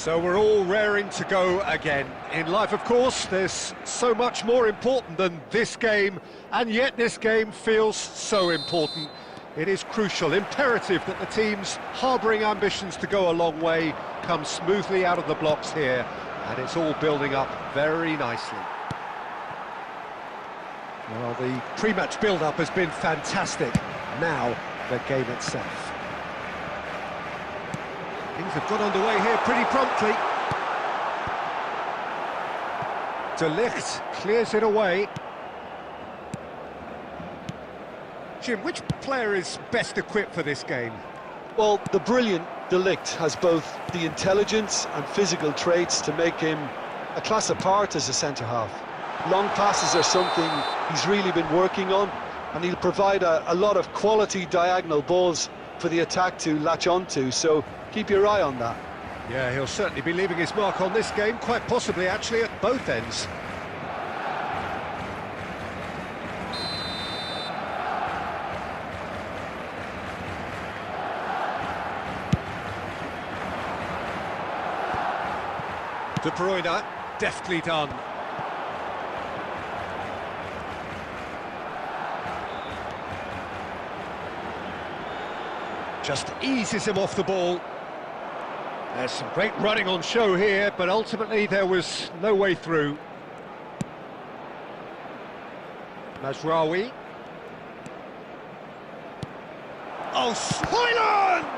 So we're all raring to go again. In life, of course, there's so much more important than this game, and yet this game feels so important. It is crucial, imperative that the teams harbouring ambitions to go a long way come smoothly out of the blocks here, and it's all building up very nicely. Well, the pre-match build-up has been fantastic. Now, the game itself. Things have got underway here pretty promptly. De Ligt clears it away. Jim, which player is best equipped for this game? Well, the brilliant De Ligt has both the intelligence and physical traits to make him a class apart as a centre-half. Long passes are something he's really been working on, and he'll provide a lot of quality diagonal balls for the attack to latch onto, so keep your eye on that. Yeah, he'll certainly be leaving his mark on this game, quite possibly actually at both ends. De Bruyne, deftly done. Just eases him off the ball. There's some great running on show here, but ultimately there was no way through. Mazraoui. Oh, Hoyland!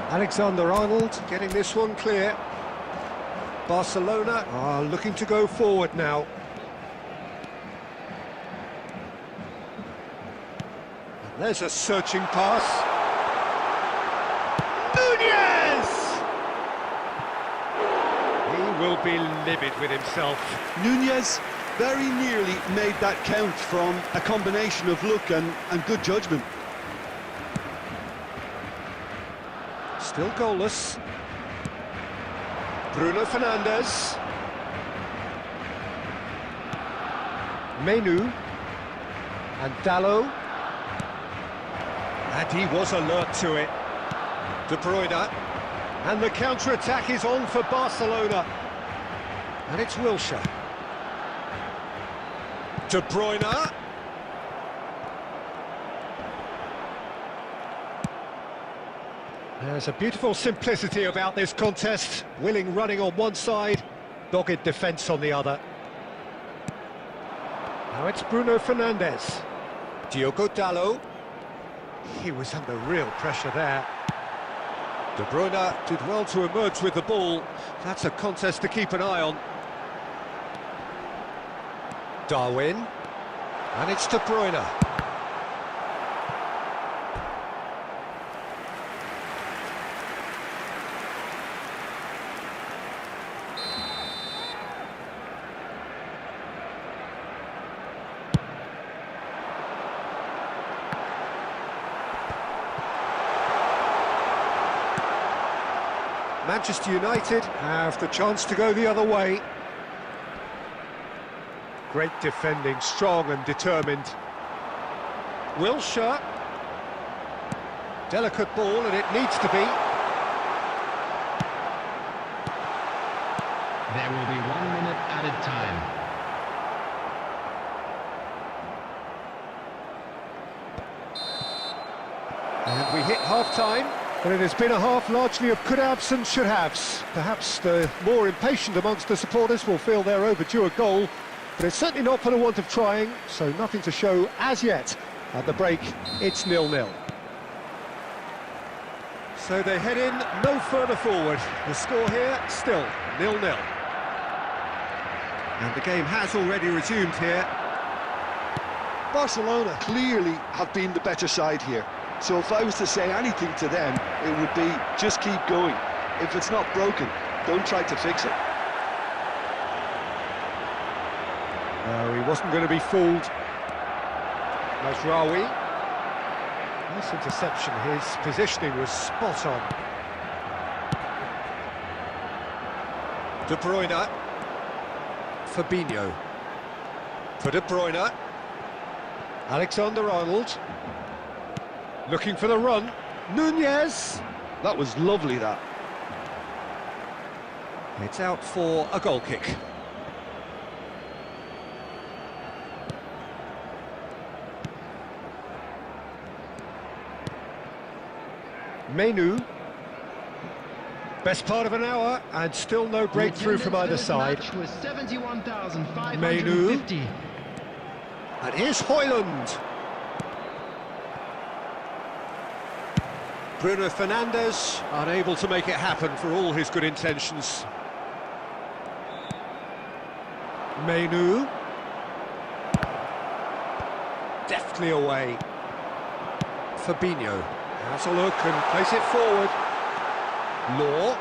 Alexander-Arnold getting this one clear. Barcelona are looking to go forward now. And there's a searching pass. Nunez! He will be livid with himself. Nunez very nearly made that count from a combination of luck and good judgment. Still goalless. Bruno Fernandes. Menu. And Dalot. And he was alert to it. De Bruyne. And the counter-attack is on for Barcelona. And it's Wilshere. De Bruyne. There's a beautiful simplicity about this contest. Willing running on one side, dogged defence on the other. Now it's Bruno Fernandes. Diogo Dalot. He was under real pressure there. De Bruyne did well to emerge with the ball. That's a contest to keep an eye on. Darwin. And it's De Bruyne. Manchester United have the chance to go the other way. Great defending, strong and determined. Wilshere. Delicate ball, and it needs to be. There will be 1 minute added time. And we hit half-time, but it has been a half largely of could-haves and should-haves. Perhaps the more impatient amongst the supporters will feel they're overdue a goal, but it's certainly not for the want of trying, so nothing to show as yet. At the break, it's 0-0. So they head in no further forward. The score here, still 0-0. And the game has already resumed here. Barcelona clearly have been the better side here. So if I was to say anything to them, it would be just keep going. If it's not broken, don't try to fix it. No, he wasn't going to be fooled. Mazraoui. Nice interception, his positioning was spot on. De Bruyne. Fabinho. For De Bruyne. Alexander-Arnold. Looking for the run. Nunez. That was lovely, that. It's out for a goal kick. Menu. Best part of an hour, and still no breakthrough from either side. Menu. And here's Højlund. Bruno Fernandes, unable to make it happen for all his good intentions. Menu. Deftly away. Fabinho. Has a look and place it forward. Law.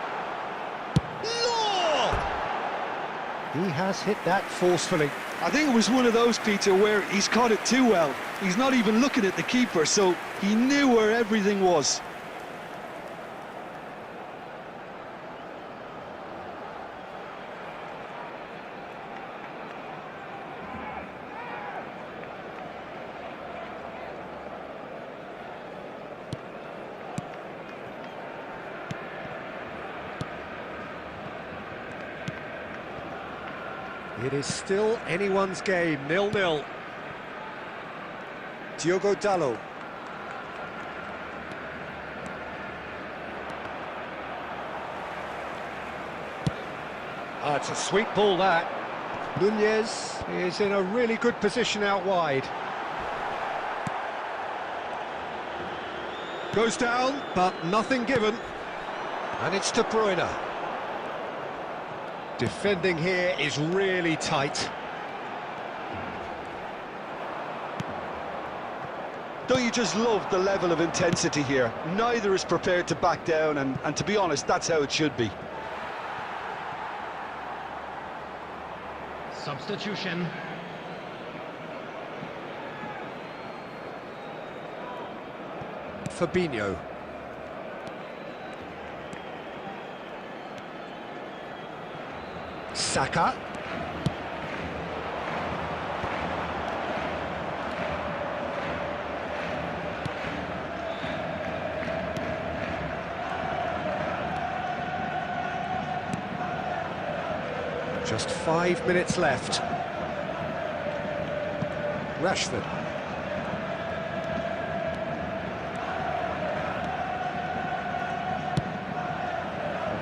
He has hit that forcefully. I think it was one of those, Peter, where he's caught it too well. He's not even looking at the keeper, so he knew where everything was. It is still anyone's game, 0-0. Diogo Dalot. It's a sweet ball, that. Nunez is in a really good position out wide. Goes down, but nothing given. And it's De Bruyne. Defending here is really tight. Don't you just love the level of intensity here? Neither is prepared to back down, and to be honest, that's how it should be. Substitution. Fabinho. Saka. Just 5 minutes left. Rashford.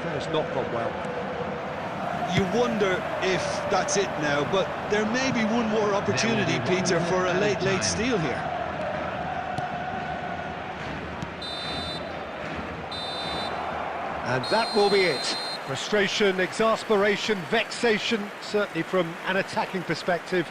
That has not gone well. You wonder if that's it now, but there may be one more opportunity, Peter, for a late steal here. And that will be it. Frustration, exasperation, vexation, certainly from an attacking perspective.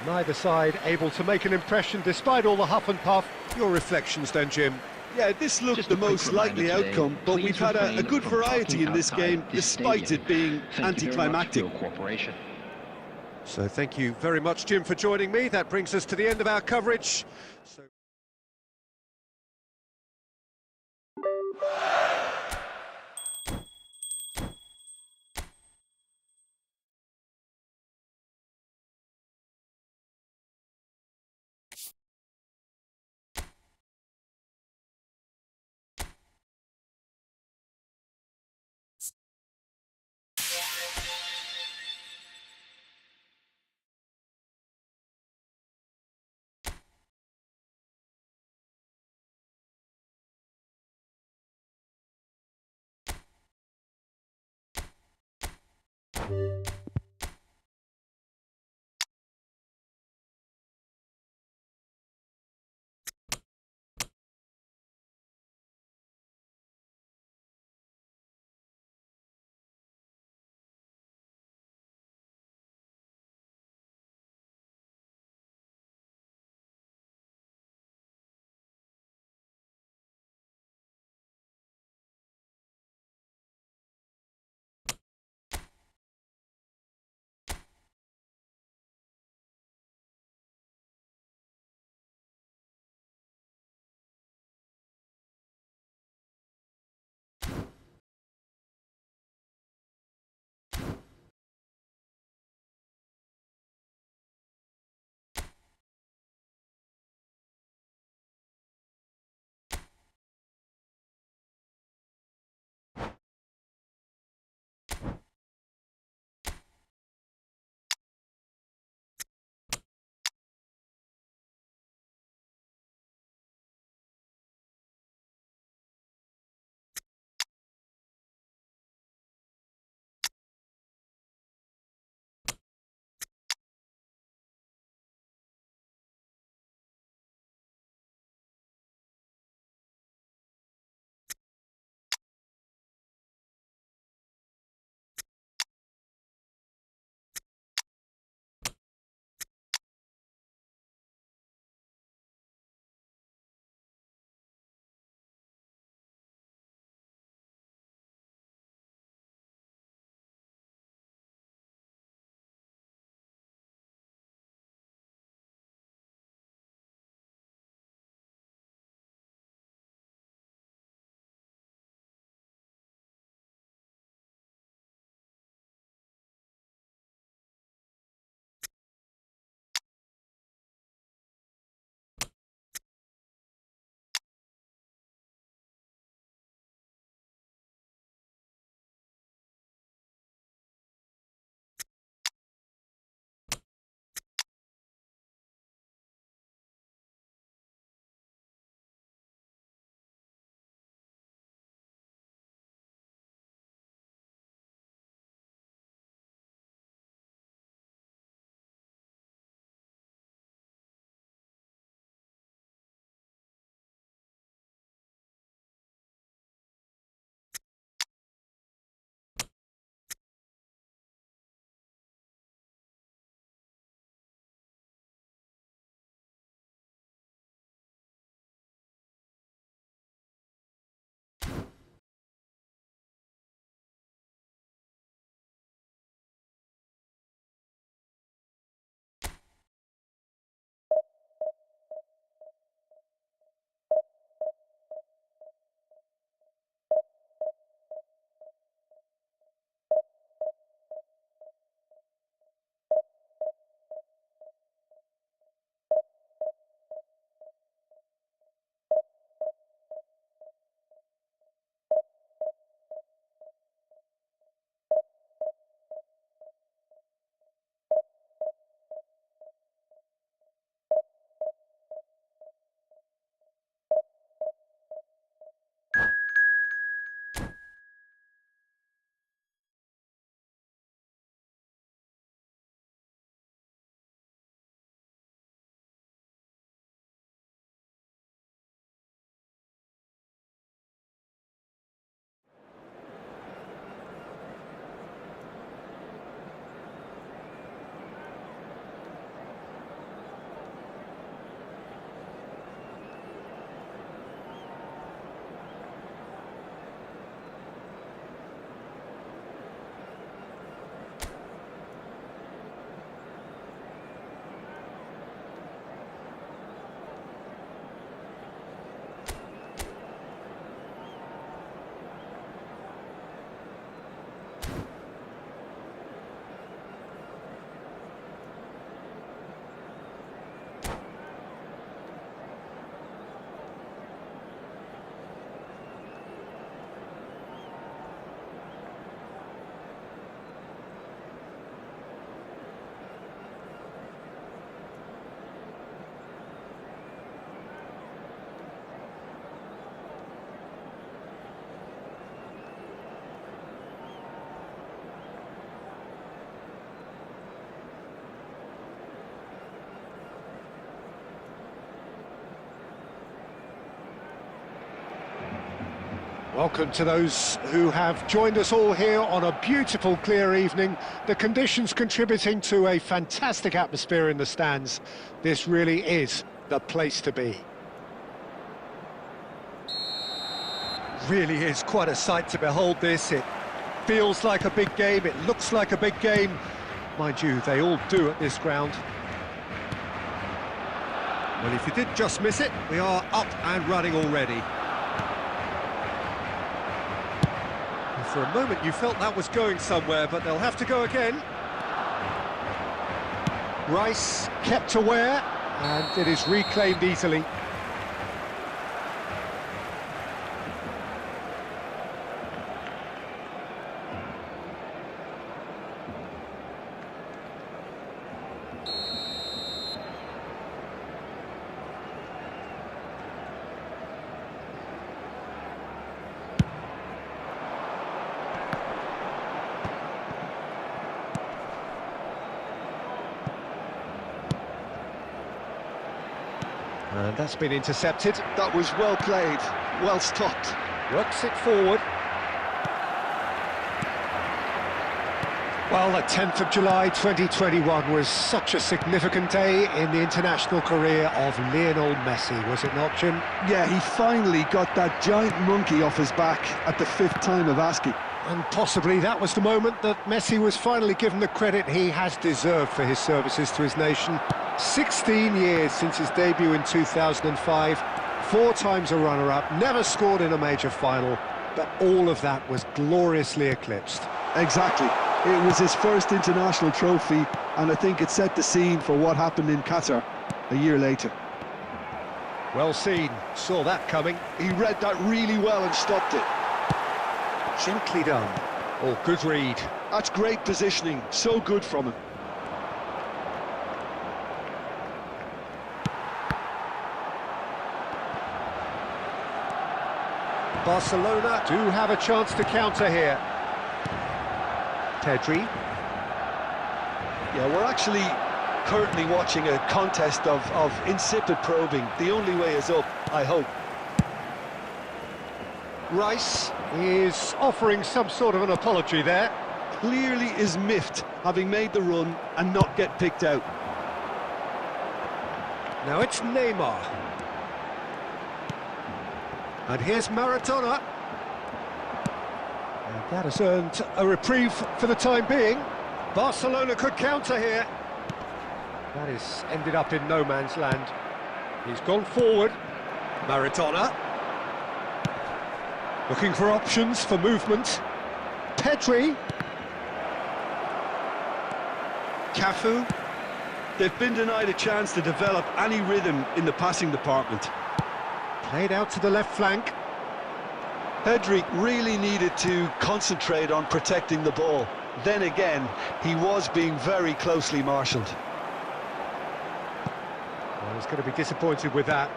Neither side able to make an impression despite all the huff and puff. Your reflections then, Jim? Yeah, this looked the most likely outcome, but we've had a good variety in this game, despite it being anticlimactic. So thank you very much, Jim, for joining me. That brings us to the end of our coverage. Welcome to those who have joined us all here on a beautiful, clear evening. The conditions contributing to a fantastic atmosphere in the stands. This really is the place to be. Really is quite a sight to behold this. It feels like a big game, it looks like a big game. Mind you, they all do at this ground. Well, if you did just miss it, we are up and running already. For a moment you felt that was going somewhere, but they'll have to go again. Rice kept aware, and it is reclaimed easily. And that's been intercepted. That was well played, well stopped. Works it forward. Well, the 10th of July 2021 was such a significant day in the international career of Lionel Messi, was it not, Jim? Yeah, he finally got that giant monkey off his back at the 5th time of asking. And possibly that was the moment that Messi was finally given the credit he has deserved for his services to his nation. 16 years since his debut in 2005, 4 times a runner-up, never scored in a major final, but all of that was gloriously eclipsed. Exactly. It was his first international trophy, and I think it set the scene for what happened in Qatar a year later. Well seen, saw that coming. He read that really well and stopped it. Gently done. Oh, good read. That's great positioning, so good from him. Barcelona do have a chance to counter here. Pedri. Yeah, we're actually currently watching a contest of insipid probing. The only way is up, I hope. Rice is offering some sort of an apology there. Clearly is miffed, having made the run and not get picked out. Now it's Neymar. And here's Maradona. And that has earned a reprieve for the time being. Barcelona could counter here. That is ended up in no man's land. He's gone forward. Maradona. Looking for options for movement. Pedri. Cafu. They've been denied a chance to develop any rhythm in the passing department. Played out to the left flank. Pedri really needed to concentrate on protecting the ball. Then again, he was being very closely marshalled. Well, he's going to be disappointed with that.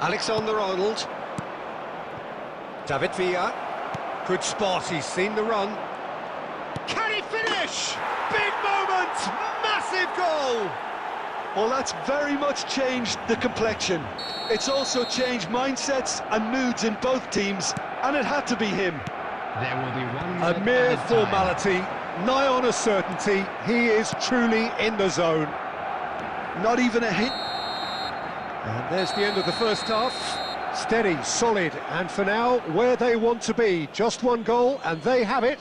Alexander-Arnold. David Villa. Good spot, he's seen the run. Can he finish? Big moment! Massive goal! Well, that's very much changed the complexion. It's also changed mindsets and moods in both teams, and it had to be him. There will be 1 minute A mere added time. formality, nigh on a certainty. He is truly in the zone. Not even a hint. And there's the end of the first half. Steady, solid, and for now, where they want to be. Just one goal, and they have it.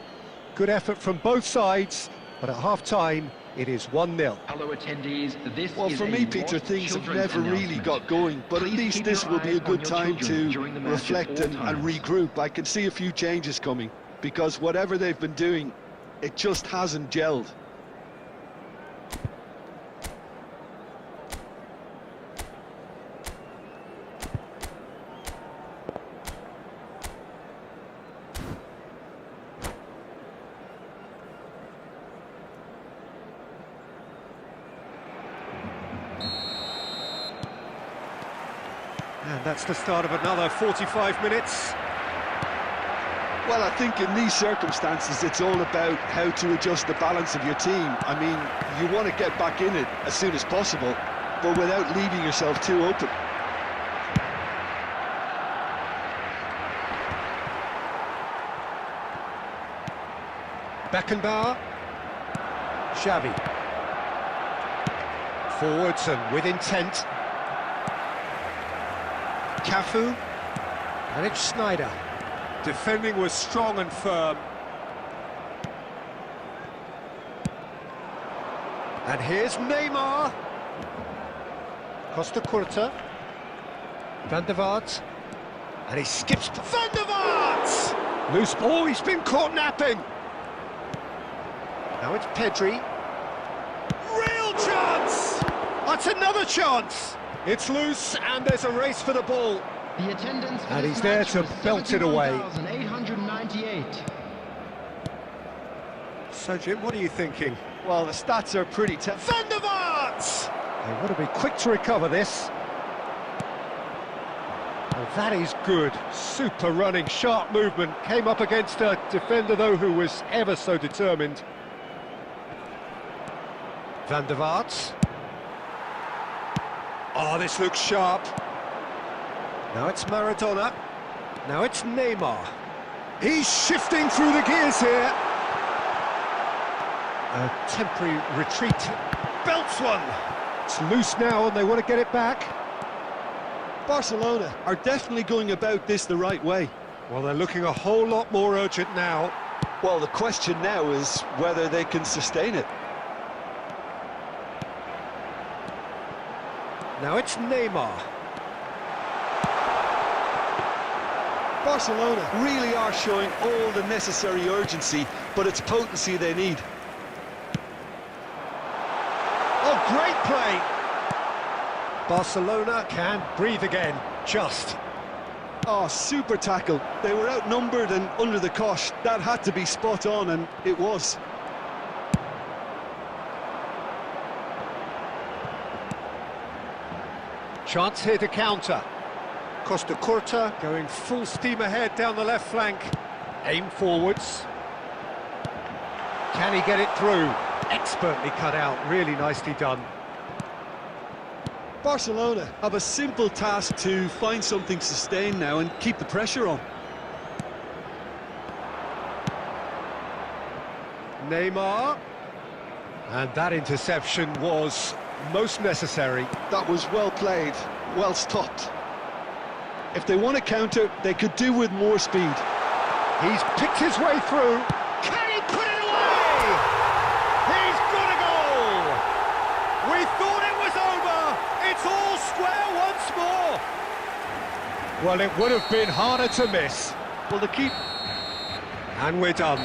Good effort from both sides, but at half-time, it is 1-0. Fellow attendees, this Well, is for a me, Peter, Watch things have Children's never really announcement. got going, but at Please least keep this your will be eyes a good on your time children to during the match at reflect all and times. regroup. I can see a few changes coming, because whatever they've been doing, it just hasn't gelled. And that's the start of another 45 minutes. Well, I think in these circumstances, it's all about how to adjust the balance of your team. I mean, you want to get back in it as soon as possible, but without leaving yourself too open. Beckenbauer. Xavi. Forwards and with intent. Cafu. And it's Snyder. Defending was strong and firm. And here's Neymar. Costa Curta. Van der Vaart. And he skips. Van der Vaart! Loose ball, he's been caught napping. Now it's Pedri. Real chance! That's another chance! It's loose and there's a race for the ball. The attendance for And this he's there match to was belt it away. 71,898. So Jim, what are you thinking? Well, the stats are pretty tough. Van der Vaart! They want to be quick to recover this. Oh, that is good. Super running, sharp movement. Came up against a defender, though, who was ever so determined. Van der Vaart. Oh, this looks sharp. Now it's Maradona. Now it's Neymar. He's shifting through the gears here. A temporary retreat. Belts one. It's loose now and they want to get it back. Barcelona are definitely going about this the right way. Well, they're looking a whole lot more urgent now. Well, the question now is whether they can sustain it. Now it's Neymar. Barcelona really are showing all the necessary urgency, but it's potency they need. Oh, great play! Barcelona can breathe again, just. Oh, super tackle. They were outnumbered and under the cosh. That had to be spot on, and it was. Chance here to counter. Costa Curta going full steam ahead down the left flank. Aim forwards. Can he get it through? Expertly cut out, really nicely done. Barcelona have a simple task to find something sustained now and keep the pressure on. Neymar. And that interception was most necessary. That was well played, well stopped. If they want to counter, they could do with more speed. He's picked his way through. Can he put it away? He's got a goal! We thought it was over. It's all square once more. Well, it would have been harder to miss. Well, the keep... And we're done.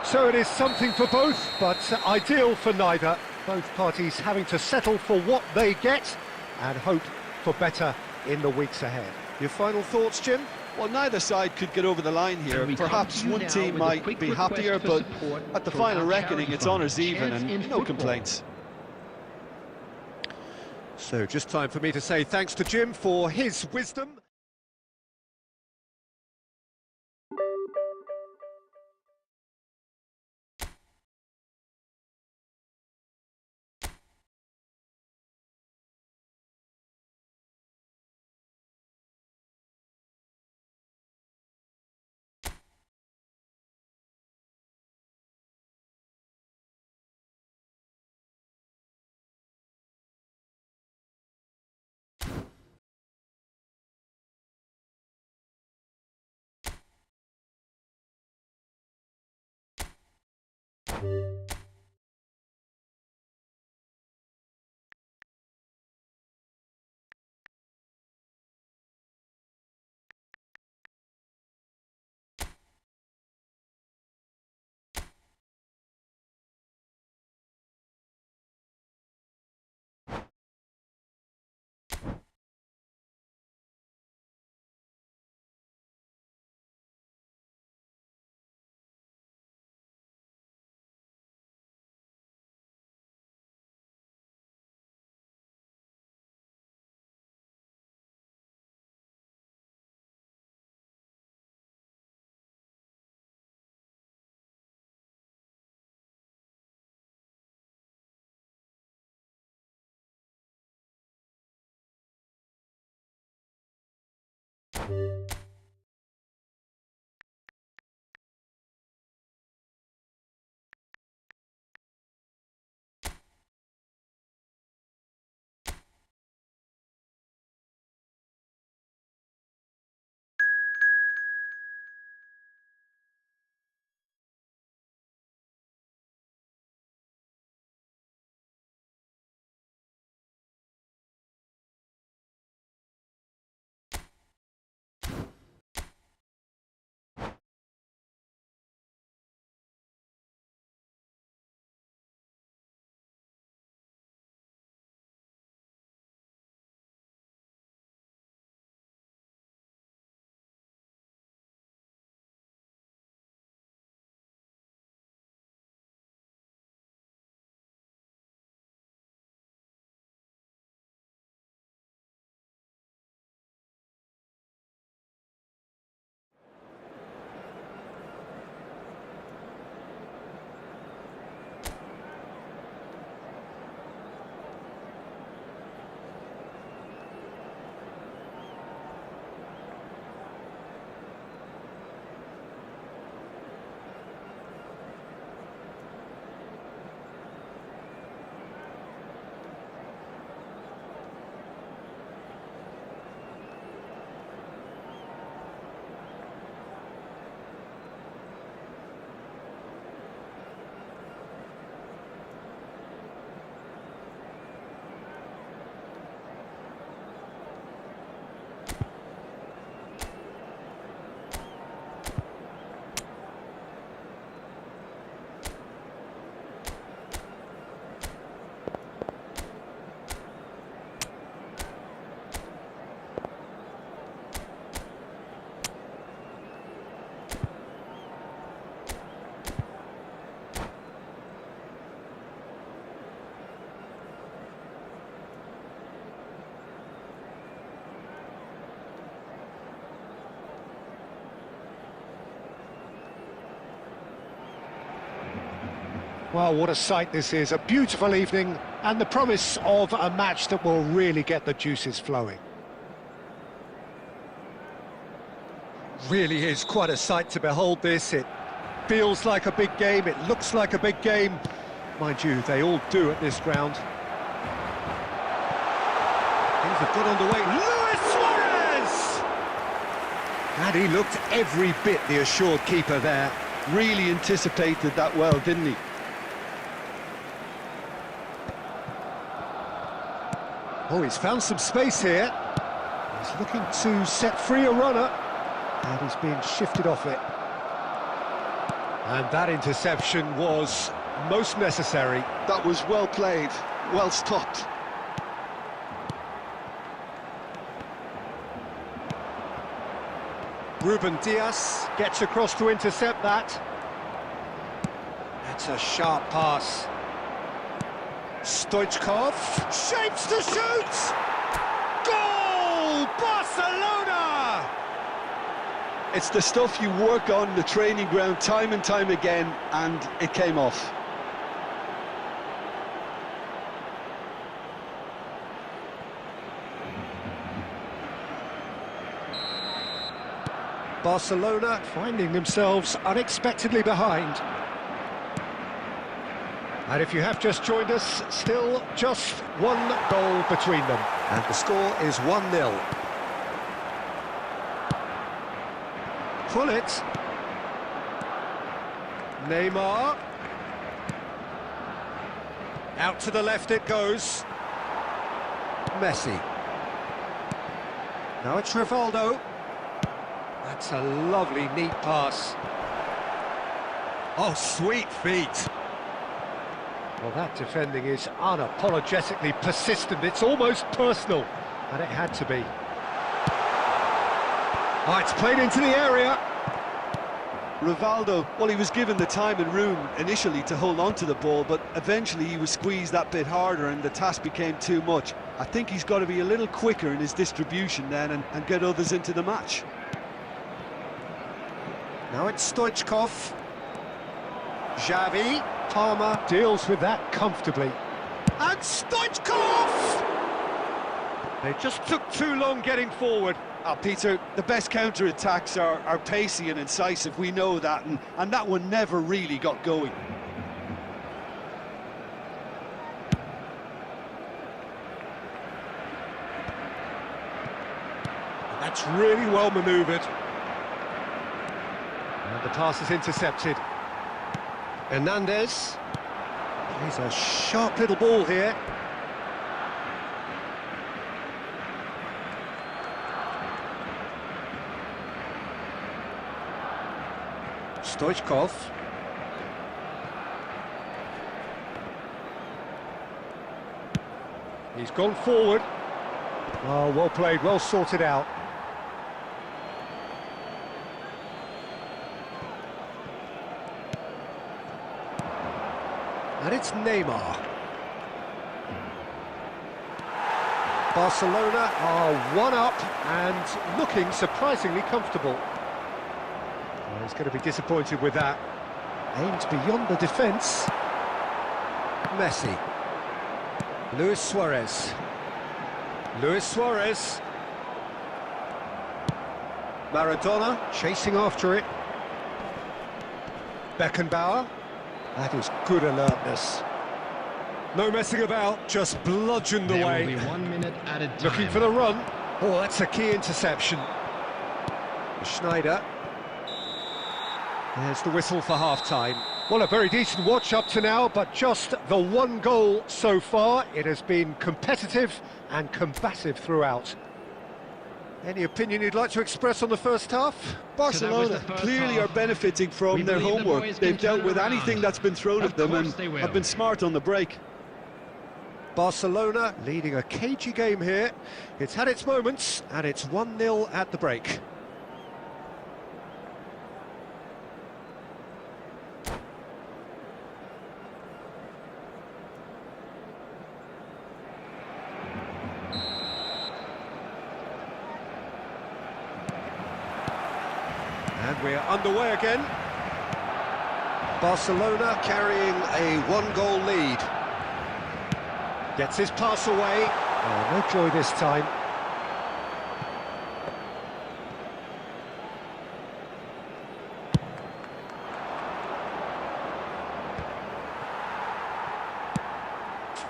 So it is something for both, but ideal for neither. Both parties having to settle for what they get and hope for better in the weeks ahead. Your final thoughts, Jim? Well, neither side could get over the line here. Perhaps one team might be happier, but at the final reckoning, it's honours even and no complaints. So just time for me to say thanks to Jim for his wisdom. Well, what a sight this is, a beautiful evening, and the promise of a match that will really get the juices flowing. Really is quite a sight to behold this. It feels like a big game, it looks like a big game. Mind you, they all do at this ground. Things have got underway. Luis Suarez! And he looked every bit the assured keeper there. Really anticipated that well, didn't he? Oh, he's found some space here. He's looking to set free a runner. And he's being shifted off it. And that interception was most necessary. That was well played, well stopped. Ruben Dias gets across to intercept that. That's a sharp pass. Stoichkov shapes to shoot! Goal! Barcelona! It's the stuff you work on the training ground time and time again, and it came off. Barcelona finding themselves unexpectedly behind. And if you have just joined us, still just one goal between them. And the score is 1-0. Pull it. Neymar. Out to the left it goes. Messi. Now it's Ronaldo. That's a lovely, neat pass. Oh, sweet feet. Well, that defending is unapologetically persistent. It's almost personal, and it had to be. Oh, it's played into the area. Ronaldo, well, he was given the time and room initially to hold on to the ball, but eventually he was squeezed that bit harder and the task became too much. I think he's got to be a little quicker in his distribution then and get others into the match. Now it's Stoichkov. Xavi. Palmer deals with that comfortably. And Stoichkov! They just took too long getting forward. Peter, the best counter-attacks are pacey and incisive, we know that, and that one never really got going. That's really well manoeuvred. And the pass is intercepted. Hernandez. He's a sharp little ball here. Stoichkov. He's gone forward. Oh, well played, well sorted out. And it's Neymar. Barcelona are one up and looking surprisingly comfortable. Well, he's going to be disappointed with that. Aimed beyond the defence. Messi. Luis Suarez. Luis Suarez. Maradona chasing after it. Beckenbauer. That is good alertness. No messing about, just bludgeoned away. There will be 1 minute added time. Looking for the run. Oh, that's a key interception. Schneider. There's the whistle for half-time. Well, a very decent watch up to now, but just the one goal so far. It has been competitive and combative throughout. Any opinion you'd like to express on the first half? Barcelona clearly are benefiting from their homework. They've dealt with anything that's been thrown at them and have been smart on the break. Barcelona leading a cagey game here. It's had its moments, and it's 1-0 at the break. And we're underway again. Barcelona carrying a one-goal lead. Gets his pass away. Oh, no joy this time.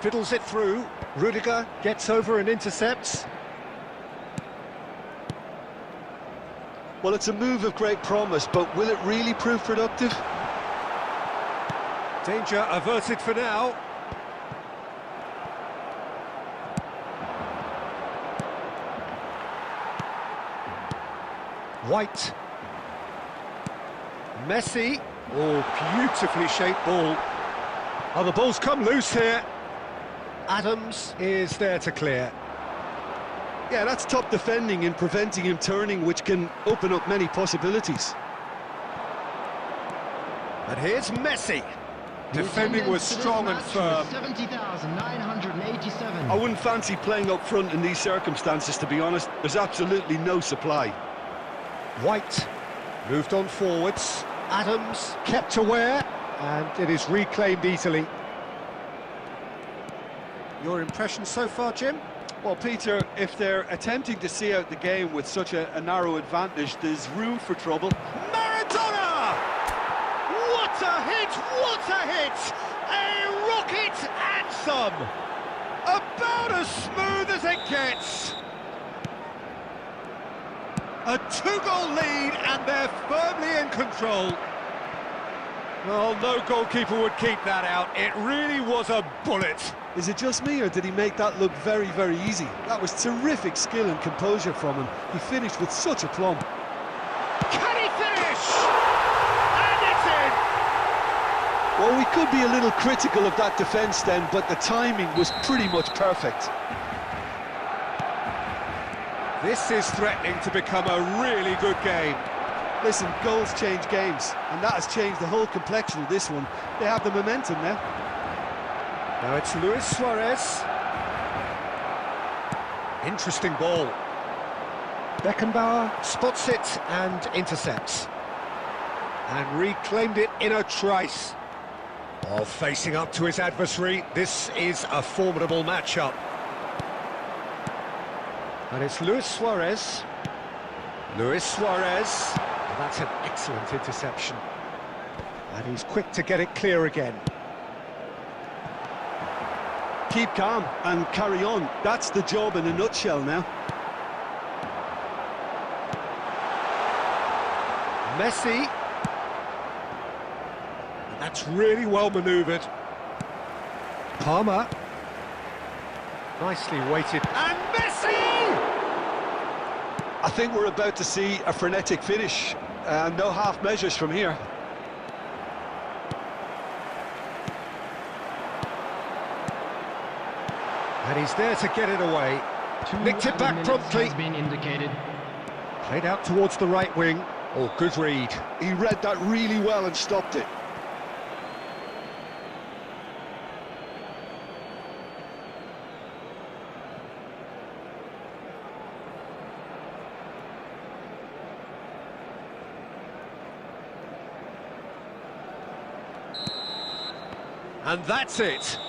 Fiddles it through. Rudiger gets over and intercepts. Well, it's a move of great promise, but will it really prove productive? Danger averted for now. White. Messi. Oh, beautifully shaped ball. Oh, the ball's come loose here. Adams is there to clear. Yeah, that's top defending and preventing him turning, which can open up many possibilities. And here's Messi. Defending was strong and firm. 70,987. I wouldn't fancy playing up front in these circumstances, to be honest. There's absolutely no supply. White moved on forwards. Adams kept aware, and it is reclaimed easily. Your impression so far, Jim? Well, Peter, if they're attempting to see out the game with such a narrow advantage, there's room for trouble. Maradona! What a hit! What a hit! A rocket and some! About as smooth as it gets! A two-goal lead, and they're firmly in control. Well, no goalkeeper would keep that out. It really was a bullet. Is it just me, or did he make that look very, very easy? That was terrific skill and composure from him. He finished with such aplomb. Can he finish? And it's in! Well, we could be a little critical of that defence then, but the timing was pretty much perfect. This is threatening to become a really good game. Listen, goals change games, and that has changed the whole complexion of this one. They have the momentum now. Now it's Luis Suarez. Interesting ball. Beckenbauer spots it and intercepts. And reclaimed it in a trice. While facing up to his adversary, this is a formidable matchup. And it's Luis Suarez. Luis Suarez. Oh, that's an excellent interception. And he's quick to get it clear again. Keep calm and carry on. That's the job in a nutshell now. Messi. And that's really well manoeuvred. Palmer. Nicely weighted. And Messi! I think we're about to see a frenetic finish. No half measures from here. And he's there to get it away. Nicked it back promptly. Has been indicated. Played out towards the right wing. Oh, good read. He read that really well and stopped it. And that's it.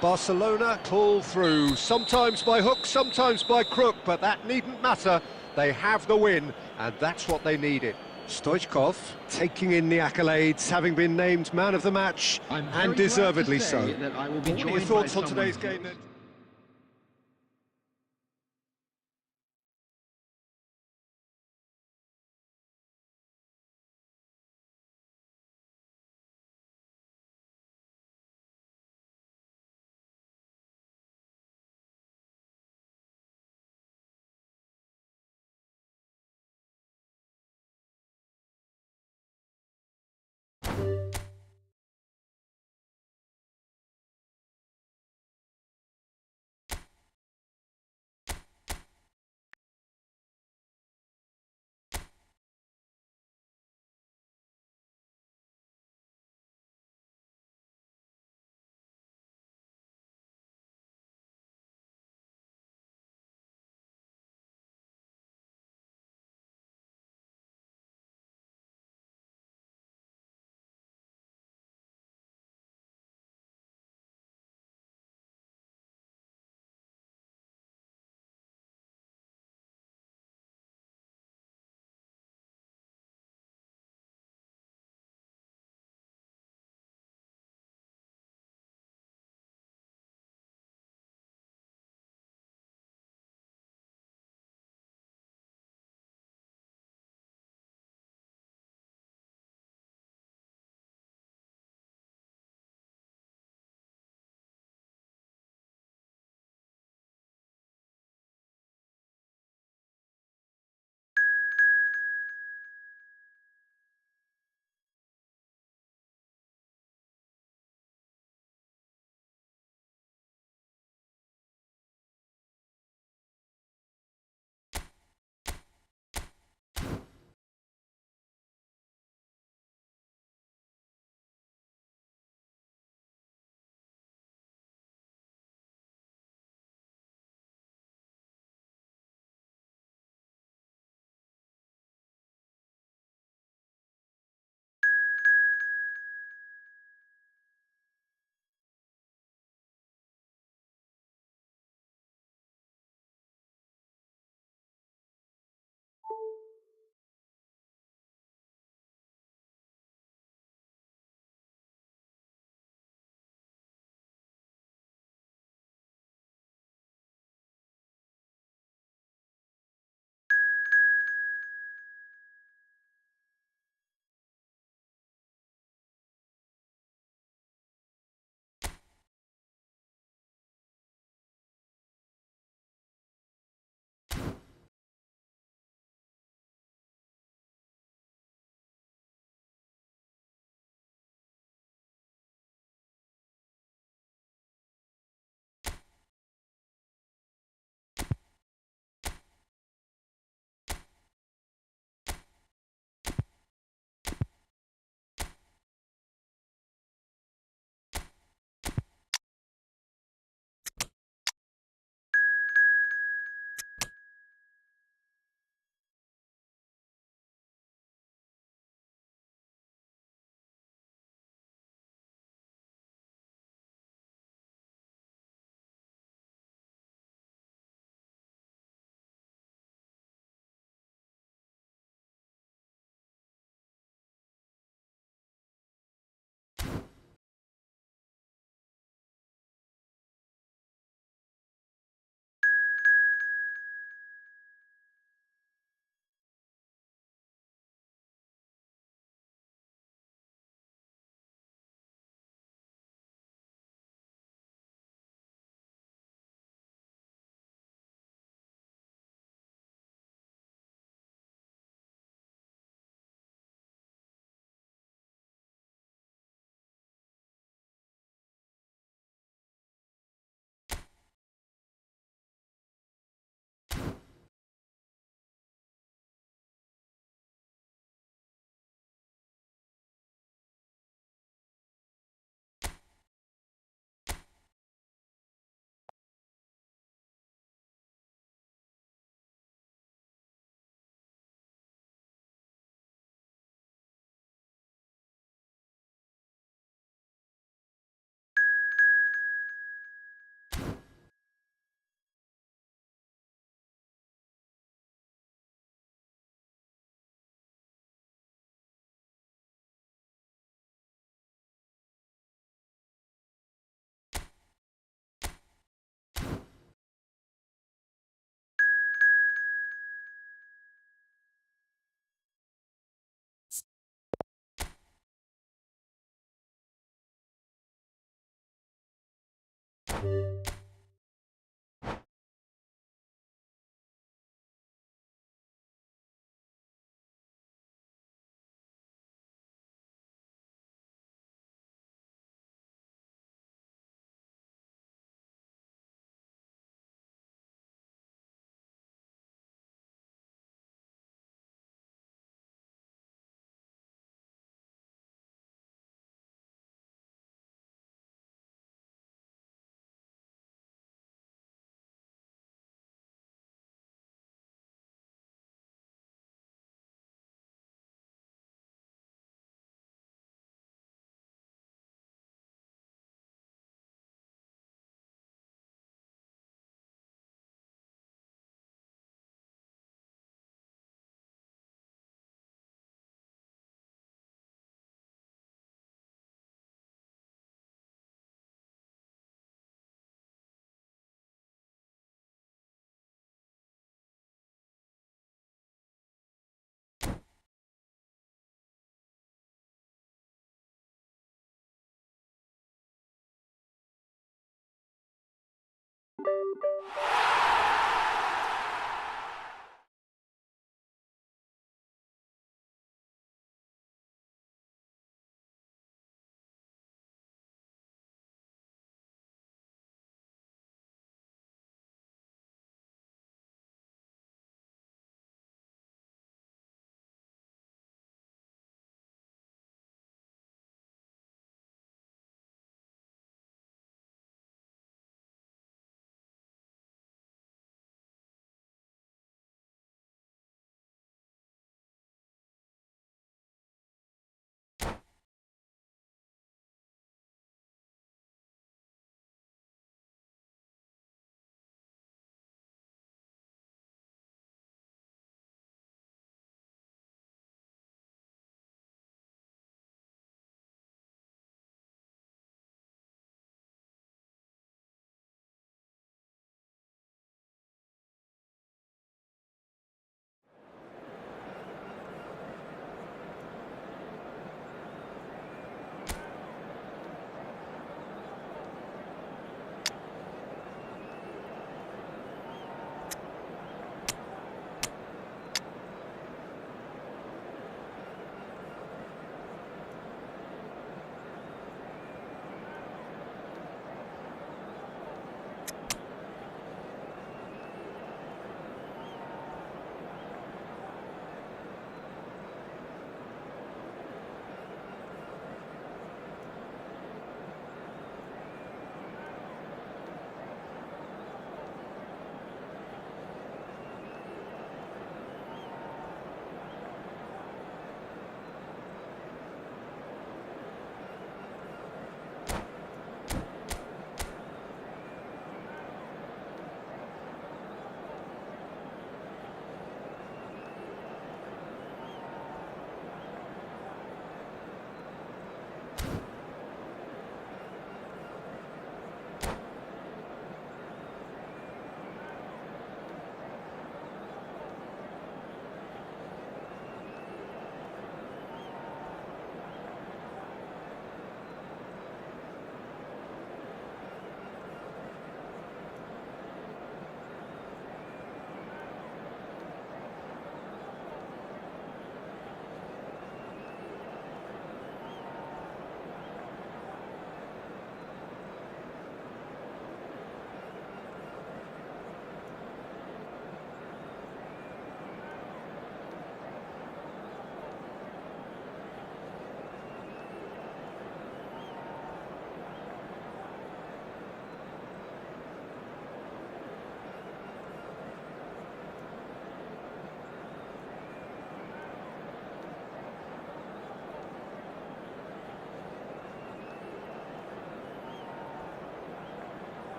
Barcelona pull through, sometimes by hook, sometimes by crook, but that needn't matter. They have the win, and that's what they needed. Stoichkov taking in the accolades, having been named man of the match, and deservedly so. What are your thoughts on today's game then?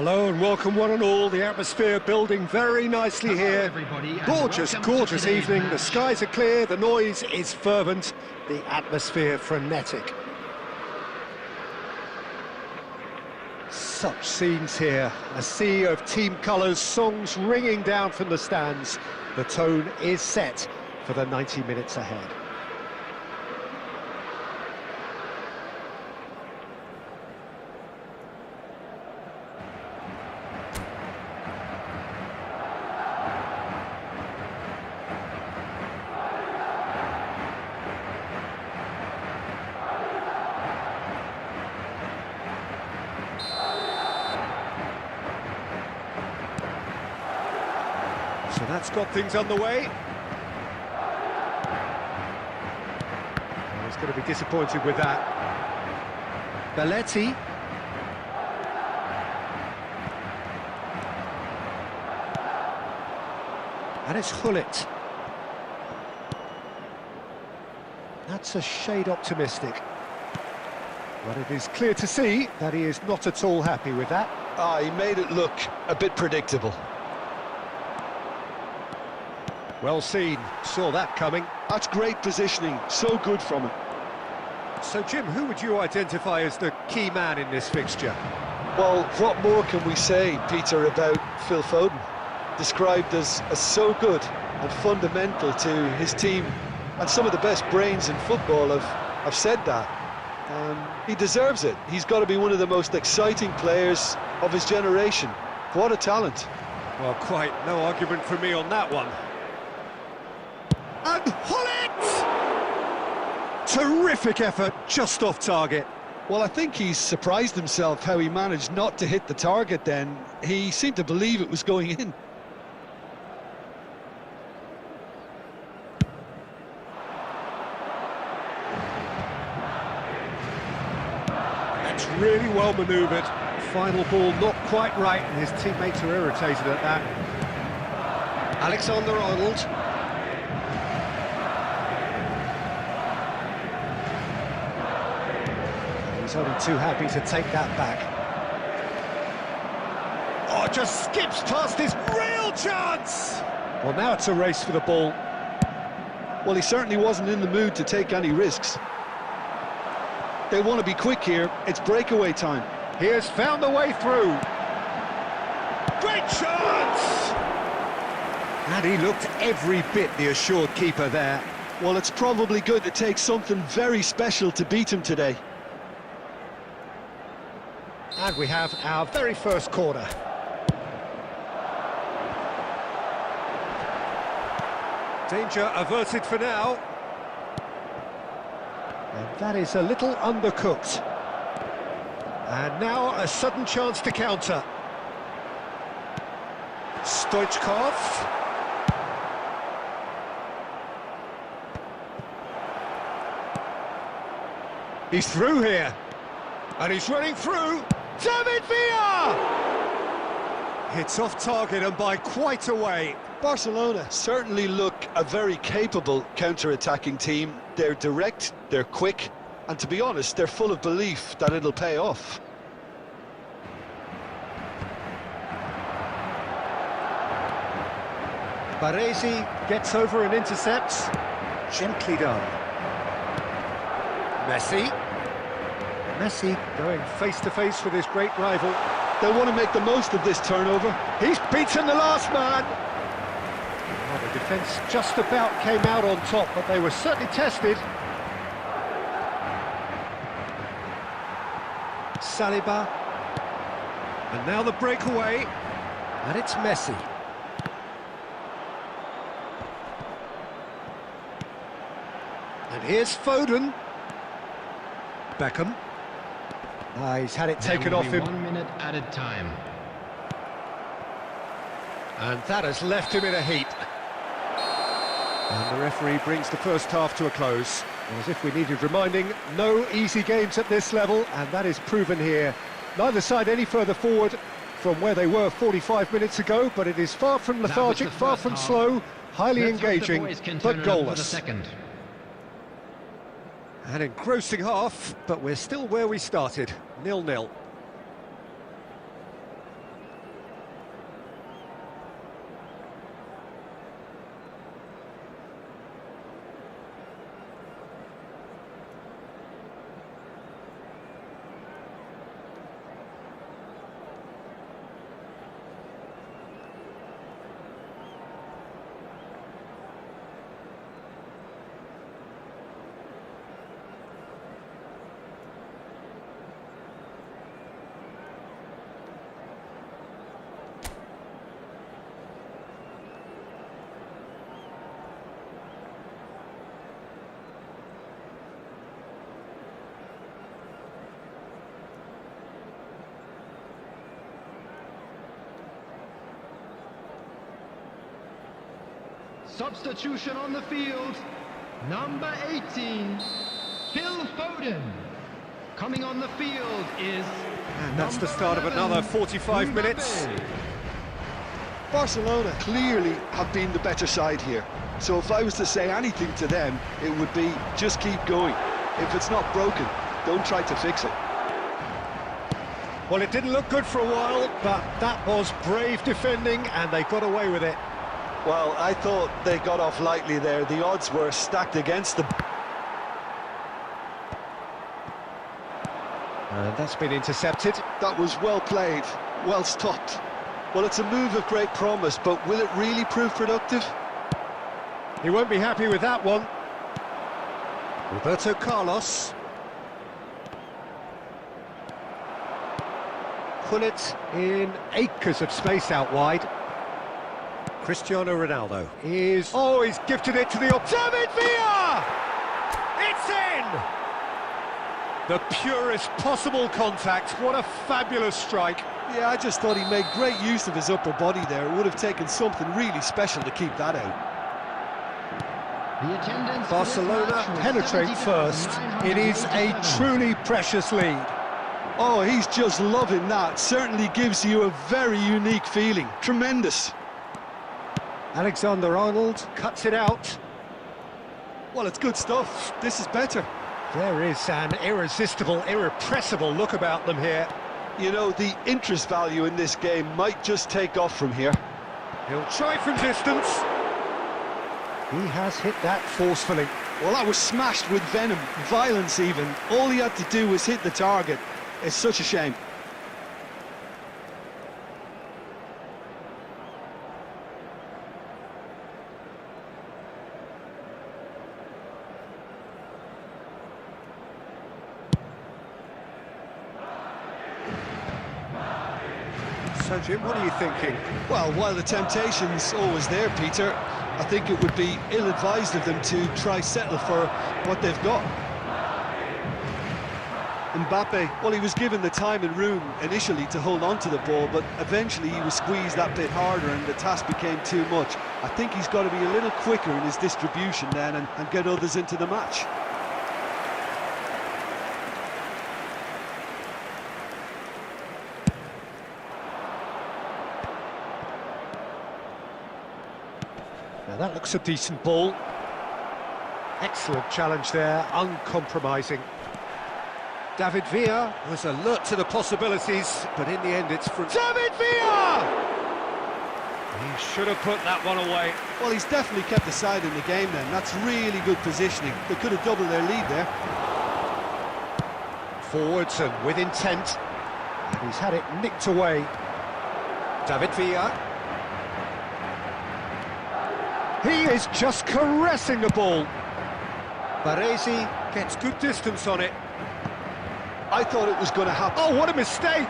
Hello and welcome one and all. The atmosphere building very nicely here. Everybody, and Gorgeous, welcome to gorgeous today's evening. The match. skies are clear, the noise is fervent, the atmosphere frenetic. Such scenes here, a sea of team colours, songs ringing down from the stands. The tone is set for the 90 minutes ahead. So that's got things underway. He's going to be disappointed with that. Belletti. And it's Hullet. That's a shade optimistic. But it is clear to see that he is not at all happy with that. He made it look a bit predictable. Well seen, saw that coming. That's great positioning, so good from him. So Jim, who would you identify as the key man in this fixture? Well, what more can we say, Peter, about Phil Foden? Described as so good and fundamental to his team, and some of the best brains in football have said that. He deserves it. He's got to be one of the most exciting players of his generation. What a talent. Well, quite no argument from me on that one. And Hullet! Terrific effort, just off target. Well, I think he's surprised himself how he managed not to hit the target then. He seemed to believe it was going in. That's really well manoeuvred. Final ball not quite right, and his teammates are irritated at that. Alexander-Arnold. He's only too happy to take that back. Oh, just skips past his real chance! Well, now it's a race for the ball. Well, he certainly wasn't in the mood to take any risks. They want to be quick here. It's breakaway time. He has found the way through. Great chance! And he looked every bit the assured keeper there. Well, it's probably going to take something very special to beat him today. And we have our very first corner. Danger averted for now. And that is a little undercooked. And now a sudden chance to counter. Stoichkov. He's through here. And he's running through. David Villa! Hits off target and by quite a way. Barcelona certainly look a very capable counter-attacking team. They're direct, they're quick, and to be honest, they're full of belief that it'll pay off. Baresi gets over and intercepts. Gently done. Messi. Messi going face-to-face with his great rival. They want to make the most of this turnover. He's beaten the last man. Well, the defence just about came out on top, but they were certainly tested. Saliba. And now the breakaway. And it's Messi. And here's Foden. Beckham. He's had it taken off him. 1 minute added time. And that has left him in a heap. And the referee brings the first half to a close. And as if we needed reminding, no easy games at this level, and that is proven here. Neither side any further forward from where they were 45 minutes ago, but it is far from lethargic, far from slow, highly engaging, but goalless. An engrossing half, but we're still where we started, 0-0. substitution on the field. Number 18, Phil Foden. Coming on the field is... And that's the start of another 45 minutes. Barcelona clearly have been the better side here. So if I was to say anything to them, it would be just keep going. If it's not broken, don't try to fix it. Well, it didn't look good for a while, but that was brave defending and they got away with it. Well, I thought they got off lightly there. The odds were stacked against them. And that's been intercepted. That was well played, well stopped. Well, it's a move of great promise, but will it really prove productive? He won't be happy with that one. Roberto Carlos. Put it in acres of space out wide. Cristiano Ronaldo is... Oh, he's gifted it to the... David Villa! It's in! The purest possible contact. What a fabulous strike. Yeah, I just thought he made great use of his upper body there. It would have taken something really special to keep that out. The attendance Barcelona penetrate first. It is a truly precious lead. Oh, he's just loving that. Certainly gives you a very unique feeling. Tremendous. Alexander-Arnold cuts it out. Well, it's good stuff. This is better. There is an irresistible, irrepressible look about them here. You know, the interest value in this game might just take off from here. He'll try from distance. He has hit that forcefully. Well, that was smashed with venom, violence even. All he had to do was hit the target. It's such a shame. So, Jim, what are you thinking? Well, while the temptation's always there, Peter, I think it would be ill-advised of them to try settle for what they've got. Mbappe, well, he was given the time and room initially to hold on to the ball, but eventually he was squeezed that bit harder and the task became too much. I think he's got to be a little quicker in his distribution then and get others into the match. Now that looks a decent ball. Excellent challenge there, uncompromising. David Villa was alert to the possibilities, but in the end it's from... David Villa! He should have put that one away. Well, he's definitely kept the side in the game then. That's really good positioning. They could have doubled their lead there. Forwards and with intent. And he's had it nicked away. David Villa. He is just caressing the ball. Baresi gets good distance on it. I thought it was going to happen. Oh, what a mistake!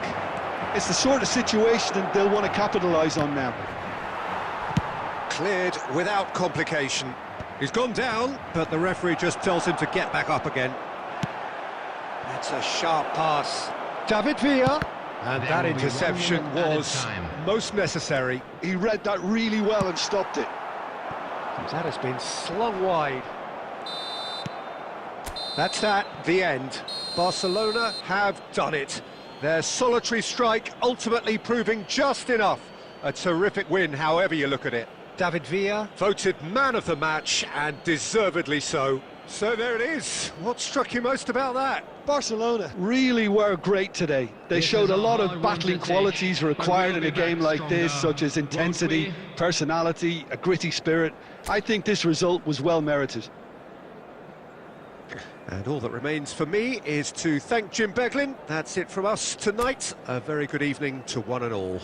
It's the sort of situation that they'll want to capitalise on now. Cleared without complication. He's gone down, but the referee just tells him to get back up again. That's a sharp pass. David Villa. And that interception was most necessary. He read that really well and stopped it. That has been slung wide. That's that, the end. Barcelona have done it. Their solitary strike ultimately proving just enough. A terrific win, however you look at it. David Villa voted man of the match, and deservedly so. So there it is. What struck you most about that? Barcelona really were great today. They showed a lot of battling qualities required in a game like this, such as intensity, personality, a gritty spirit. I think this result was well merited. And all that remains for me is to thank Jim Beglin. That's it from us tonight. A very good evening to one and all.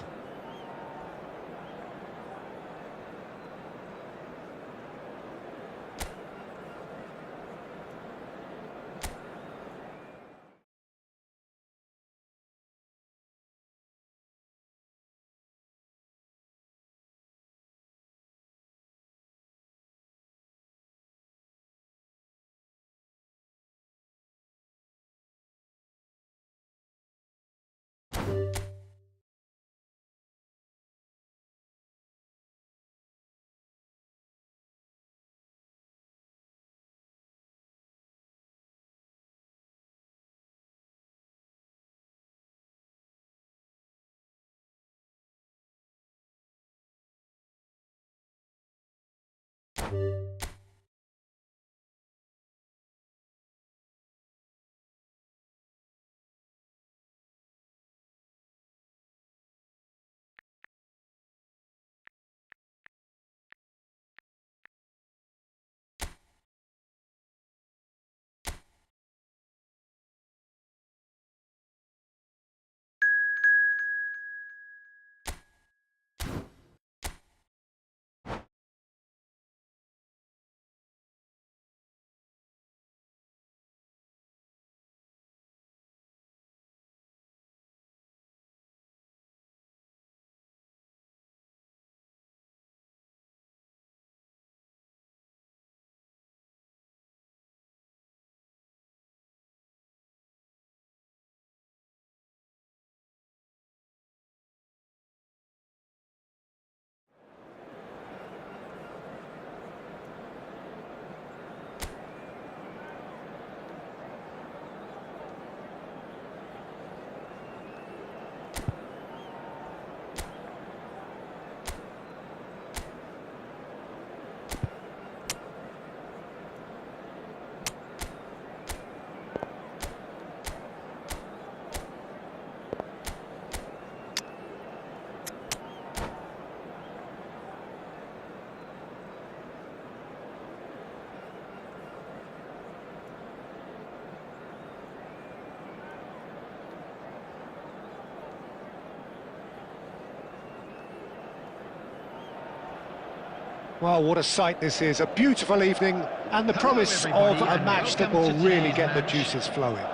Well, what a sight this is. A beautiful evening and the Hello, promise of everybody, a and match that welcome will to really today's get the match. juices flowing.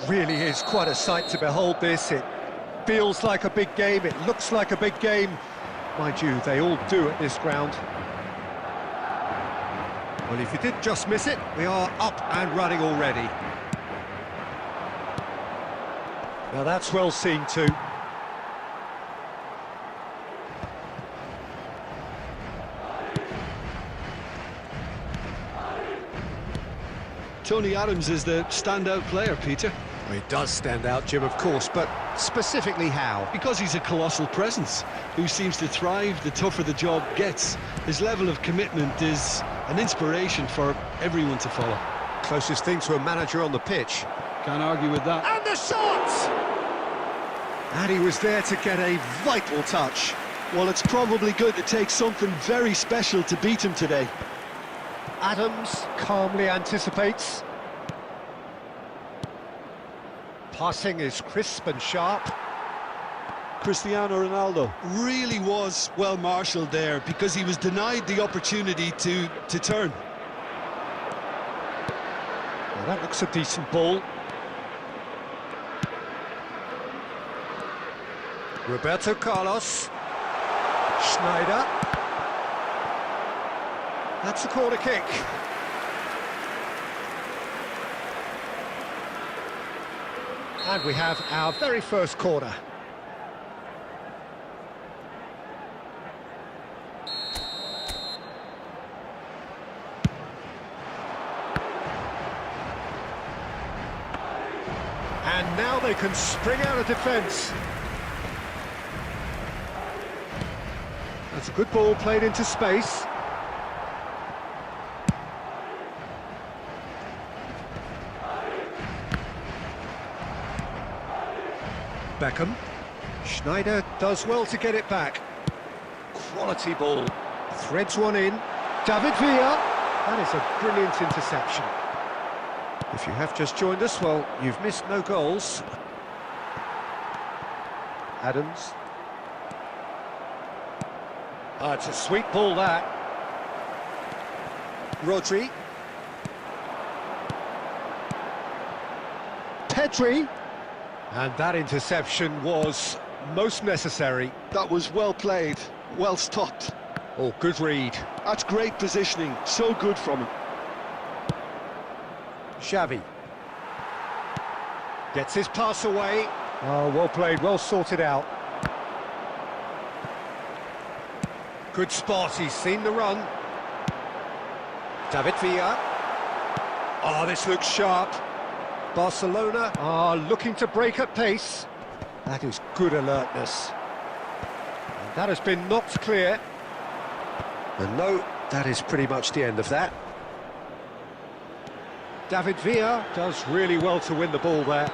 Really is quite a sight to behold this. It feels like a big game, it looks like a big game. Mind you, they all do at this ground. Well, if you did just miss it, we are up and running already. Now that's well seen too. Tony Adams is the standout player, Peter, Well, he does stand out, Jim, of course, but specifically how? because he's a colossal presence who seems to thrive the tougher the job gets. His level of commitment is an inspiration for everyone to follow. Closest thing to a manager on the pitch. Can't argue with that. And the shot! And he was there to get a vital touch. Well, it's probably good to take something very special to beat him today. Adams calmly anticipates. Passing is crisp and sharp. Cristiano Ronaldo. Really was well marshalled there because he was denied the opportunity to turn. Well, that looks a decent ball. Roberto Carlos. Schneider. That's a corner kick. And we have our very first corner. And now they can spring out of defence. That's a good ball played into space. Beckham. Schneider does well to get it back. Quality ball. Threads one in. David Villa. That is a brilliant interception. If you have just joined us, well, you've missed no goals. Adams. It's a sweet ball, that. Rodri. Pedri. And that interception was most necessary. That was well played, well stopped. Oh, good read. That's great positioning, so good from him. Xavi. Gets his pass away. Oh, well played, well sorted out. Good spot, he's seen the run. David Villa. Oh, this looks sharp. Barcelona are looking to break at pace. That is good alertness. And That has been knocked clear. And no, that is pretty much the end of that. David Villa does really well to win the ball there.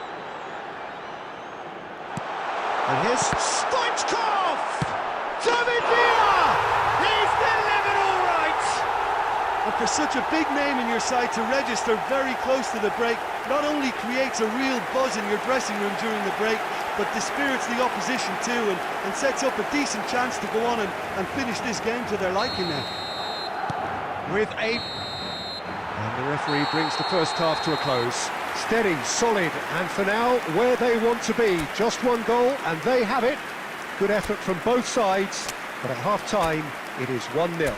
And here's Stoichkov! David Villa! He's delivered all right! And for such a big name in your side to register very close to the break, not only creates a real buzz in your dressing room during the break, but dispirits the opposition too, and sets up a decent chance to go on and finish this game to their liking now. And the referee brings the first half to a close. Steady, solid, and for now, where they want to be. Just one goal, and they have it. Good effort from both sides, but at half-time, it is 1-0.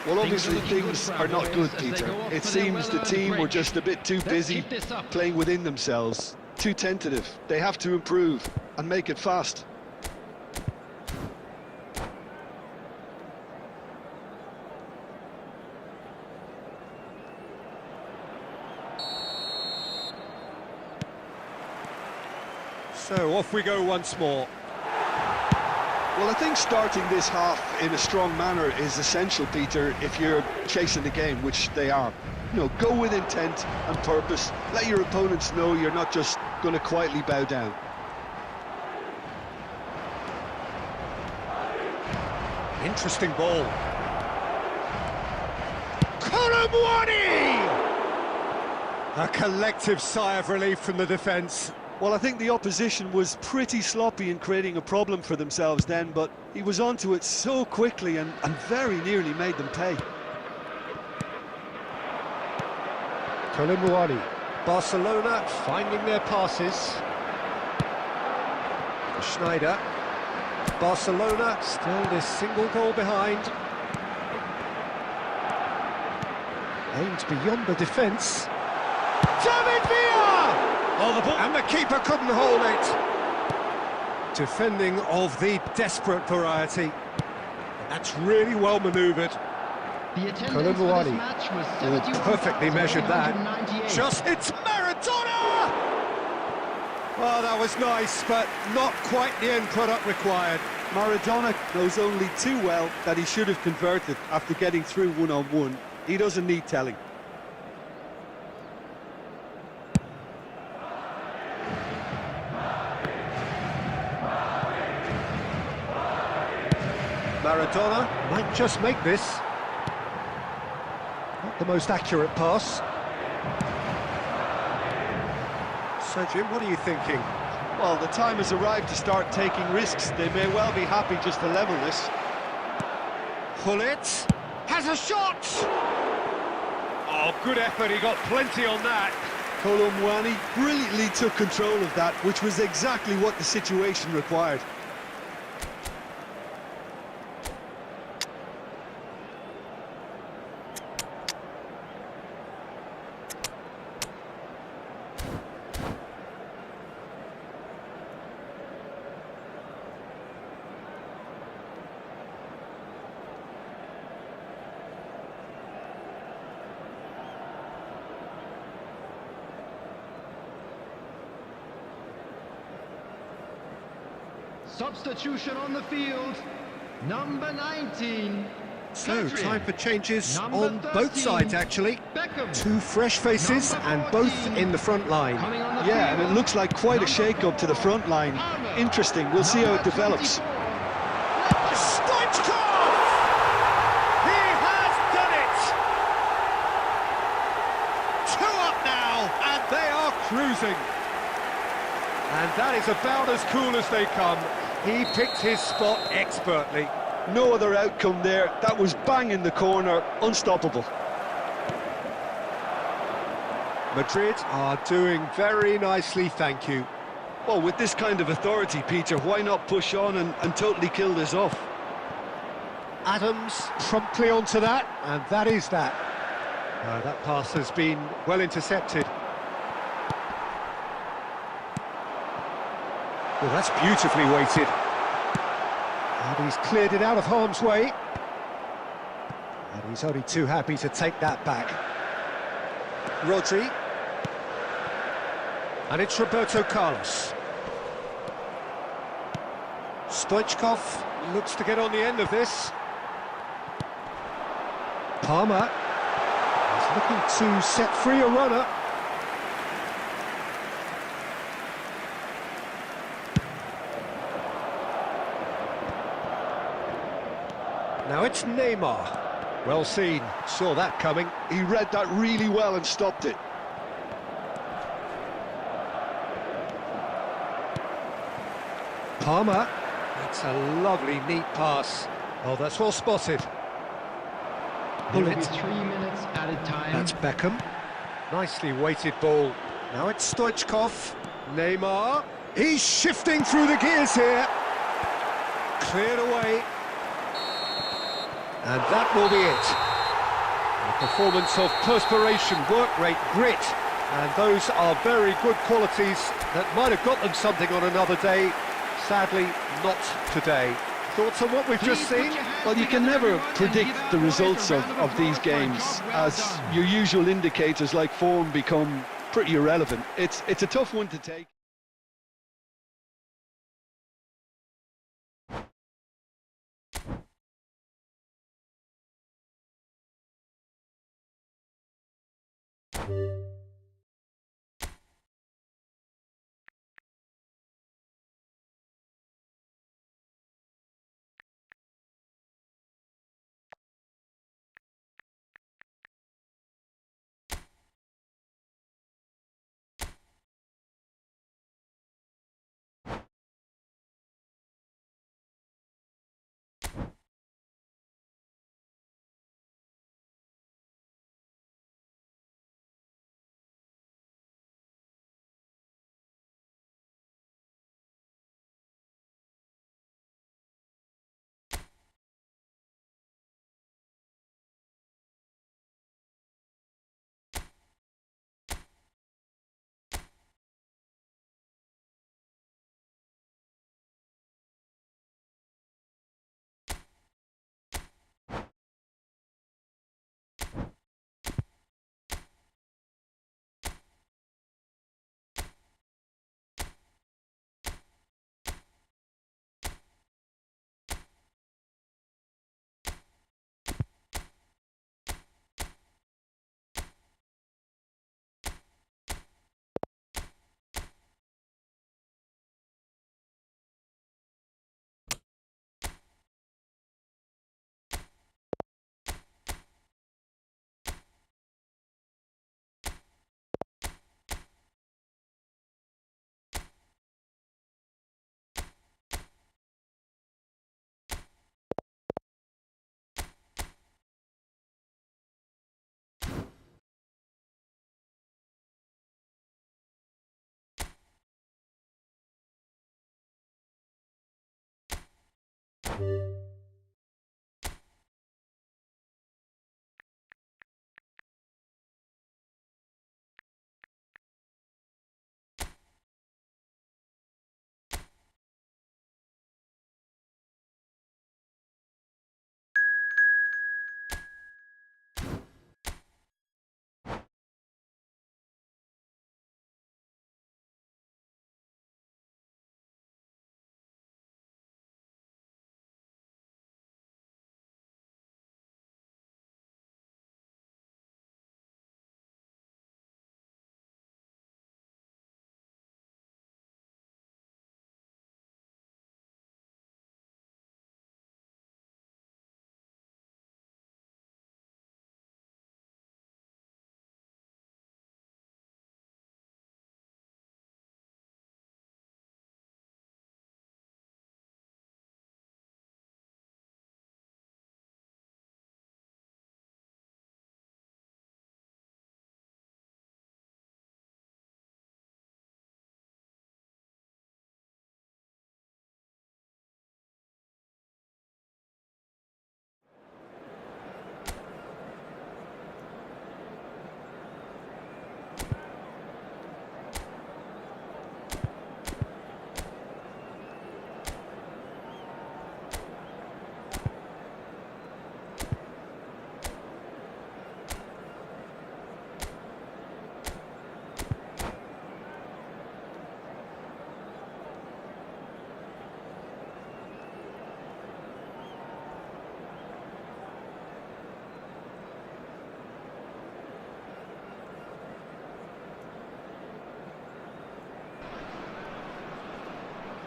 Well, obviously things are not good, Peter. It seems the team were just a bit too busy playing within themselves. Too tentative. They have to improve and make it fast. So off we go once more. Well, I think starting this half in a strong manner is essential, Peter, if you're chasing the game, which they are. You know, go with intent and purpose. Let your opponents know you're not just going to quietly bow down. Interesting ball. Colomwani! A collective sigh of relief from the defence. Well, I think the opposition was pretty sloppy in creating a problem for themselves then, but he was onto it so quickly and very nearly made them pay. Colomwani. Barcelona finding their passes. Schneider. Barcelona still this single goal behind. Aimed beyond the defence. David Villa! Oh, the ball. And the keeper couldn't hold it. Defending of the desperate variety. That's really well manoeuvred. The attendance for this match was 71,198. Perfectly measured that. Just it's Maradona! Oh, that was nice, but not quite the end product required. Maradona knows only too well that he should have converted after getting through one-on-one. He doesn't need telling. Maradona might just make this. Not the most accurate pass. So, Jim, what are you thinking? Well, the time has arrived to start taking risks. They may well be happy just to level this. Pullet has a shot! Oh, good effort, he got plenty on that. Colomwani brilliantly took control of that, which was exactly what the situation required. Substitution on the field, number 19. So, Madrid. time for changes Number on 13, both sides, actually. Beckham. Two fresh faces, and both in the front line. Coming on the Yeah, and field, it looks like quite a shake-up to the front line. Interesting, we'll see how it develops. Stoichkov! He has done it! 2 up now, and they are cruising. And that is about as cool as they come. He picked his spot expertly. No other outcome there. That was bang in the corner, unstoppable. Madrid are doing very nicely, thank you. Well, with this kind of authority, Peter, why not push on and totally kill this off? Adams promptly onto that, and that is that. That pass has been well intercepted. Well, that's beautifully weighted. And he's cleared it out of harm's way. And he's only too happy to take that back. Rodri. And it's Roberto Carlos. Stoichkov looks to get on the end of this. Palmer is looking to set free a runner. Now it's Neymar. Well seen, saw that coming. He read that really well and stopped it. Palmer, that's a lovely, neat pass. Oh, that's well spotted. There will be 3 minutes added time. That's Beckham. Nicely weighted ball. Now it's Stoichkov. Neymar. He's shifting through the gears here. Cleared away. And that will be it. A performance of perspiration, work rate, grit. And those are very good qualities that might have got them something on another day. Sadly, not today. Thoughts on what we've just seen? Well, you can never predict the results of these games, as your usual indicators like form become pretty irrelevant. It's a tough one to take.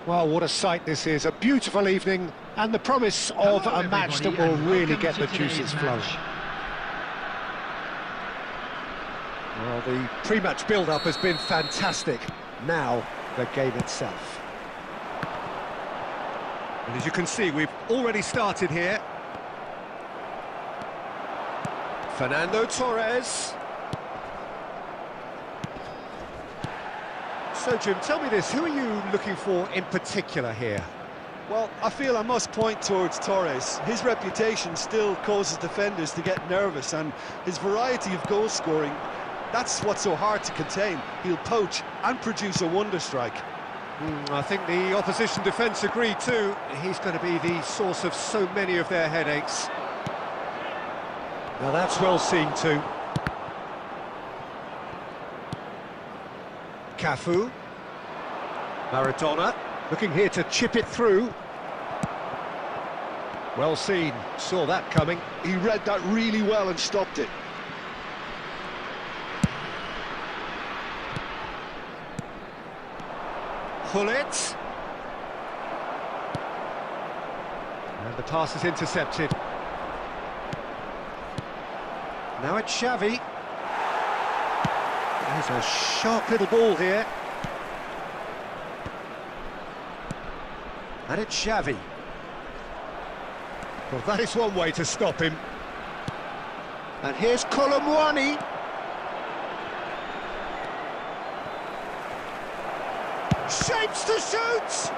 Well, what a sight this is, a beautiful evening, and the promise of Hello, a match that everybody, will and really welcome get to the today's juices flowing. match. Well, the pre-match build-up has been fantastic. Now, the game itself. And as you can see, we've already started here. Fernando Torres. So, Jim, tell me this, who are you looking for in particular here? Well, I feel I must point towards Torres. His reputation still causes defenders to get nervous, and his variety of goal scoring, that's what's so hard to contain. He'll poach and produce a wonder strike. I think the opposition defence agree too. He's going to be the source of so many of their headaches. Now that's well seen too. Cafu. Maradona, looking here to chip it through. Well seen, saw that coming. He read that really well and stopped it. Hullet. And the pass is intercepted. Now it's Xavi. There's a sharp little ball here. And it's Xavi. Well, that is one way to stop him. And here's Colomwani. Shapes to shoot!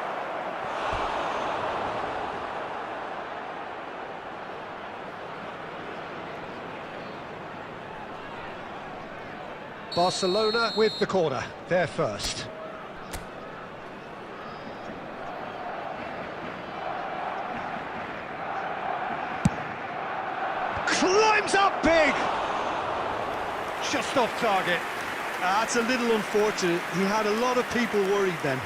Barcelona with the corner, they're first. Climbs up big! Just off target. That's a little unfortunate. He had a lot of people worried then.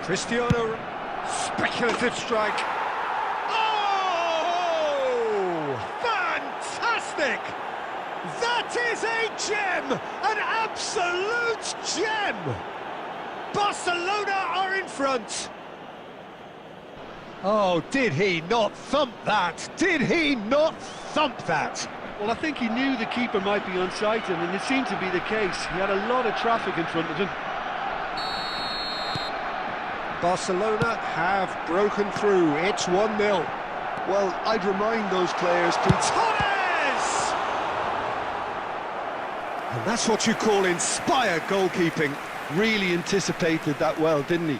Cristiano, speculative strike. Oh! Fantastic! That is a gem! An absolute gem! Barcelona are in front. Oh, did he not thump that? Did he not thump that? Well, I think he knew the keeper might be onside him, and it seemed to be the case. He had a lot of traffic in front of him. Barcelona have broken through. It's 1-0. Well, I'd remind those players, Pete. Torres! And that's what you call inspired goalkeeping. Really anticipated that well, didn't he?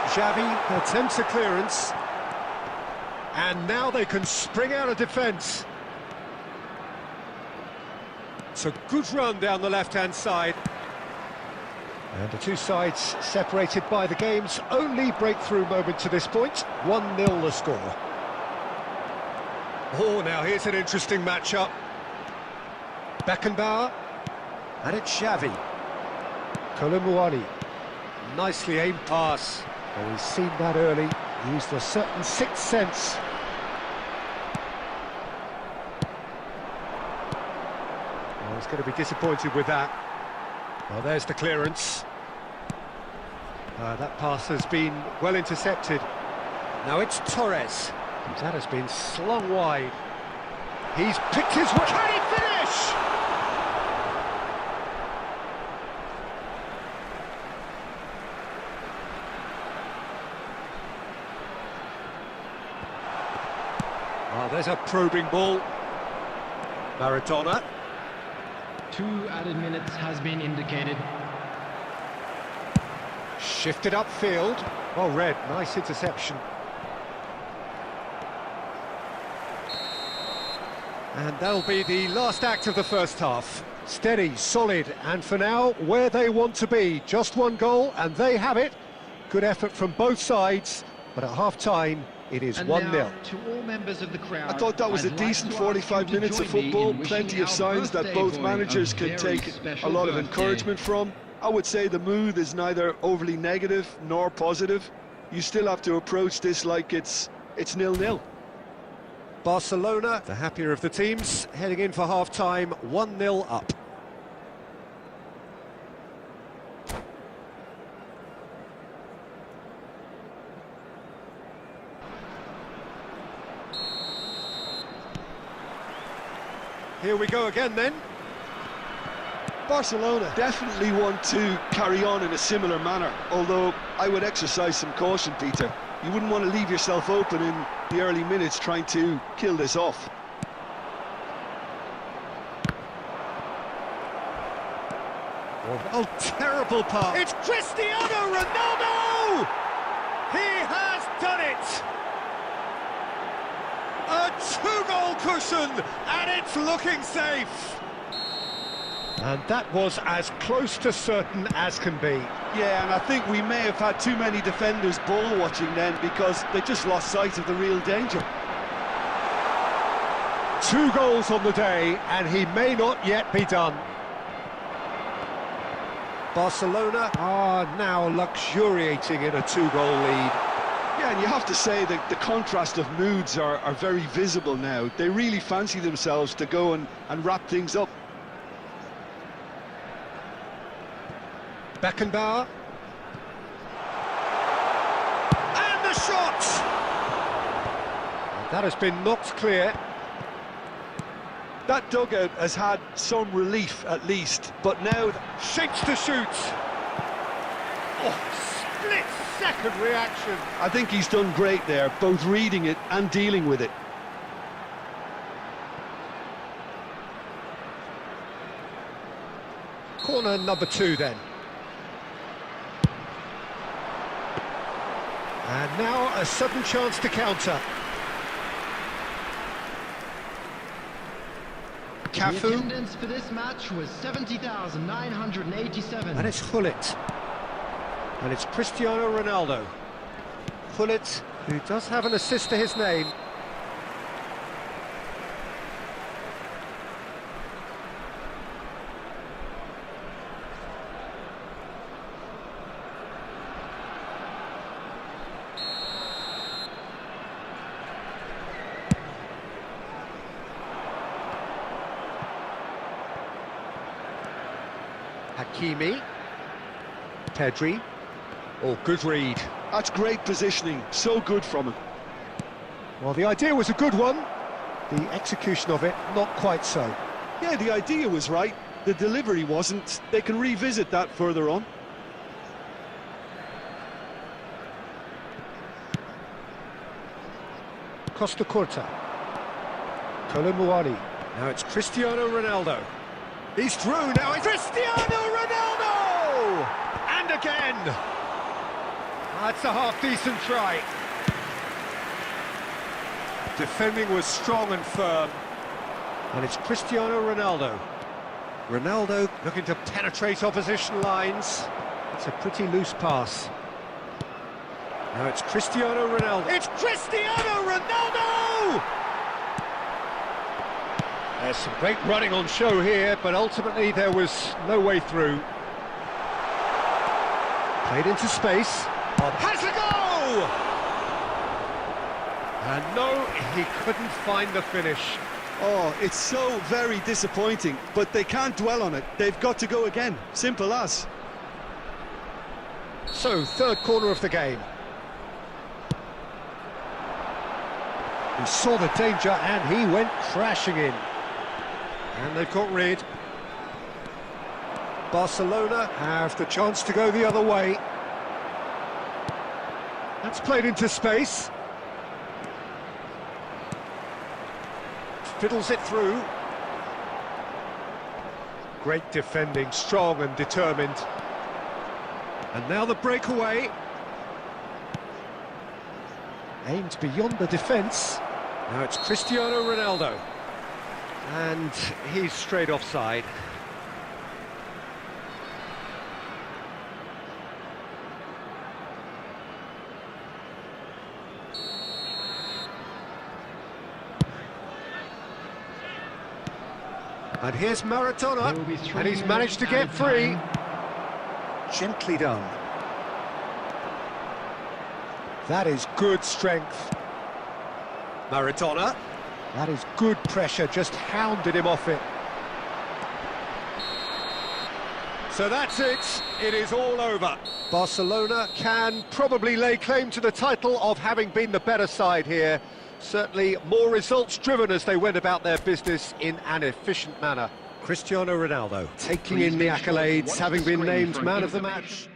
Xavi attempts a clearance. And now they can spring out of defence. It's a good run down the left-hand side. And the two sides separated by the game's only breakthrough moment to this point. 1-0 the score. Oh, now here's an interesting matchup. Beckenbauer. And it's Xavi. Colomwani. Nicely aimed pass. Oh, he's seen that early. Used a certain sixth sense. Oh, he's going to be disappointed with that. Well, there's the clearance. That pass has been well intercepted. Now it's Torres. That has been slung wide. He's picked his way. Can he finish? Oh, there's a probing ball. Maradona. 2 added minutes has been indicated. Shifted upfield. Oh, Red, nice interception. And that'll be the last act of the first half. Steady, solid, and for now, where they want to be. Just one goal, and they have it. Good effort from both sides, but at half-time, It is And 1-0. now, to all members of the crowd, I thought that was a I'd like decent to 45 ask you to minutes of join me football, in wishing plenty of our signs that birthday both boy managers a can very take a special lot of birthday. encouragement from. I would say the mood is neither overly negative nor positive. You still have to approach this like it's 0-0. Barcelona, the happier of the teams, heading in for half-time, 1-0 up. Here we go again then. Barcelona definitely want to carry on in a similar manner, although I would exercise some caution, Peter. You wouldn't want to leave yourself open in the early minutes trying to kill this off. Oh, terrible pass. It's Cristiano Ronaldo! He has done it! A two-goal cushion, and it's looking safe. And that was as close to certain as can be. Yeah, and I think we may have had too many defenders ball watching then because they just lost sight of the real danger. 2 goals on the day, and he may not yet be done. Barcelona are now luxuriating in a 2-goal lead. Yeah, and you have to say that the contrast of moods are very visible now. They really fancy themselves to go and wrap things up. Beckenbauer. And the shot! That has been knocked clear. That dugout has had some relief at least, but now... Shapes to shoot. Oh, split-second reaction. I think he's done great there, both reading it and dealing with it. Corner number 2 then. And now a sudden chance to counter. The Cafu. attendance for this match was 70,987. And it's Gullit. And it's Cristiano Ronaldo. Gullit, who does have an assist to his name. Hakimi, Pedri, oh, good read. That's great positioning, so good from him. Well, the idea was a good one, the execution of it not quite so. Yeah, the idea was right, the delivery wasn't. They can revisit that further on. Costa Curta, Colomboani, now it's Cristiano Ronaldo. He's through, now it's Cristiano Ronaldo! And again! That's a half-decent try. Defending was strong and firm. And it's Cristiano Ronaldo. Ronaldo looking to penetrate opposition lines. It's a pretty loose pass. Now it's Cristiano Ronaldo. It's Cristiano Ronaldo! There's some great running on show here, but ultimately there was no way through. Played into space. Has a go! And no, he couldn't find the finish. Oh, it's so very disappointing, but they can't dwell on it. They've got to go again, simple as. So, third corner of the game. He saw the danger and he went crashing in. And they've got rid. Barcelona have the chance to go the other way. That's played into space. Fiddles it through. Great defending, strong and determined. And now the breakaway. Aimed beyond the defence. Now it's Cristiano Ronaldo. And he's straight offside. And here's Maradona, They will be three and he's managed to minutes get added free. Gently done. That is good strength. Maradona. That is good pressure, just hounded him off it. So that's it, it is all over. Barcelona can probably lay claim to the title of having been the better side here. Certainly more results-driven as they went about their business in an efficient manner. Cristiano Ronaldo taking in the accolades, having been named man of the match.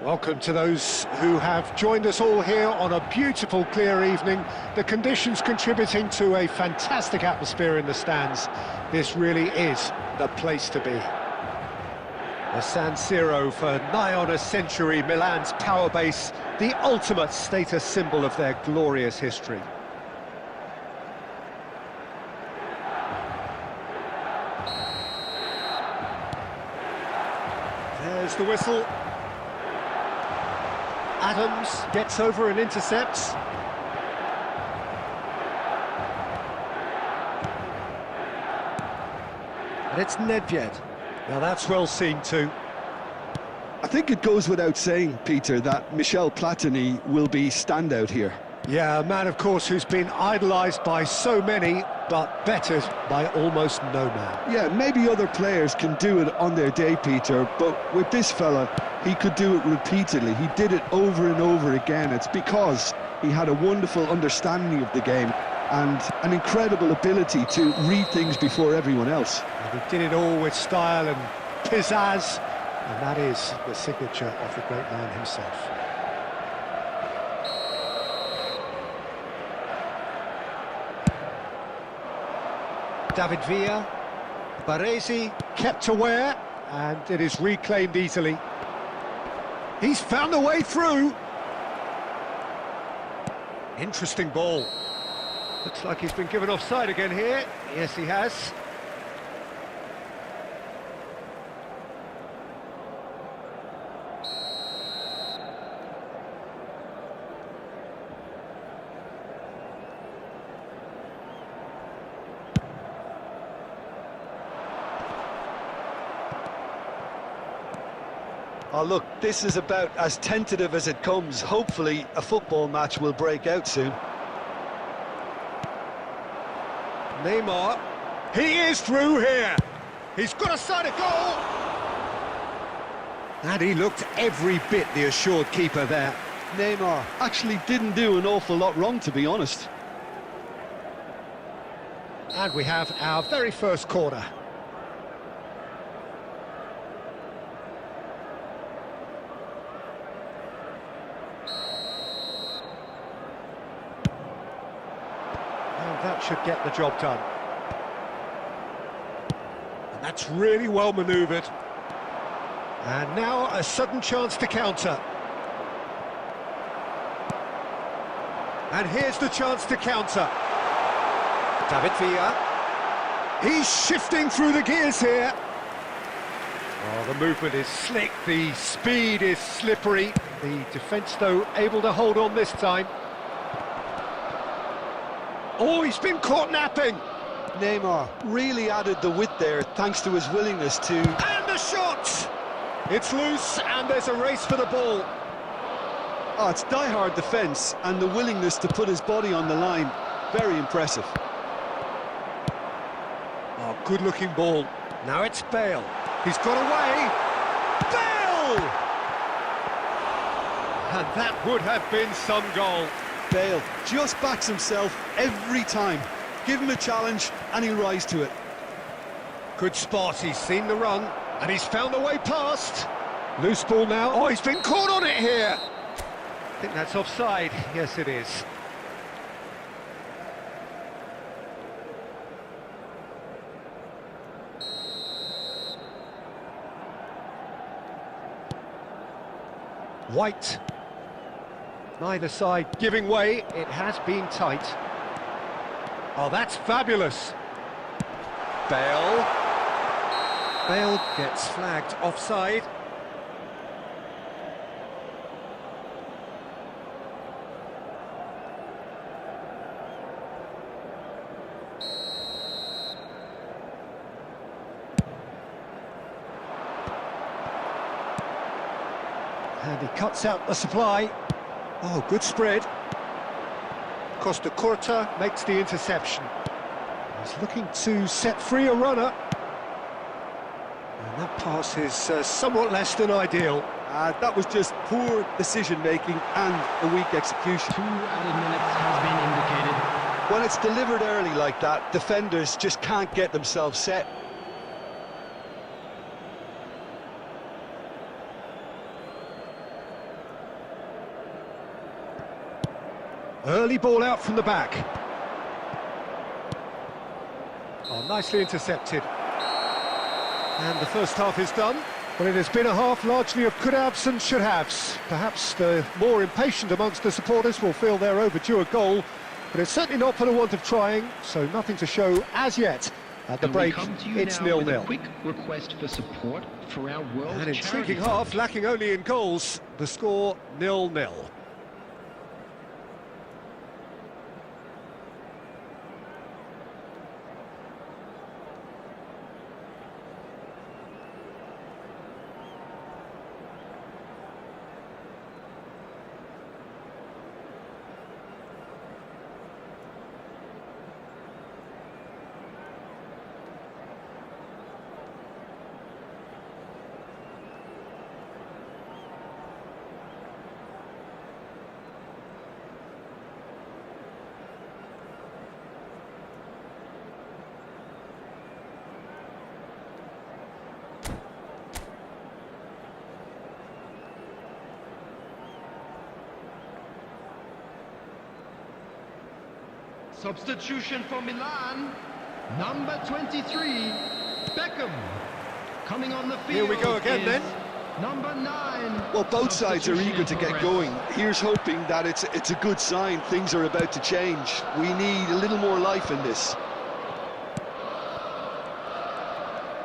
Welcome to those who have joined us all here on a beautiful, clear evening. The conditions contributing to a fantastic atmosphere in the stands. This really is the place to be. The San Siro for nigh on a century, Milan's power base, the ultimate status symbol of their glorious history. There's the whistle. Adams gets over and intercepts. And it's Nedved. Now that's well seen too. I think it goes without saying, Peter, that Michel Platini will be standout here. Yeah, a man, of course, who's been idolised by so many, but bettered by almost no man. Yeah, maybe other players can do it on their day, Peter, but with this fella, he could do it repeatedly. He did it over and over again. It's because he had a wonderful understanding of the game and an incredible ability to read things before everyone else. And he did it all with style and pizzazz, and that is the signature of the great man himself. David Villa, Baresi kept aware, and it is reclaimed easily. He's found a way through. Interesting ball. Looks like he's been given offside again here. Yes, he has. Oh, look, this is about as tentative as it comes. Hopefully, a football match will break out soon. Neymar, he is through here. He's got a side of goal. And he looked every bit the assured keeper there. Neymar actually didn't do an awful lot wrong, to be honest. And we have our very first corner. That should get the job done. And that's really well manoeuvred. And now a sudden chance to counter. And here's the chance to counter. David Villa. He's shifting through the gears here. Oh, the movement is slick, the speed is slippery. The defence, though, able to hold on this time. Oh, he's been caught napping. Neymar really added the width there thanks to his willingness to... And the shot! It's loose and there's a race for the ball. Oh, it's die-hard defence and the willingness to put his body on the line. Very impressive. Oh, good-looking ball. Now it's Bale. He's got away. Bale! And that would have been some goal. Bale just backs himself every time. Give him a challenge and he'll rise to it. Good spot, he's seen the run and he's found the way past. Loose ball now. Oh, he's been caught on it here. I think that's offside. Yes, it is. White. Neither side giving way. It has been tight. Oh, that's fabulous. Bale. Bale gets flagged offside. And he cuts out the supply. Oh, good spread. Costa Curta makes the interception. He's looking to set free a runner. And that pass is somewhat less than ideal. That was just poor decision-making and a weak execution. 2 added minutes has been indicated. When it's delivered early like that, defenders just can't get themselves set. Early ball out from the back. Oh, nicely intercepted. And the first half is done. Well, it has been a half largely of could-haves and should-haves. Perhaps the more impatient amongst the supporters will feel they're overdue a goal, but it's certainly not for the want of trying, so nothing to show as yet. At the break, it's 0-0. Quick request for support for our World An intriguing Charity half, Fund. lacking only in goals. The score 0-0. Substitution for Milan, number 23, Beckham. Coming on the field. Here we go again is then. Number 9. Well, both sides are Substitution eager in to get progress. going. Here's hoping that it's a good sign. Things are about to change. We need a little more life in this.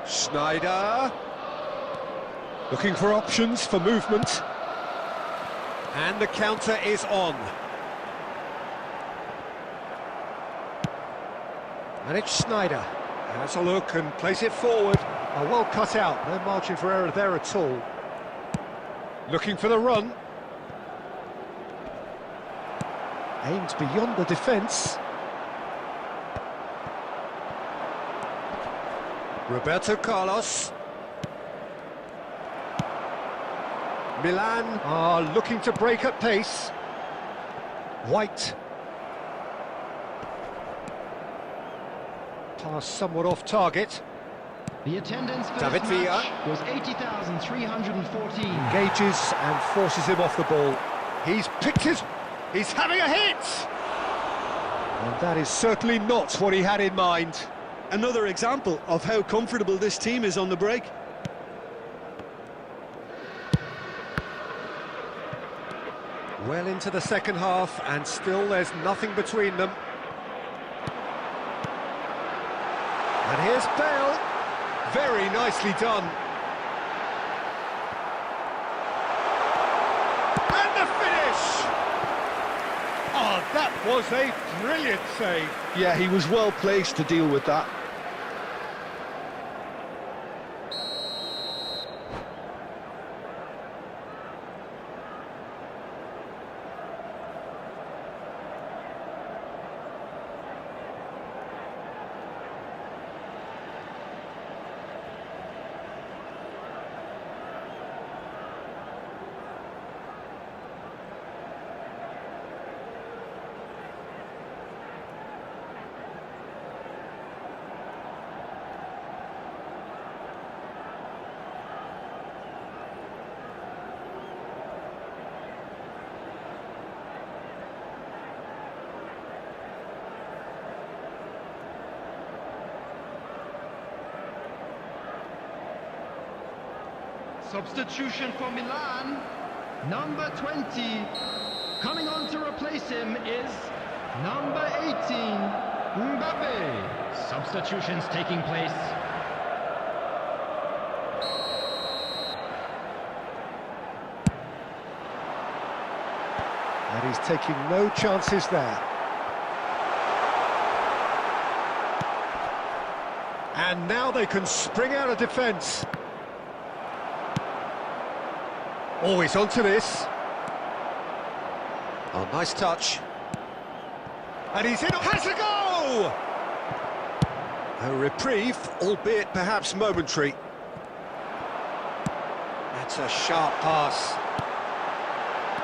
Schneider. Looking for options for movement. And the counter is on. And it's Schneider. Has a look and plays it forward. Oh, well cut out. No margin for error there at all. Looking for the run. Aimed beyond the defence. Roberto Carlos. Milan are looking to break at pace. White. Pass somewhat off target. The attendance for David this Villa. match was 80,314. Engages and forces him off the ball. He's picked his... He's having a hit! And that is certainly not what he had in mind. Another example of how comfortable this team is on the break. Well into the second half, and still there's nothing between them. And here's Bale. Very nicely done. And the finish! Oh, that was a brilliant save. Yeah, he was well placed to deal with that. Substitution for Milan, number 20. Coming on to replace him is number 18, Mbappe. Substitutions taking place. And he's taking no chances there. And now they can spring out of defence. Oh, he's onto this. Oh, nice touch. And he's in. Has a go! A reprieve, albeit perhaps momentary. That's a sharp pass.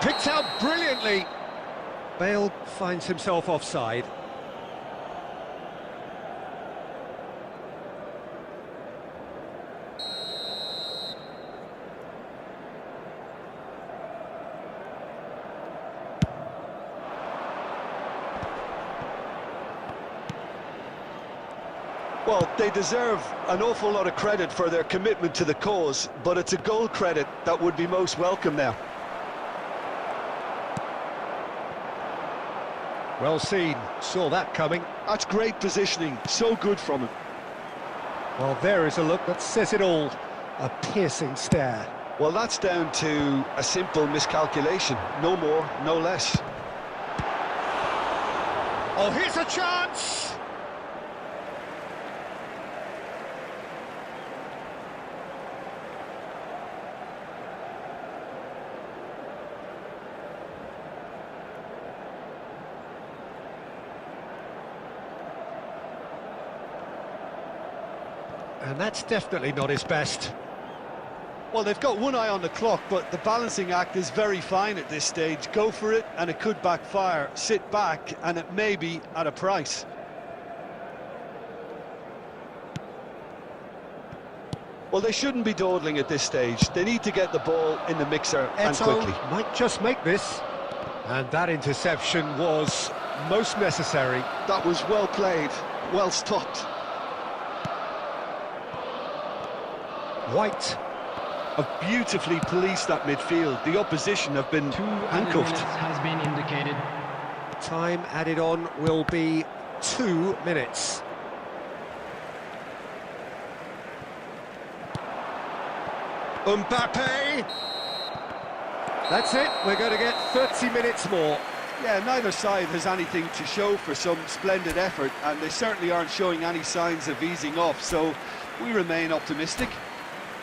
Picked out brilliantly. Bale finds himself offside. Well, they deserve an awful lot of credit for their commitment to the cause, but it's a goal credit that would be most welcome now. Well seen, saw that coming. That's great positioning, so good from him. Well, there is a look that says it all. A piercing stare. Well, that's down to a simple miscalculation. No more, no less. Oh, here's a chance! And that's definitely not his best. Well, they've got one eye on the clock, but the balancing act is very fine at this stage. Go for it, and it could backfire. Sit back, and it may be at a price. Well, they shouldn't be dawdling at this stage. They need to get the ball in the mixer and quickly. Might just make this. And that interception was most necessary. That was well played, well stopped. White. Have beautifully policed that midfield. The opposition have been handcuffed. 2 minutes has been indicated. Time added on will be 2 minutes. Mbappe! That's it, we're going to get 30 minutes more. Yeah, neither side has anything to show for some splendid effort, and they certainly aren't showing any signs of easing off, so we remain optimistic.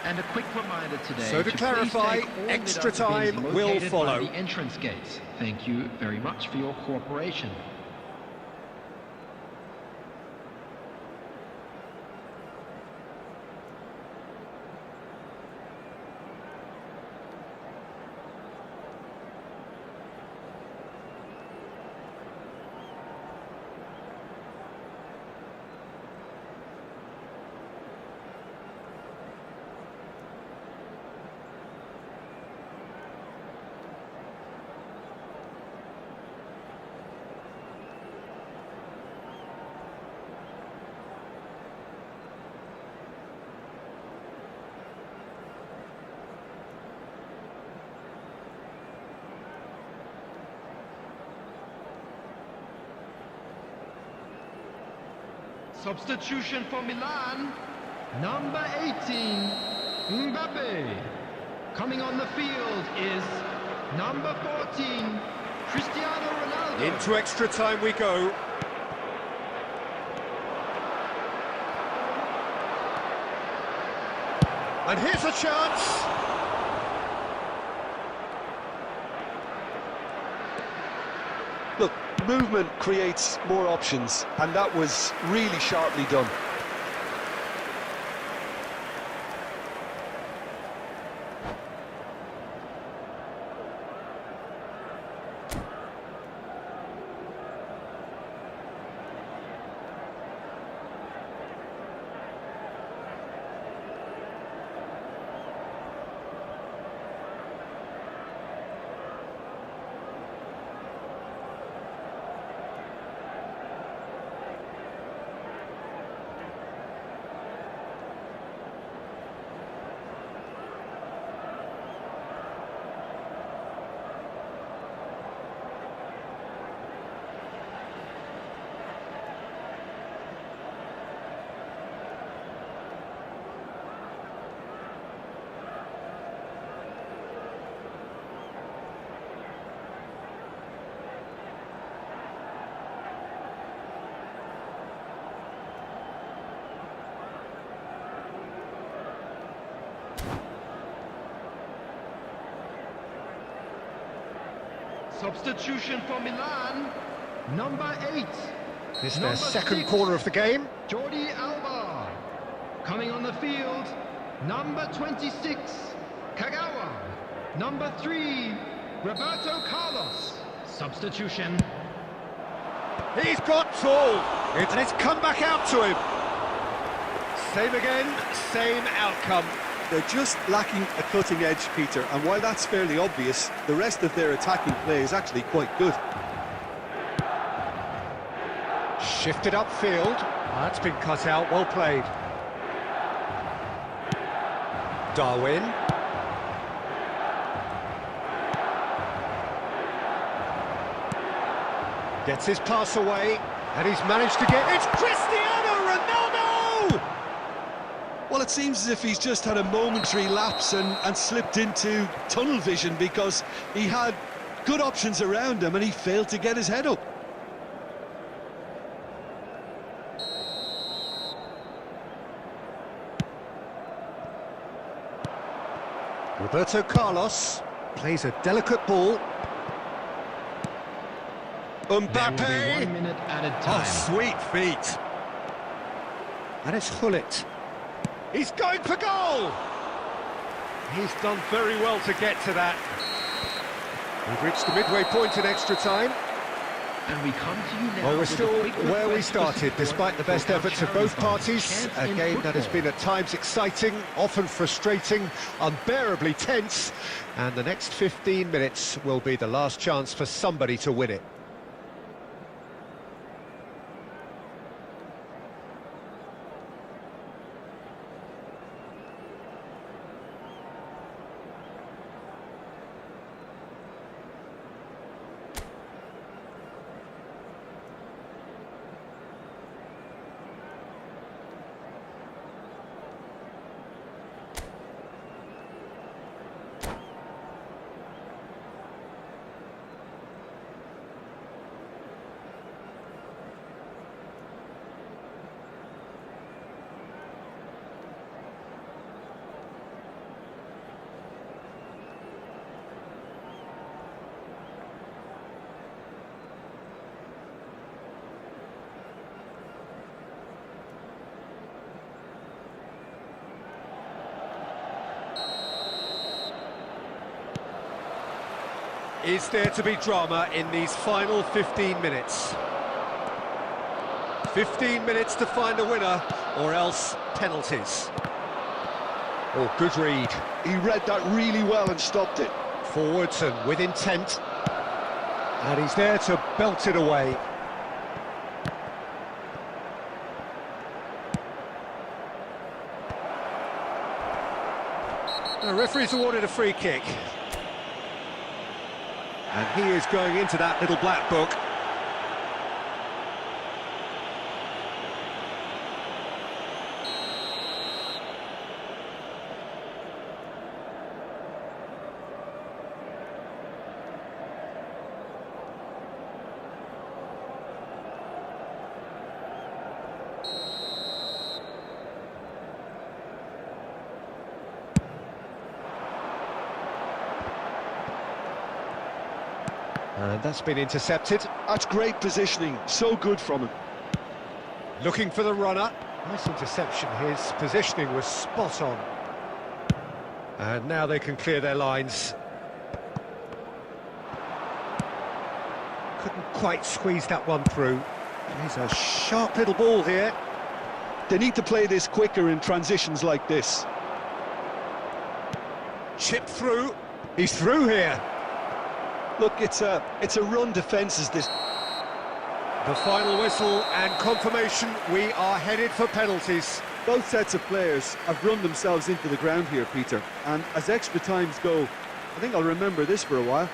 And a quick reminder today. So to clarify, please take all extra midfield time bins will located follow. by the entrance gates. Thank you very much for your cooperation. Substitution for Milan, number 18, Mbappe. Coming on the field is number 14, Cristiano Ronaldo. Into extra time we go. And here's a chance. Look, movement creates more options, and that was really sharply done. Substitution for Milan, number 8. This is Number their second 6, corner of the game. Jordi Alba. Coming on the field, number 26, Kagawa. Number 3, Roberto Carlos. Substitution. He's got tall. And it's come back out to him. Same again, same outcome. They're just lacking a cutting edge, Peter, and while that's fairly obvious, the rest of their attacking play is actually quite good. Shifted upfield. That's been cut out, well played. Darwin. Gets his pass away, and he's managed to get... It's Cristiano Ronaldo! Well, it seems as if he's just had a momentary lapse and slipped into tunnel vision, because he had good options around him and he failed to get his head up. Roberto Carlos plays a delicate ball. Mbappe! There will be 1 minute added time. Oh, sweet feet. And it's Hullet. He's going for goal! He's done very well to get to that. We've reached the midway point in extra time. And we come to you now. Well, we're with a still quick where we request for started, support despite the for best our efforts of charity both fund, parties. Chance A in game that has Football. been at times exciting, often frustrating, unbearably tense. And the next 15 minutes will be the last chance for somebody to win it. Is there to be drama in these final 15 minutes? 15 minutes to find a winner, or else penalties. Oh, good read. He read that really well and stopped it. Forwards and with intent. And he's there to belt it away. The referee's awarded a free kick. And he is going into that little black book. And that's been intercepted. That's great positioning, so good from him. Looking for the runner. Nice interception, his positioning was spot on. And now they can clear their lines. Couldn't quite squeeze that one through. There's a sharp little ball here. They need to play this quicker in transitions like this. Chipped through. He's through here. Look, it's a run defence is this. The final whistle and confirmation, we are headed for penalties. Both sets of players have run themselves into the ground here, Peter. And as extra times go, I think I'll remember this for a while.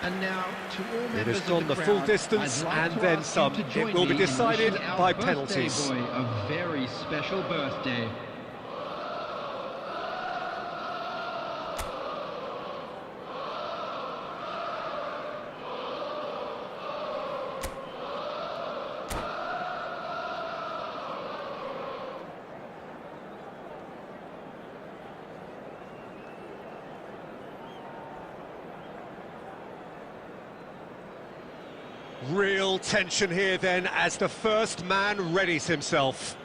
And now, to all It members has gone of the the full crowd, distance I'd like and to then ask some. you to It join will be me in decided wishing our by birthday penalties. boy a very special birthday. Real tension here then as the first man readies himself.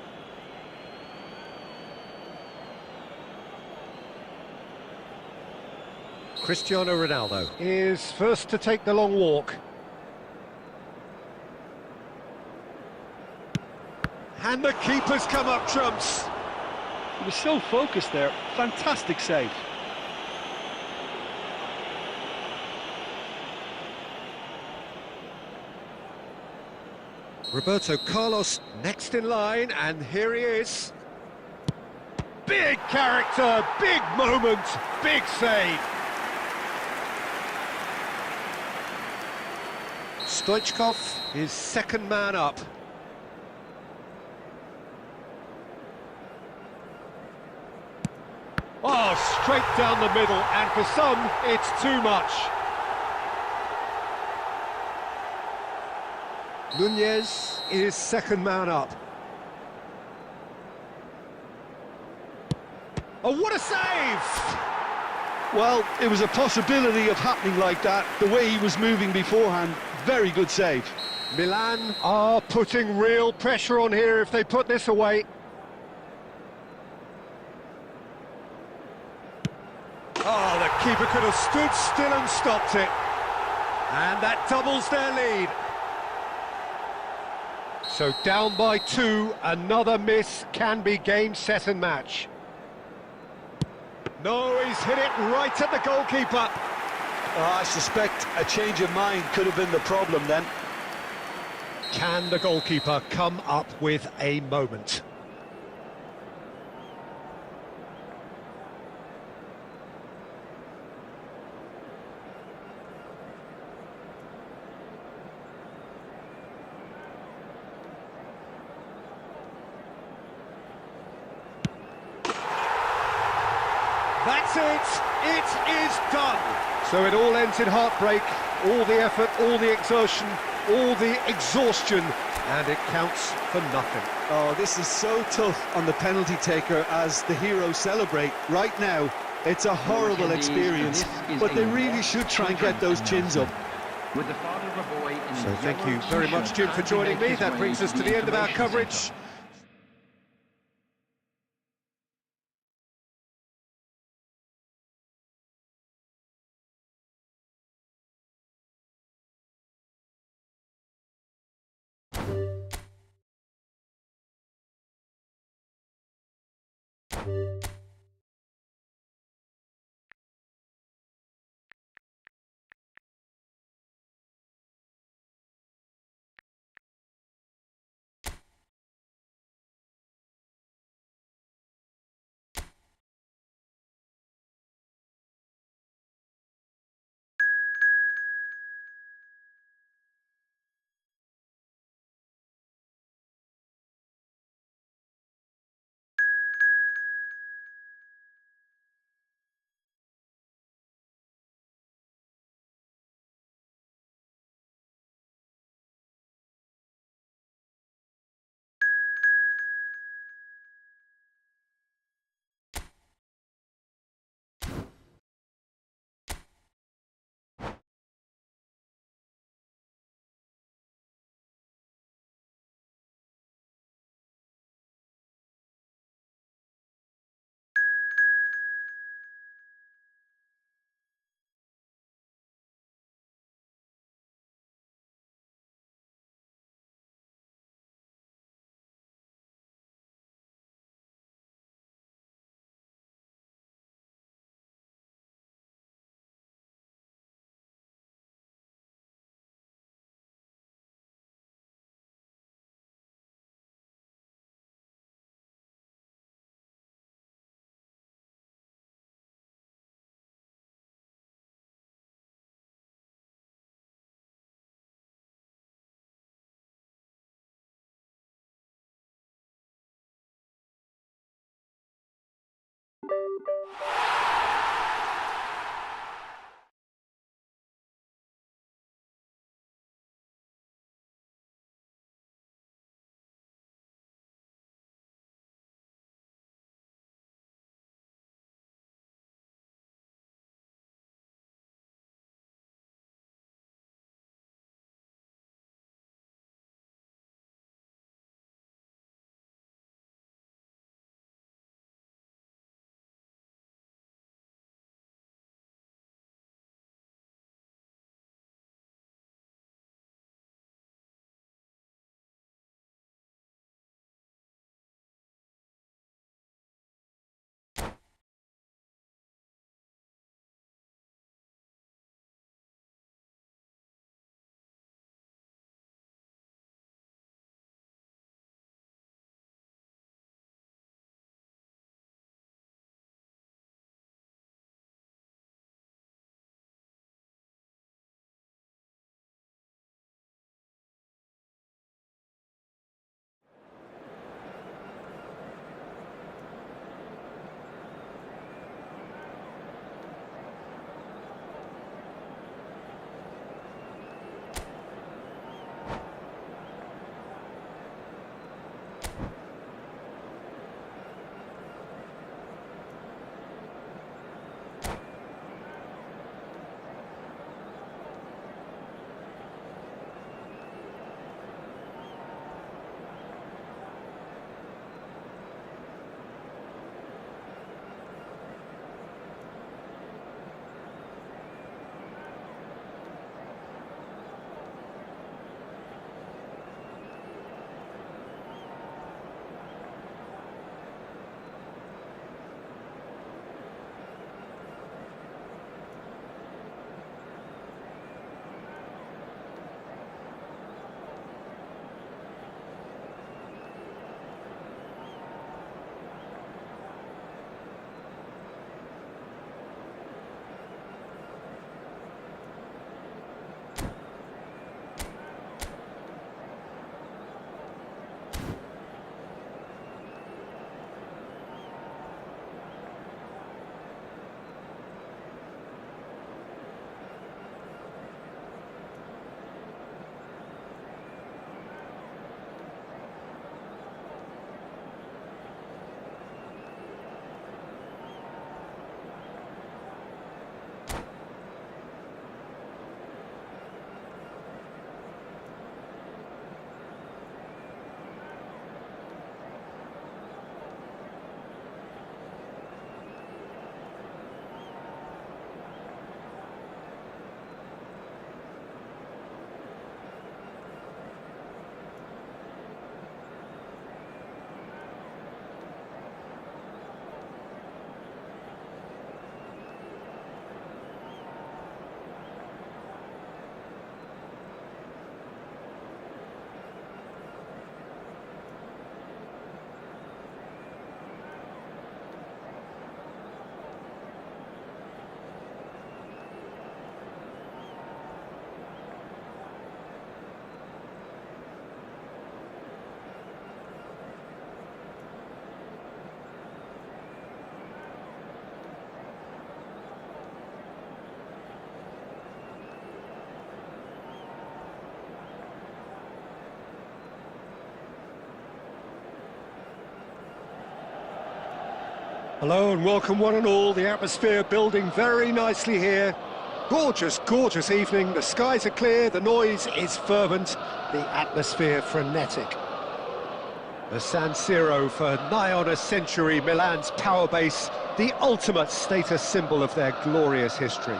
Cristiano Ronaldo is first to take the long walk. And the keeper's come up trumps. He was so focused there. Fantastic save. Roberto Carlos next in line, and here he is. Big character, big moment, big save. Stoichkov is second man up. Oh, straight down the middle, and for some, it's too much. Nunez is second man up. Oh, what a save! Well, it was a possibility of happening like that, the way he was moving beforehand. Very good save. Milan are putting real pressure on here if they put this away. Oh, the keeper could have stood still and stopped it. And that doubles their lead. So down by 2, another miss can be game, set and match. No, he's hit it right at the goalkeeper. I suspect a change of mind could have been the problem then. Can the goalkeeper come up with a moment? That's it! It is done! So it all ends in heartbreak, all the effort, all the exertion, all the exhaustion, and it counts for nothing. Oh, this is so tough on the penalty taker as the heroes celebrate. Right now, it's a horrible experience, but they really should try and get those chins up. So thank you very much, Jim, for joining me. That brings us to the end of our coverage. Hello and welcome one and all. The atmosphere building very nicely here. Gorgeous, gorgeous evening. The skies are clear, the noise is fervent, the atmosphere frenetic. The San Siro for nigh on a century, Milan's power base, the ultimate status symbol of their glorious history.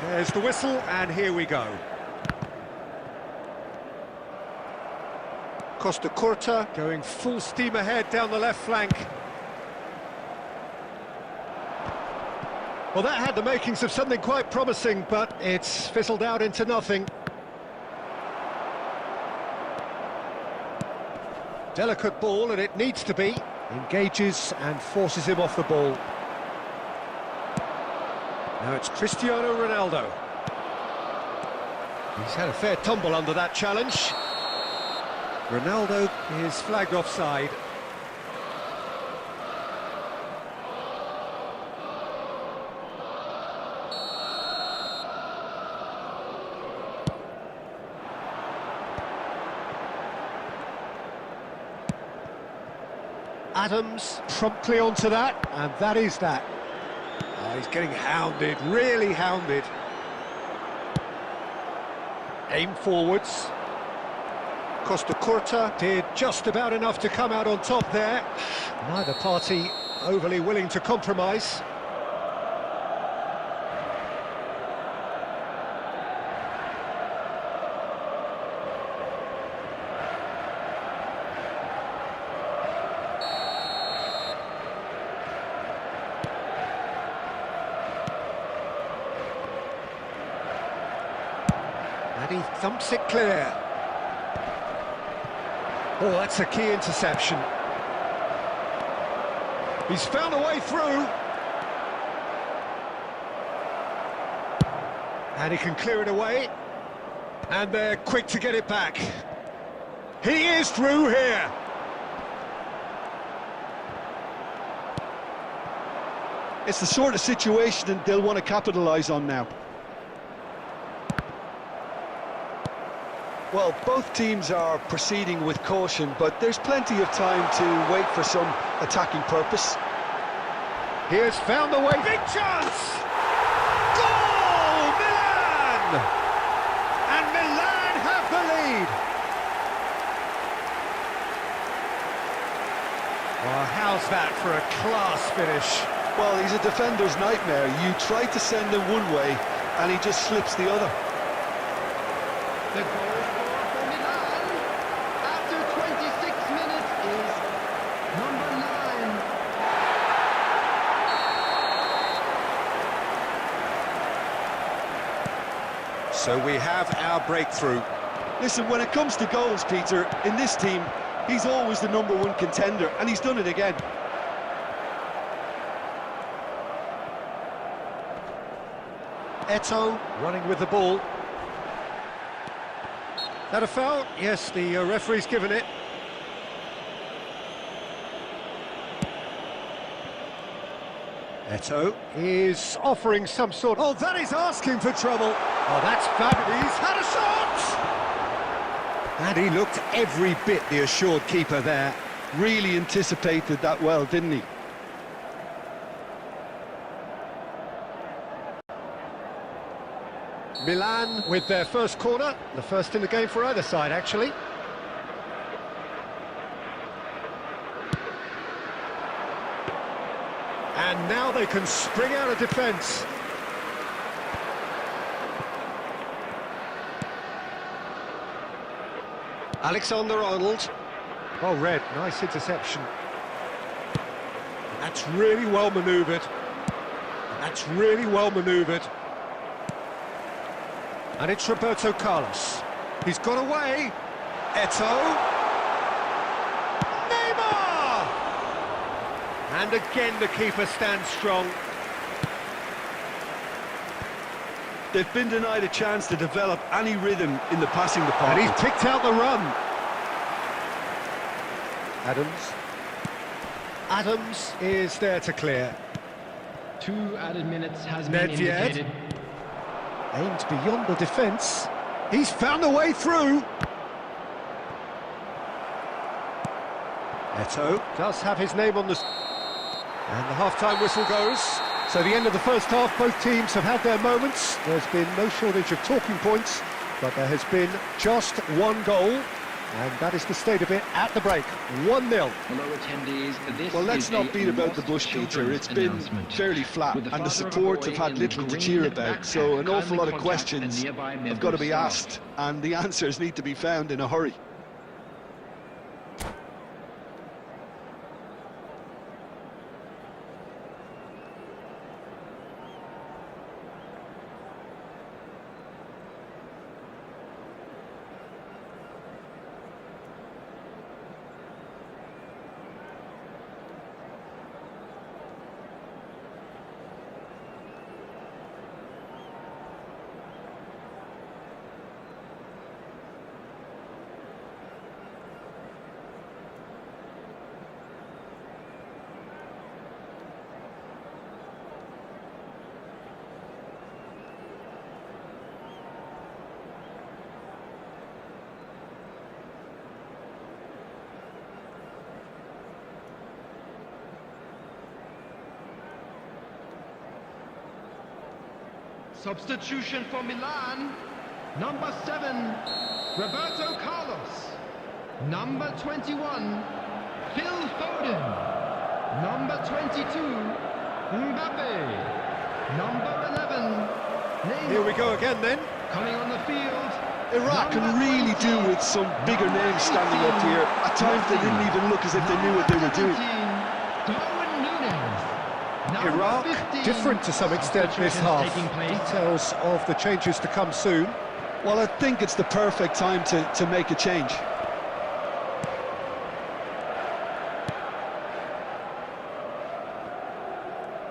There's the whistle, and here we go. Costa Curta going full steam ahead down the left flank. Well, that had the makings of something quite promising, but it's fizzled out into nothing. Delicate ball, and it needs to be. Engages and forces him off the ball. Now it's Cristiano Ronaldo. He's had a fair tumble under that challenge. Ronaldo is flagged offside. Adams promptly onto that, and that is that. Oh, he's getting hounded, really hounded. Aim forwards. Costa Curta did just about enough to come out on top there. Neither party overly willing to compromise. And he thumps it clear. Oh, that's a key interception. He's found a way through. And he can clear it away. And they're quick to get it back. He is through here. It's the sort of situation that they'll want to capitalise on now. Well, both teams are proceeding with caution, but there's plenty of time to wait for some attacking purpose. He has found the way. Big chance! Goal! Milan! And Milan have the lead. Well, how's that for a class finish? Well, he's a defender's nightmare. You try to send him one way, and he just slips the other. The goal scorer for Milan after 26 minutes is number 9. So we have our breakthrough. Listen, when it comes to goals, Peter, in this team, he's always the #1 contender, and he's done it again. Eto'o running with the ball. That a foul? Yes, the referee's given it. Eto'o is offering some sort... Oh, that is asking for trouble. Oh, that's fabulous. He's had a shot! And he looked every bit the assured keeper there. Really anticipated that well, didn't he? Milan with their first corner, the first in the game for either side, actually. And now they can spring out of defence. Alexander-Arnold. Oh, red, nice interception. That's really well manoeuvred. That's really well manoeuvred. And it's Roberto Carlos. He's got away. Eto'o. Neymar! And again the keeper stands strong. They've been denied a chance to develop any rhythm in the passing And department. he's picked out the run. Adams is there to clear. 2 added minutes has been Nedved. indicated. Aimed beyond the defence. He's found a way through. Eto does have his name on the... And the half-time whistle goes. So the end of the first half, both teams have had their moments. There's been no shortage of talking points, but there has been just one goal, and that is the state of it at the break. 1-0. Hello attendees, this Well, let's is not a beat about the lost bush, Peter. children's It's been announcement. fairly flat, With the and the father of a supports boy have had in little to green cheer about, so an backpack, awful lot of kindly questions contact a nearby have got to be member asked, and the answers need to be found in a hurry. Substitution for Milan. Number 7, Roberto Carlos. Number 21, Phil Foden. Number 22, Mbappe. Number 11, Neymar. Here we go again then. Coming on the field. Iraq can number really 20, do with some bigger number names standing up 18, here. At times they didn't even look as if they knew what they were doing. Darwin Núñez. Number Iraq 15, different to some extent this substitutions half. taking place. Details of the changes to come soon. Well, I think it's the perfect time to make a change.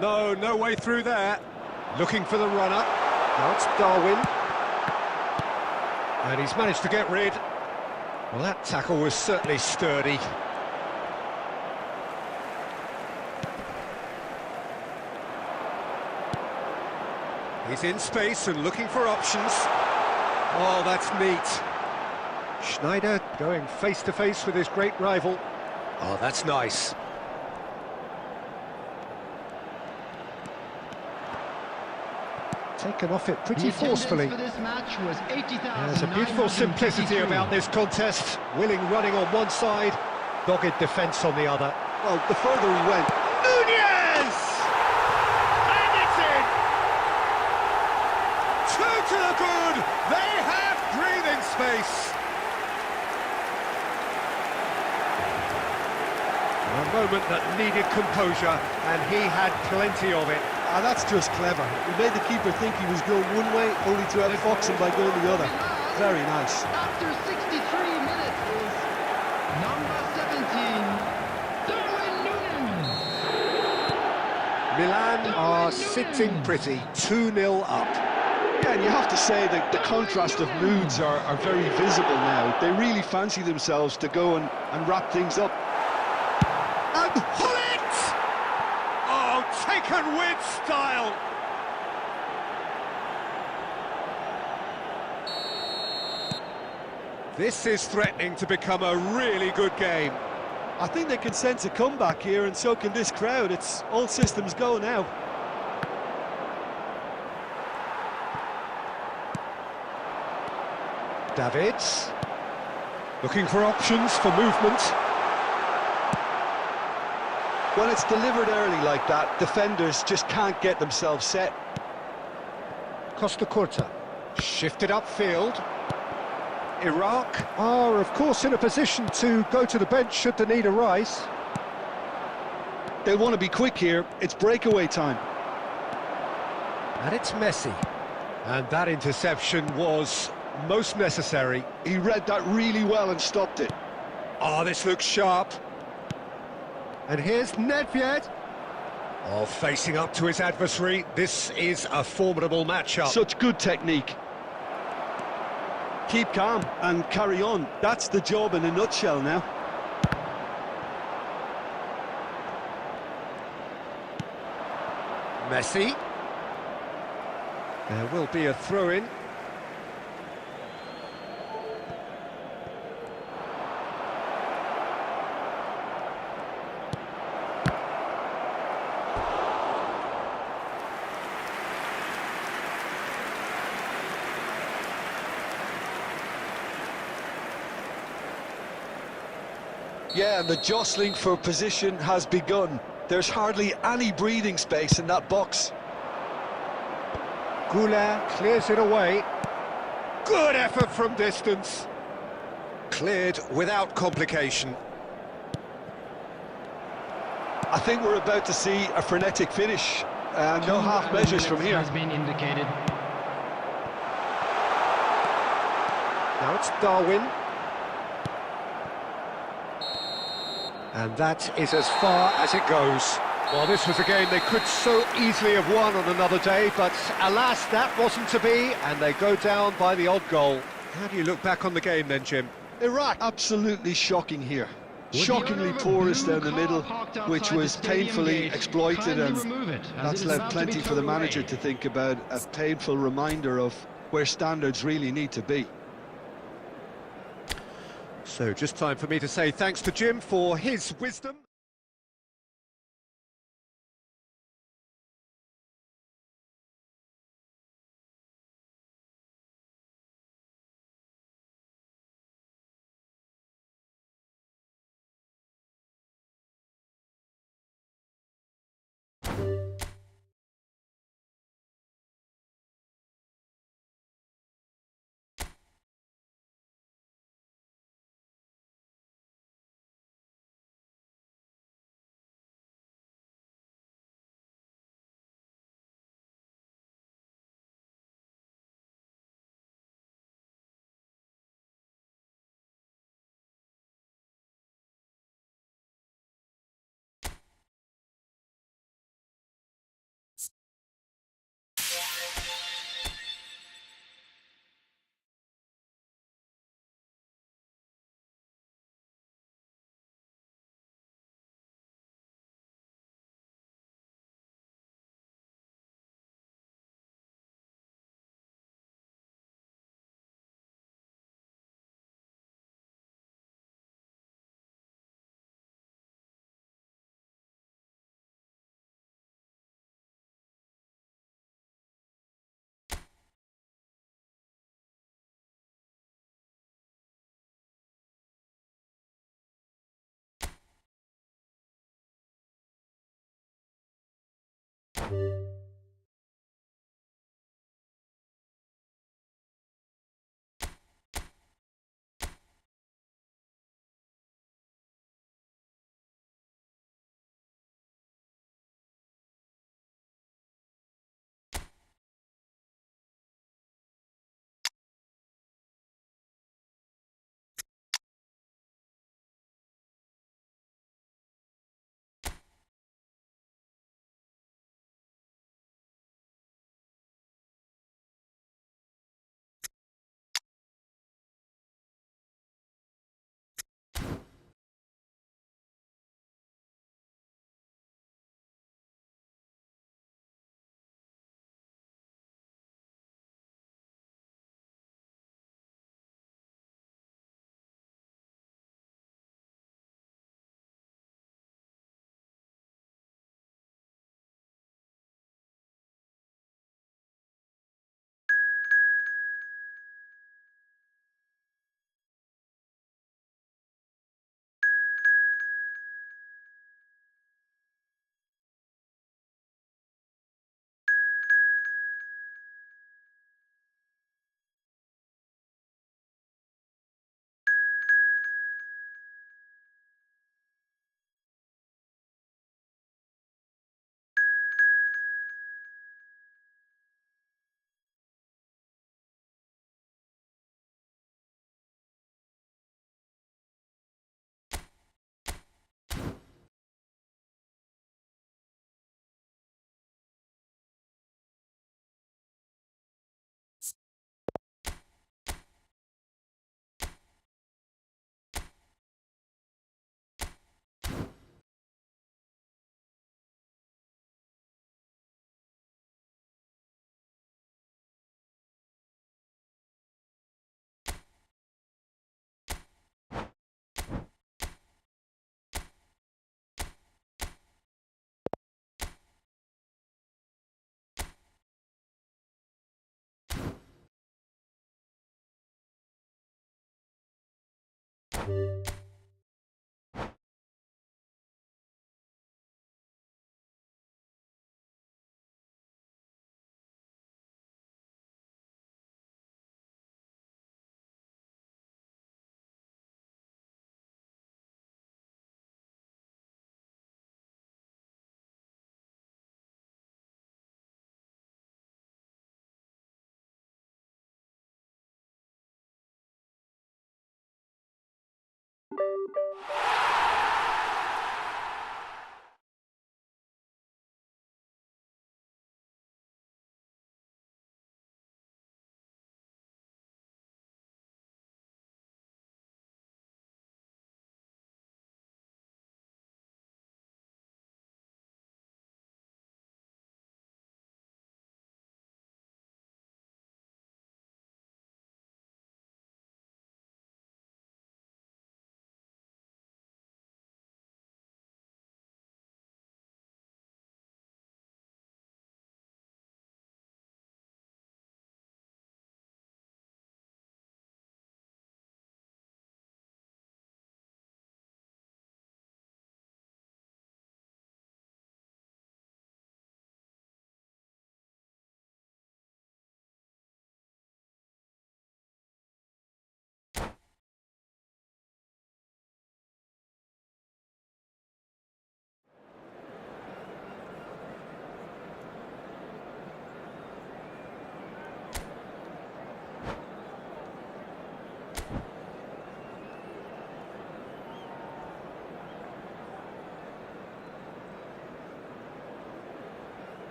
No way through there. Looking for the runner. Now it's Darwin. And he's managed to get rid. Well, that tackle was certainly sturdy. He's in space and looking for options. Oh, that's neat. Schneider going face-to-face with his great rival. Oh, that's nice. Taken off it pretty The attendance forcefully. for this match was 80,952. There's a beautiful simplicity about this contest. Willing running on one side, dogged defence on the other. Well, the further he went, Núñez! And it's in! 2 to the good! They have breathing space! A moment that needed composure, and he had plenty of it. That's just clever. He made the keeper think he was going one way, only to outfox him by going the other. Very nice. After 63 minutes is number 17, Darwin Núñez. Milan are sitting pretty, 2-0 up. yeah, and you have to say that the contrast of moods are very visible now. They really fancy themselves to go and wrap things up. And pull it! Oh, taken with style! This is threatening to become a really good game. I think they can sense a comeback here, and so can this crowd. It's all systems go now. Davids, looking for options for movement. When it's delivered early like that, defenders just can't get themselves set. Costa Curta, shifted upfield. Iraq are, of course, in a position to go to the bench should the need arise. They'll want to be quick here. It's breakaway time. And it's Messi. And that interception was most necessary. He read that really well and stopped it. Oh, this looks sharp. And here's Nedved. Oh, facing up to his adversary, this is a formidable matchup. Such good technique. Keep calm and carry on. That's the job in a nutshell now. Messi. There will be a throw-in. Yeah, and the jostling for position has begun. There's hardly any breathing space in that box. Goulart clears it away. Good effort from distance. Cleared without complication. I think we're about to see a frenetic finish. No half measures from here. Has been indicated. Now it's Darwin. And that is as far as it goes. Well, this was a game they could so easily have won on another day, but alas, that wasn't to be, and they go down by the odd goal. How do you look back on the game then, Jim? Iraq, absolutely shocking here. Shockingly porous down the middle, which was painfully exploited, and that's left plenty for the manager to think about. A painful reminder of where standards really need to be. So just time for me to say thanks to Jim for his wisdom.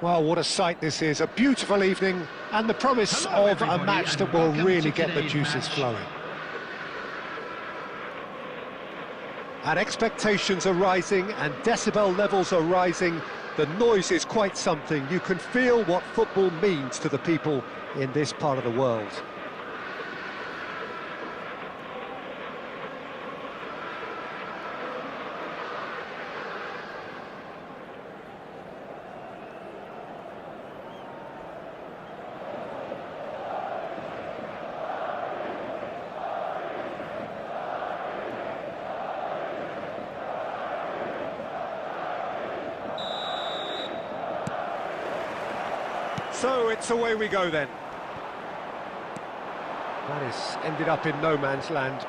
Well, what a sight this is. A beautiful evening and the promise of a match that will really get the juices flowing. And expectations are rising and decibel levels are rising. The noise is quite something. You can feel what football means to the people in this part of the world. So it's away we go then. That has ended up in no man's land.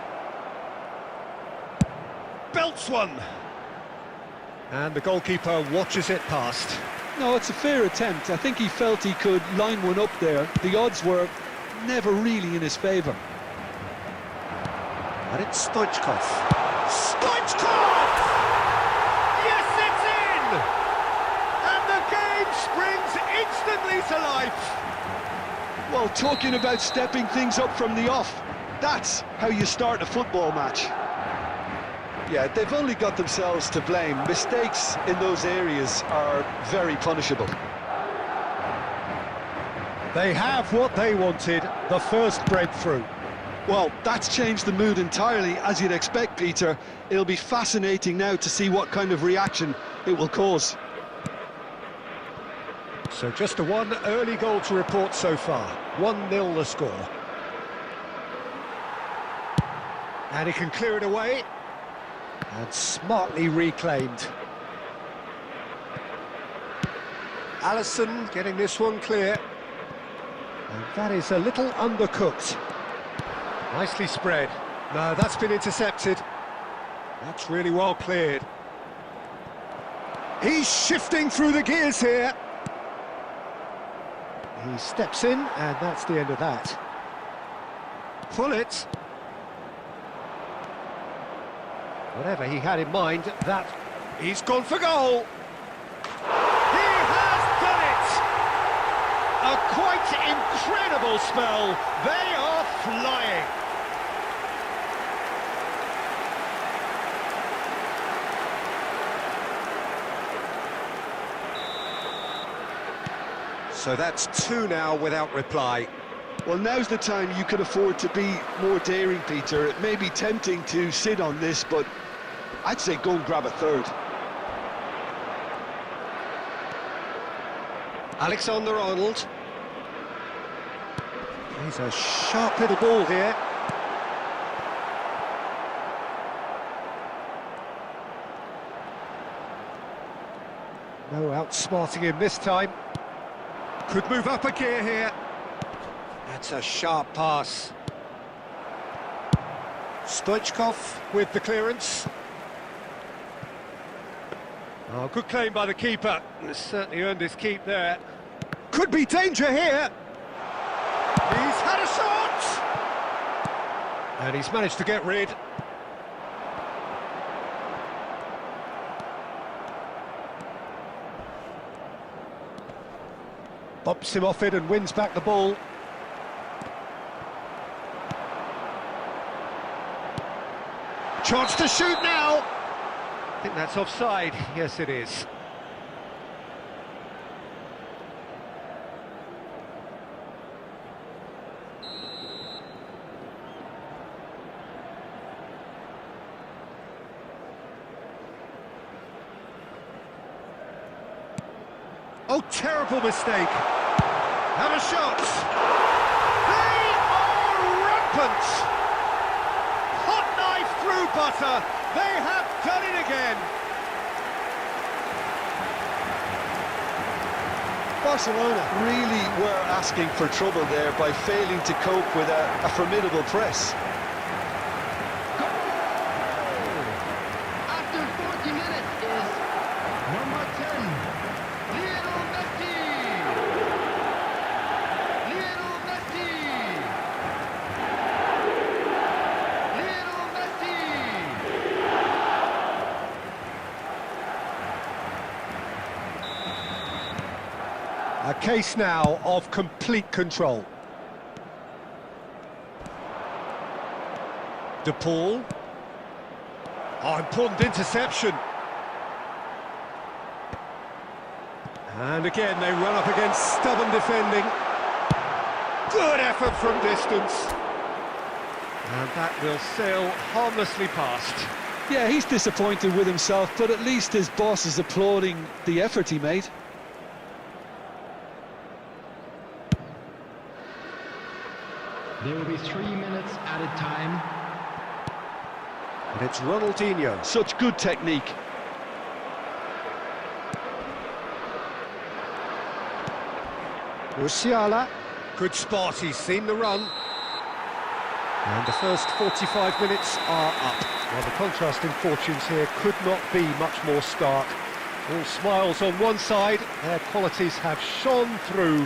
Belts one! And the goalkeeper watches it past. No, it's a fair attempt. I think he felt he could line one up there. The odds were never really in his favour. And it's Stoichkov. Stoichkov! Yes, it's in! And the game springs instantly to life. Well, talking about stepping things up from the off, that's how you start a football match. Yeah, they've only got themselves to blame. Mistakes in those areas are very punishable. They have what they wanted, the first breakthrough. Well, that's changed the mood entirely, as you'd expect, Peter. It'll be fascinating now to see what kind of reaction it will cause. So just a one early goal to report so far. 1-0 the score. And he can clear it away. And smartly reclaimed. Alisson getting this one clear. And that is a little undercooked. Nicely spread. No, that's been intercepted. That's really well cleared. He's shifting through the gears here. He steps in, and that's the end of that. Pull it. Whatever he had in mind, that... He's gone for goal! He has done it! A quite incredible spell. They are flying. So that's 2 now without reply. Well, now's the time you can afford to be more daring, Peter. It may be tempting to sit on this, but I'd say go and grab a third. Alexander-Arnold. He's a sharp little ball here. No outsmarting him this time. Could move up a gear here. That's a sharp pass. Stoichkov with the clearance. Oh, good claim by the keeper. He's certainly earned his keep there. Could be danger here. He's had a shot! And he's managed to get rid. Bops him off it and wins back the ball. Chance to shoot now! I think that's offside. Yes, it is. Oh, terrible mistake. Have a shot. They are rampant. Hot knife through butter. They have done it again. Barcelona really were asking for trouble there by failing to cope with a formidable press. After 40 minutes is number 10, Lionel Messi! Lionel Messi! Lionel Messi! A case now of complete control. De Paul. Oh, important interception. And again, they run up against stubborn defending. Good effort from distance. And that will sail harmlessly past. Yeah, he's disappointed with himself, but at least his boss is applauding the effort he made. There will be 3 minutes added time. And it's Ronaldinho. Such good technique. Musiala. Good spot, he's seen the run. And the first 45 minutes are up. Well, the contrast in fortunes here could not be much more stark. All smiles on one side, their qualities have shone through.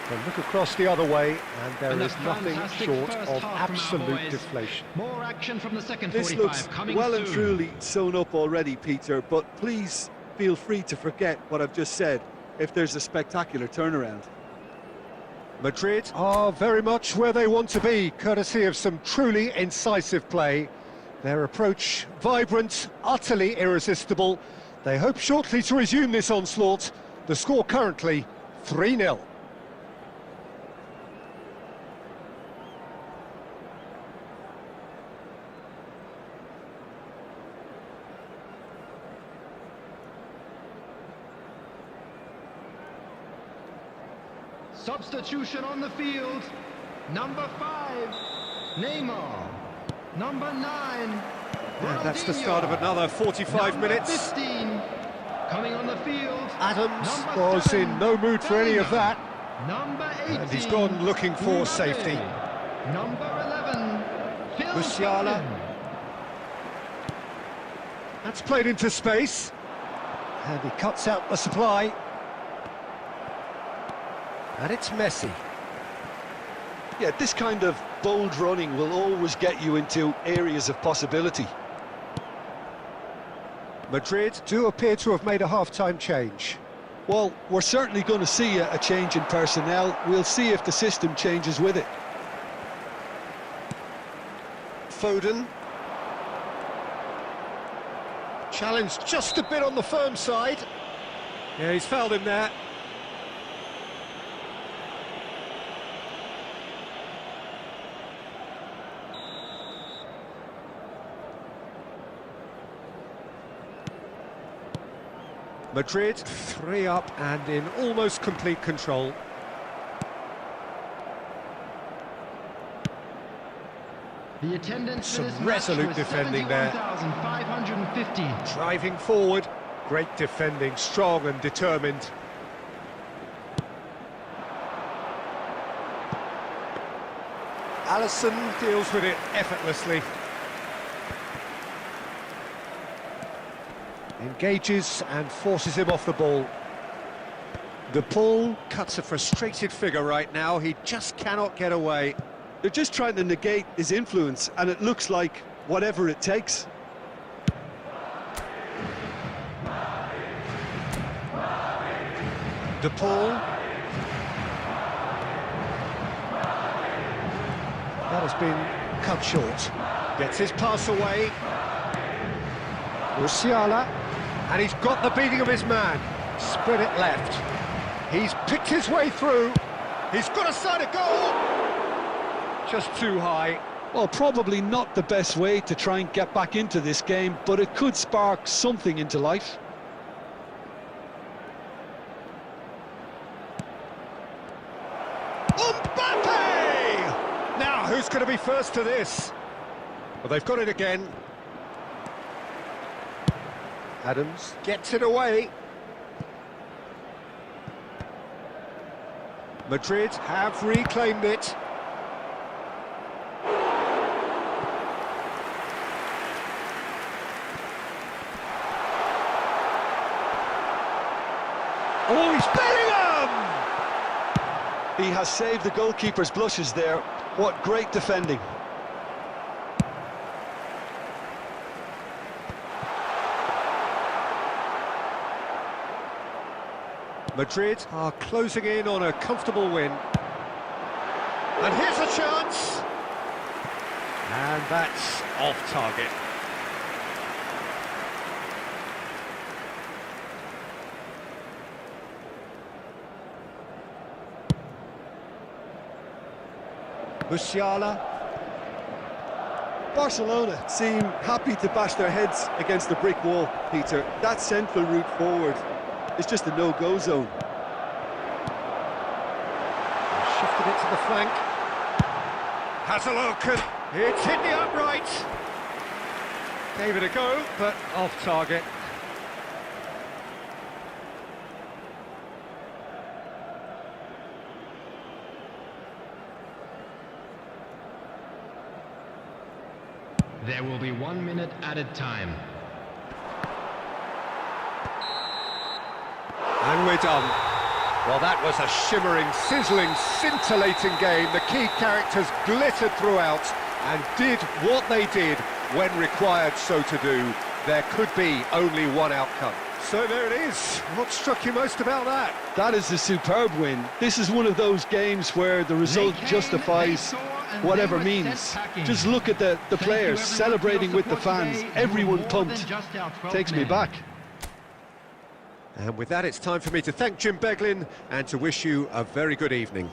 But look across the other way, and there is nothing short of absolute deflation. More action from the second This 45 looks coming well soon. and truly sewn up already, Peter, but please feel free to forget what I've just said if there's a spectacular turnaround. Madrid are very much where they want to be, courtesy of some truly incisive play. Their approach vibrant, utterly irresistible. They hope shortly to resume this onslaught. The score currently 3-0. Substitution on the field. Number 5, Neymar. Number 9, And that's the start of another 45 Number minutes. 15, coming on the field. Adams Number was 7, in no mood for any of that. Number 18, And he's gone looking for Mbappe. safety. Number 11, Phil Musiala. Foden. That's played into space. And he cuts out the supply. And it's Messi. Yeah, this kind of bold running will always get you into areas of possibility. Madrid do appear to have made a half-time change. Well, we're certainly going to see a change in personnel. We'll see if the system changes with it. Foden. Challenged just a bit on the firm side. Yeah, he's fouled him there. Madrid 3 up and in almost complete control. The attendance Some for this match resolute was defending there. 71,550. Driving forward, great defending, strong and determined. Alisson deals with it effortlessly. Engages and forces him off the ball. De Paul cuts a frustrated figure right now, he just cannot get away. They're just trying to negate his influence, and it looks like whatever it takes. De Paul. That has been cut short. Gets his pass away. Musiala. And he's got the beating of his man. Spread it left. He's picked his way through. He's got a side of goal. Just too high. Well, probably not the best way to try and get back into this game, but it could spark something into life. Mbappe! Now, who's going to be first to this? Well, they've got it again. Adams gets it away. Madrid have reclaimed it. Oh, he's Bellingham! He has saved the goalkeeper's blushes there. What great defending. Madrid are closing in on a comfortable win. And here's a chance. And that's off target. Musiala. Barcelona seem happy to bash their heads against the brick wall, Peter. That central route forward is just a no-go zone. Shifted it to the flank. Has a look and it's hit the upright. Gave it a go, but off target. There will be 1 minute added time. And we're done. Well, that was a shimmering, sizzling, scintillating game. The key characters glittered throughout and did what they did when required so to do. There could be only one outcome. So there it is. What struck you most about that? That is a superb win. This is one of those games where the result justifies whatever means. Just look at the players celebrating with the fans. Everyone pumped. Takes me back. And with that, it's time for me to thank Jim Beglin and to wish you a very good evening.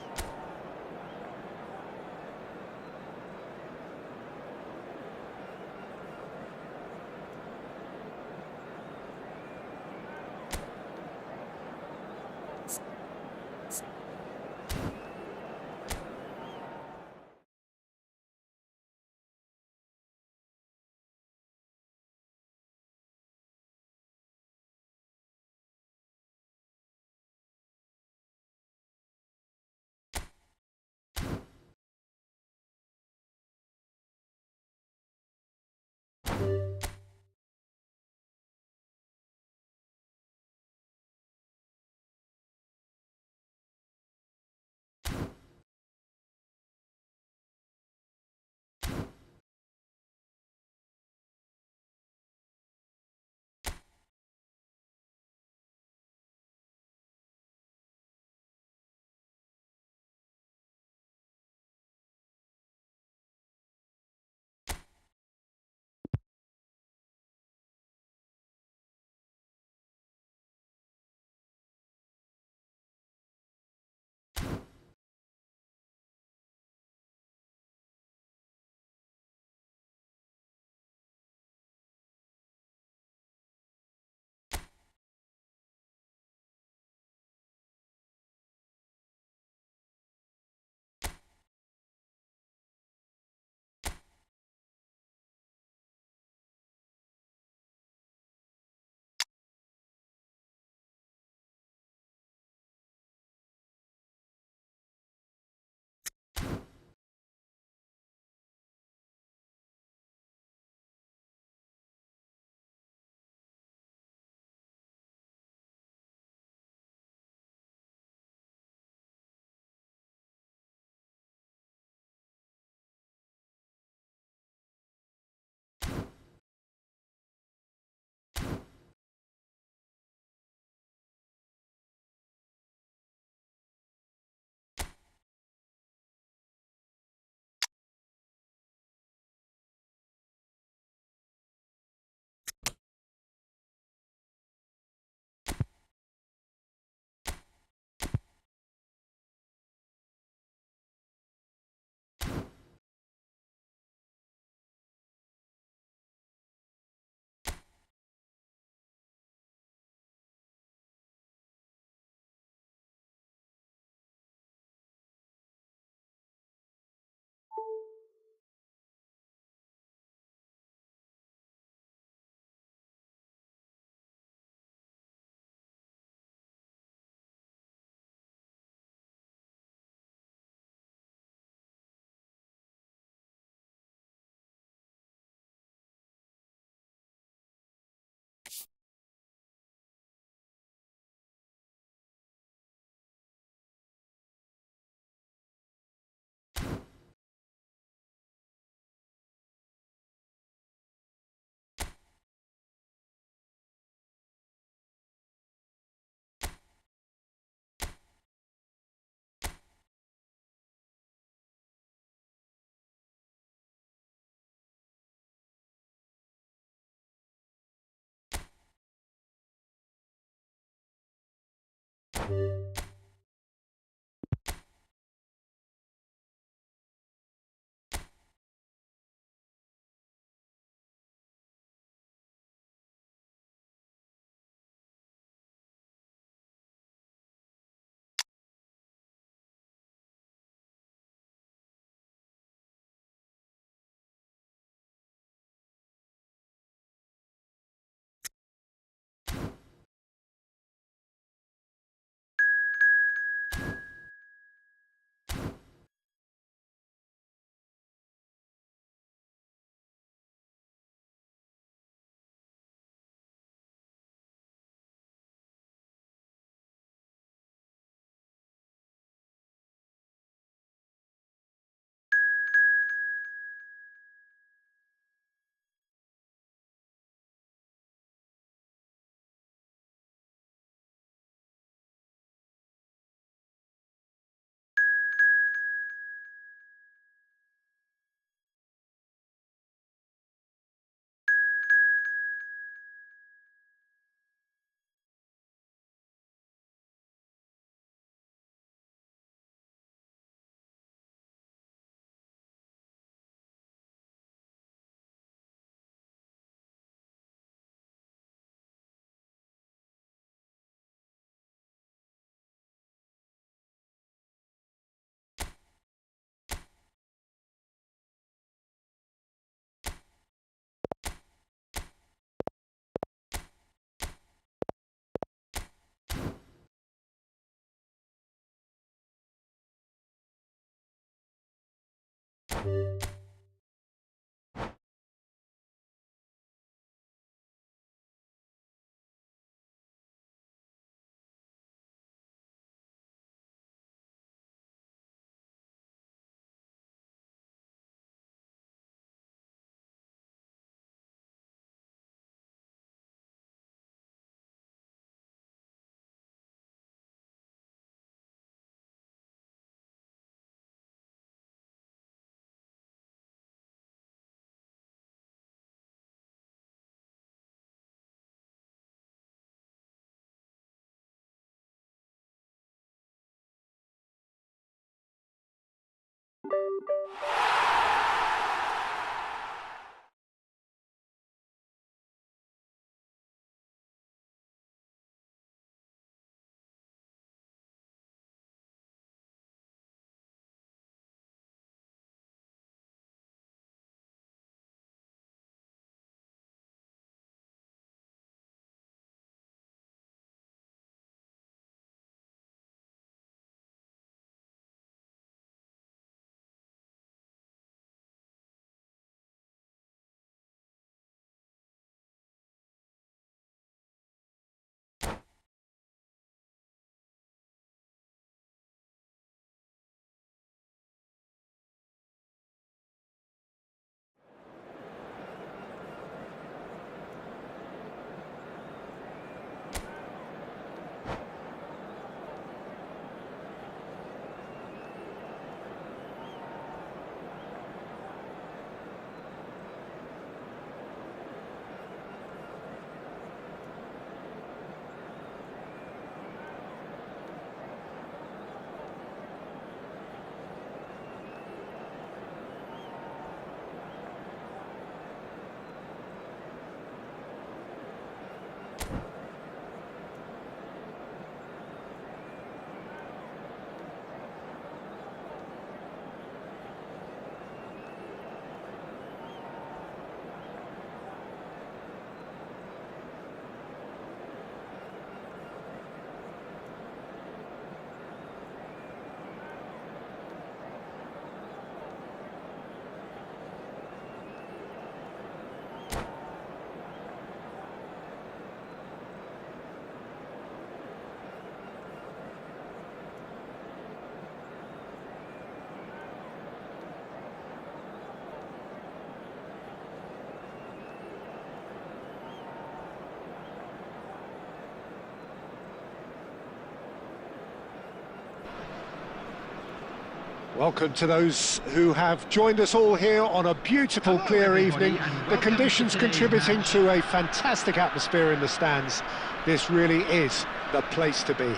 Welcome to those who have joined us all here on a beautiful, clear evening. The conditions contributing to a fantastic atmosphere in the stands. This really is the place to be.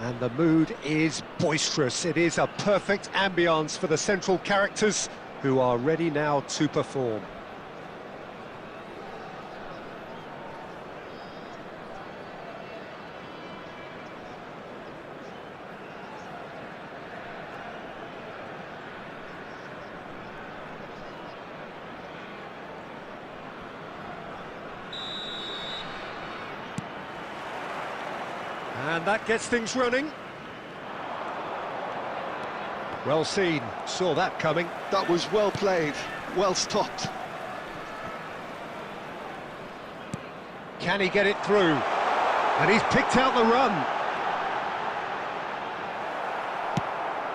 And the mood is boisterous. It is a perfect ambience for the central characters who are ready now to perform. And that gets things running. Well seen, saw that coming. That was well played, well stopped. Can he get it through? And he's picked out the run.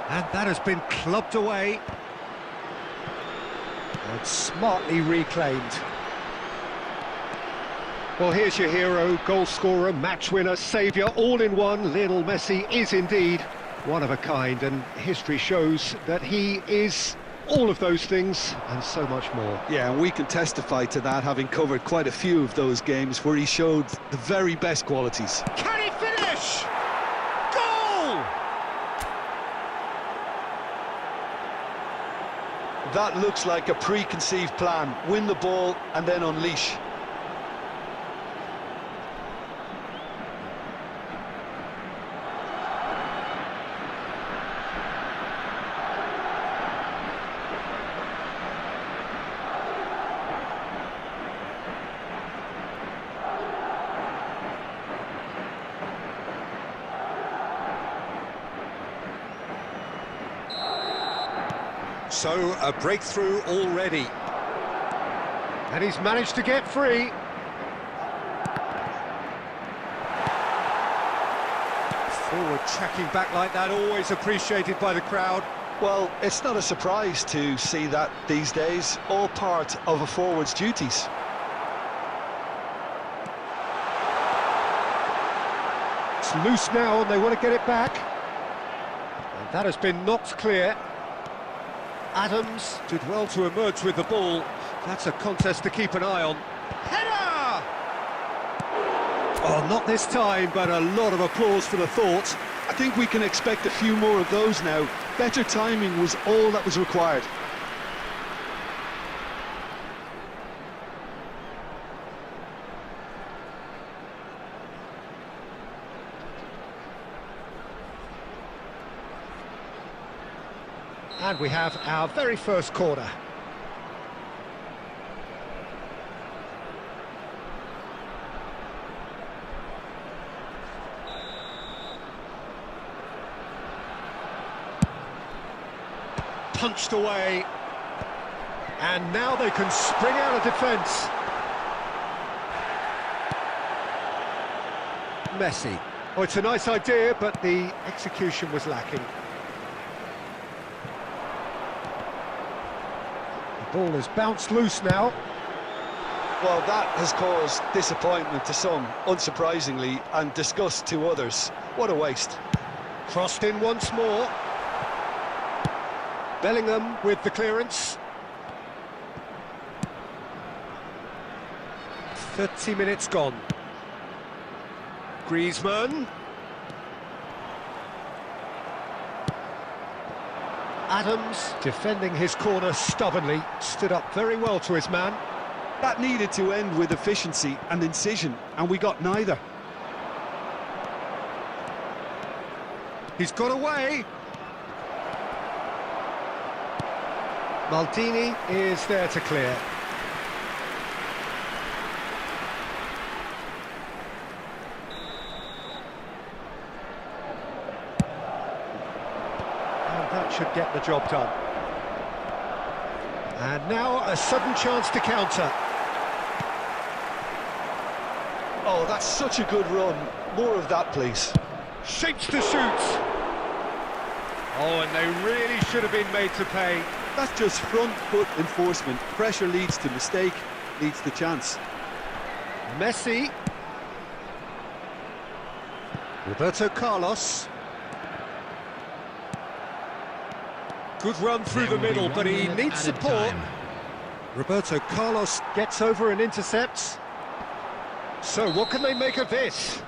And that has been clubbed away. And smartly reclaimed. Well, here's your hero, goal scorer, match winner, saviour, all in one. Lionel Messi is indeed one of a kind, and history shows that he is all of those things and so much more. Yeah, and we can testify to that, having covered quite a few of those games where he showed the very best qualities. Can he finish? Goal! That looks like a preconceived plan. Win the ball and then unleash. So, a breakthrough already. And he's managed to get free. Forward tracking back like that, always appreciated by the crowd. Well, it's not a surprise to see that these days, all part of a forward's duties. It's loose now and they want to get it back. And that has been knocked clear. Adams did well to emerge with the ball. That's a contest to keep an eye on. Header! Oh, not this time, but a lot of applause for the thought. I think we can expect a few more of those now. Better timing was all that was required. And we have our very first corner. Punched away. And now they can spring out of defence. Messi. Oh, it's a nice idea, but the execution was lacking. Ball has bounced loose now. Well, that has caused disappointment to some, unsurprisingly, and disgust to others. What a waste. Crossed in once more. Bellingham with the clearance. 30 minutes gone. Griezmann. Adams, defending his corner stubbornly, stood up very well to his man. That needed to end with efficiency and incision, and we got neither. He's got away. Maldini is there to clear. That should get the job done. And now a sudden chance to counter. Oh, that's such a good run. More of that, please. Shapes to shoot. Oh, and they really should have been made to pay. That's just front foot enforcement. Pressure leads to mistake, leads to chance. Messi. Roberto Carlos. Good run through the middle, but he needs support. Roberto Carlos gets over and intercepts. So what can they make of this?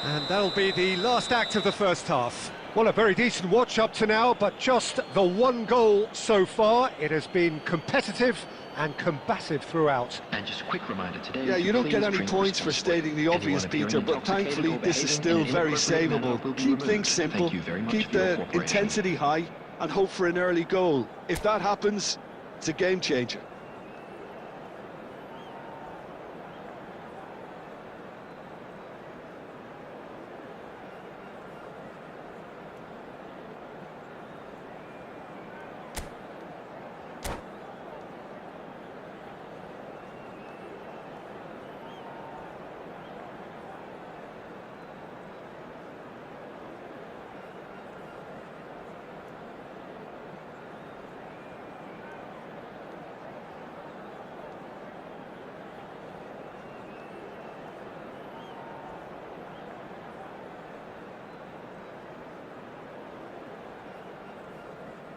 And that'll be the last act of the first half. Well, a very decent watch up to now, but just the one goal so far. It has been competitive and combative throughout. And just a quick reminder today. Yeah, you don't get any points for stating the obvious, Peter, but thankfully this is still very savable. Keep things simple, keep the intensity high, and hope for an early goal. If that happens, it's a game changer.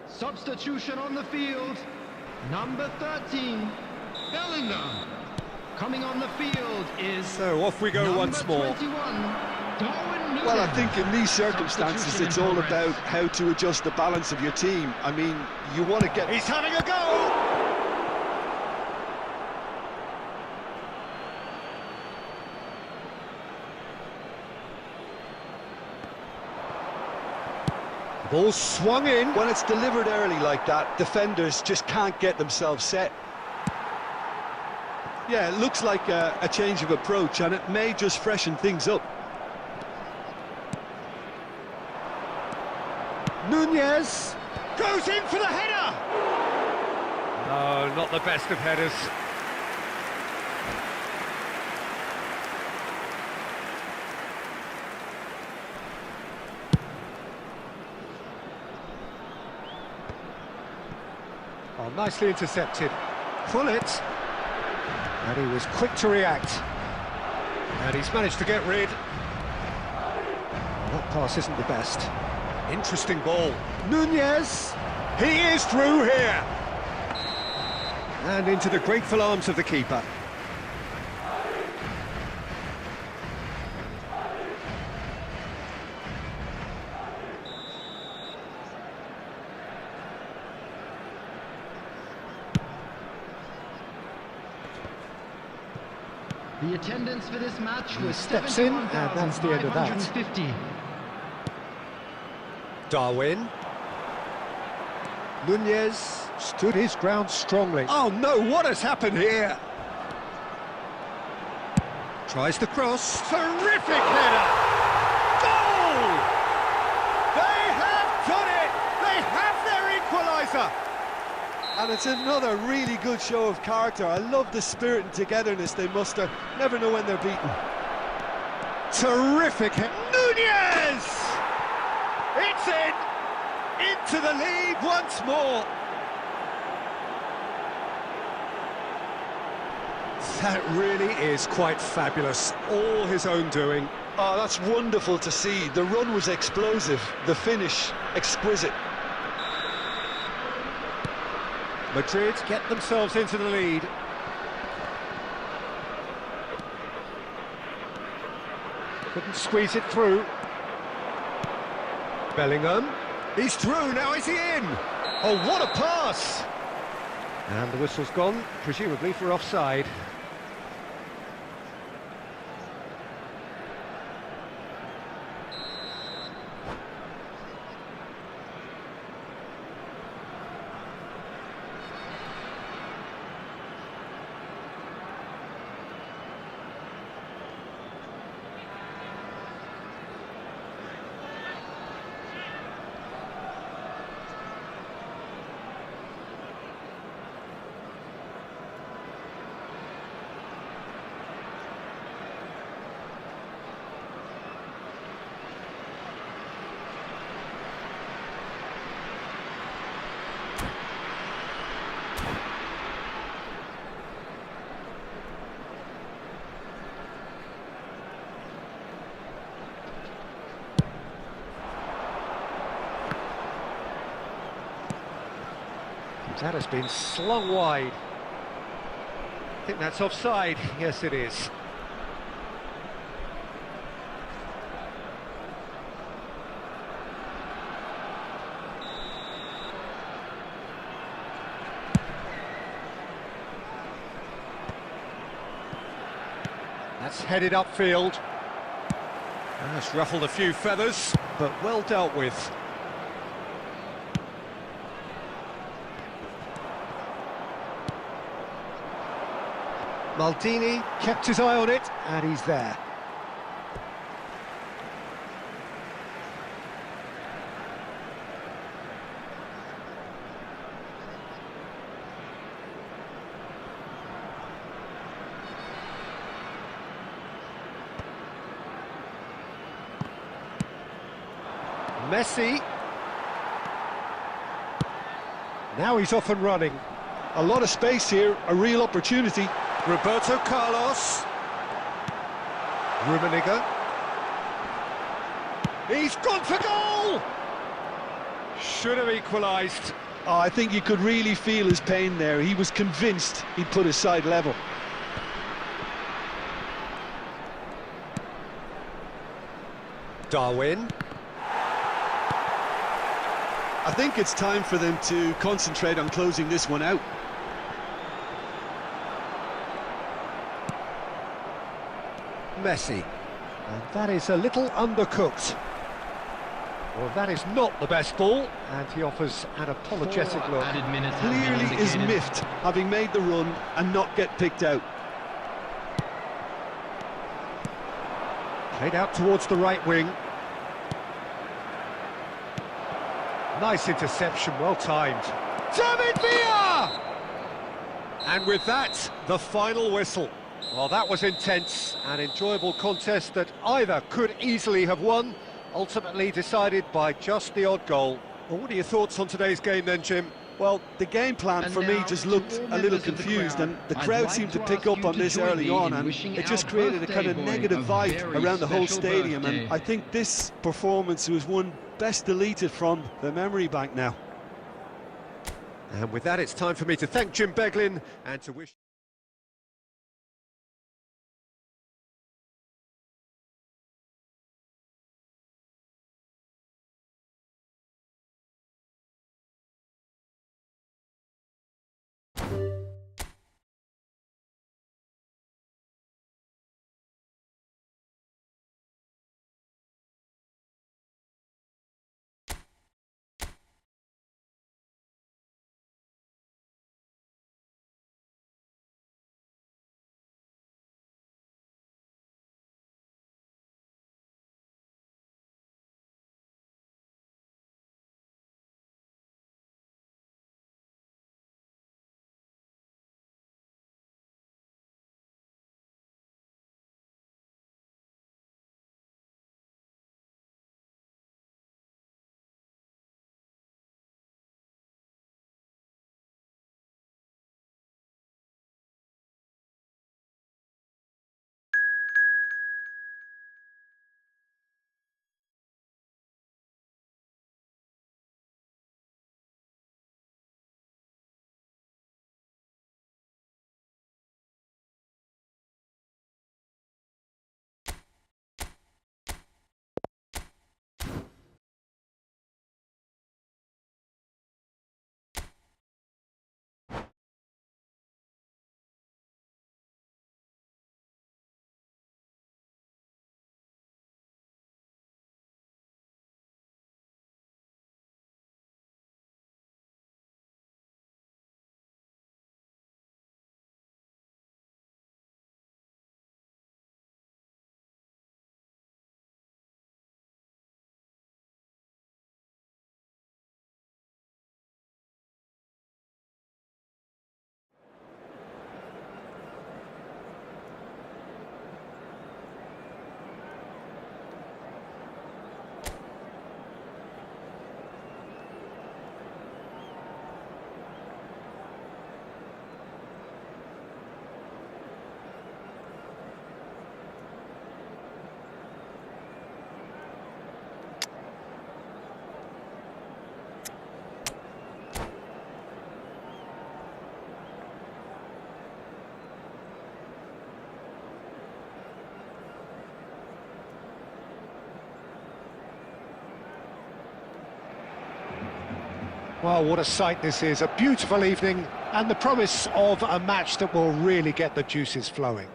Substitution on the field, number 13, Bellingham. Coming on the field is So off we go once more. 21, Darwin. Well, I think in these circumstances it's all about how to adjust the balance of your team. I mean, you want to get... He's having a go! Ball swung in. When it's delivered early like that, defenders just can't get themselves set. Yeah, it looks like a change of approach, and it may just freshen things up. Nunez goes in for the header! No, not the best of headers. Oh, nicely intercepted. Pull it. And he was quick to react. And he's managed to get rid. Oh, that pass isn't the best. Interesting ball. Nunez! He is through here! And into the grateful arms of the keeper. The attendance for this match was Steps in, and that's the end of that. 71,550. Darwin. Nunez stood his ground strongly. Oh no, what has happened here? Tries the cross. Terrific header! Goal! They have done it! They have their equaliser! And it's another really good show of character. I love the spirit and togetherness they muster. Never know when they're beaten. Terrific hit. Nunez! It's in! Into the lead once more. That really is quite fabulous. All his own doing. Oh, that's wonderful to see. The run was explosive. The finish, exquisite. Madrid get themselves into the lead. Couldn't squeeze it through. Bellingham. He's through, now is he in? Oh, what a pass! And the whistle's gone, presumably for offside. That has been slung wide. I think that's offside. Yes, it is. That's headed upfield. That's ruffled a few feathers, but well dealt with. Maldini kept his eye on it, and he's there. Messi. Now he's off and running. A lot of space here, a real opportunity. Roberto Carlos. Rummenigge. He's gone for goal! Should have equalised. Oh, I think you could really feel his pain there. He was convinced he'd put his side level. Darwin. I think it's time for them to concentrate on closing this one out. Messi. And that is a little undercooked. Well, that is not the best ball, and he offers an apologetic look. Added minutes have been Clearly is indicated. miffed, having made the run and not get picked out. Played out towards the right wing. Nice interception, well timed. David Villa! And with that, the final whistle. Well, that was intense, an enjoyable contest that either could easily have won, ultimately decided by just the odd goal. Well, what are your thoughts on today's game then, Jim? Well, the game plan And for me now, just to looked all a little members of the confused, crowd, and the I'd crowd like seemed to to pick ask up you on to this join early me on, in and wishing it just our created a kind of birthday boy negative a vibe very around the whole special stadium, birthday. and I think this performance was one best deleted from the memory bank now. And with that, it's time for me to thank Jim Beglin and to wish... Well, what a sight this is, a beautiful evening, and the promise of a match that will really get the juices flowing.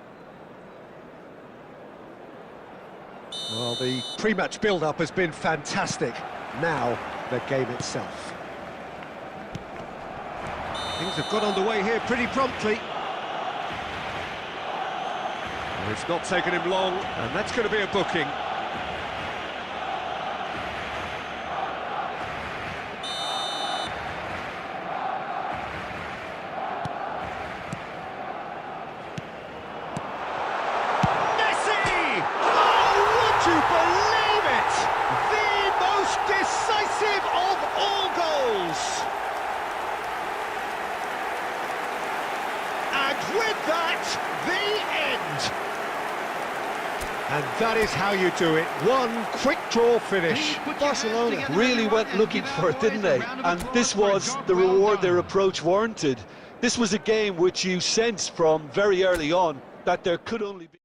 Well, the pre-match build-up has been fantastic. Now, the game itself. Things have got underway here pretty promptly. Well, it's not taken him long, and that's going to be a booking. To believe it! The most decisive of all goals! And with that, the end! And that is how you do it. One quick draw finish. Barcelona really went looking for it, didn't they? And this was the reward their approach warranted. This was a game which you sensed from very early on that there could only be...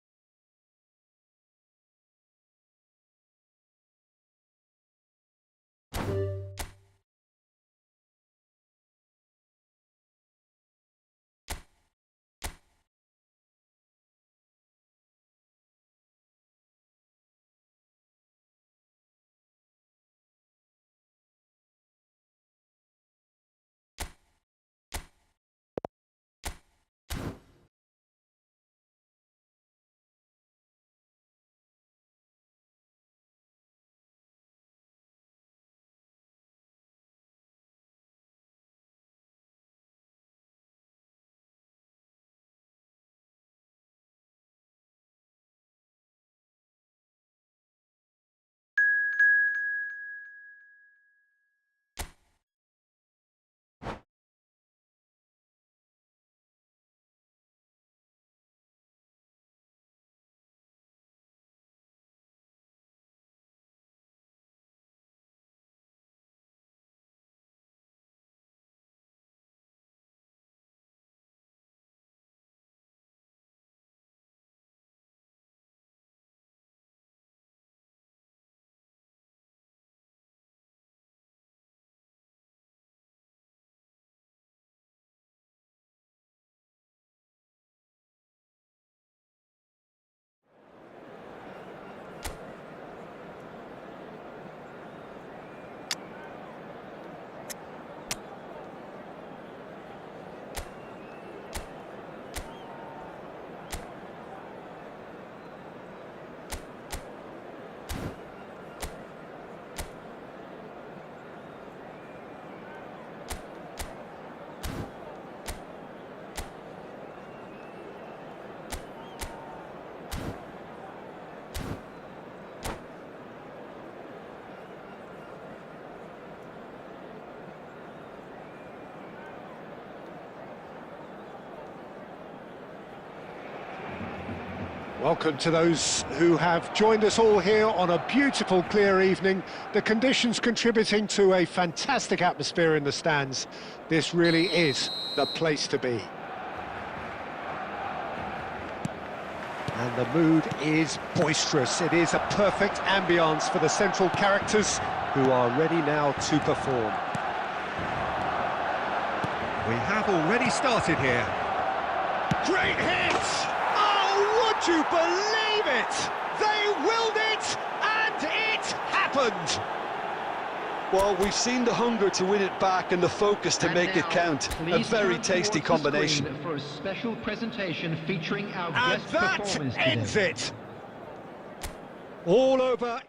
Welcome to those who have joined us all here on a beautiful, clear evening. The conditions contributing to a fantastic atmosphere in the stands. This really is the place to be. And the mood is boisterous. It is a perfect ambience for the central characters who are ready now to perform. We have already started here. Great hit! Would you believe it? They willed it, and it happened! Well, we've seen the hunger to win it back and the focus to make it count. A very tasty combination. For a special presentation featuring our And guest that performers ends today. it! All over...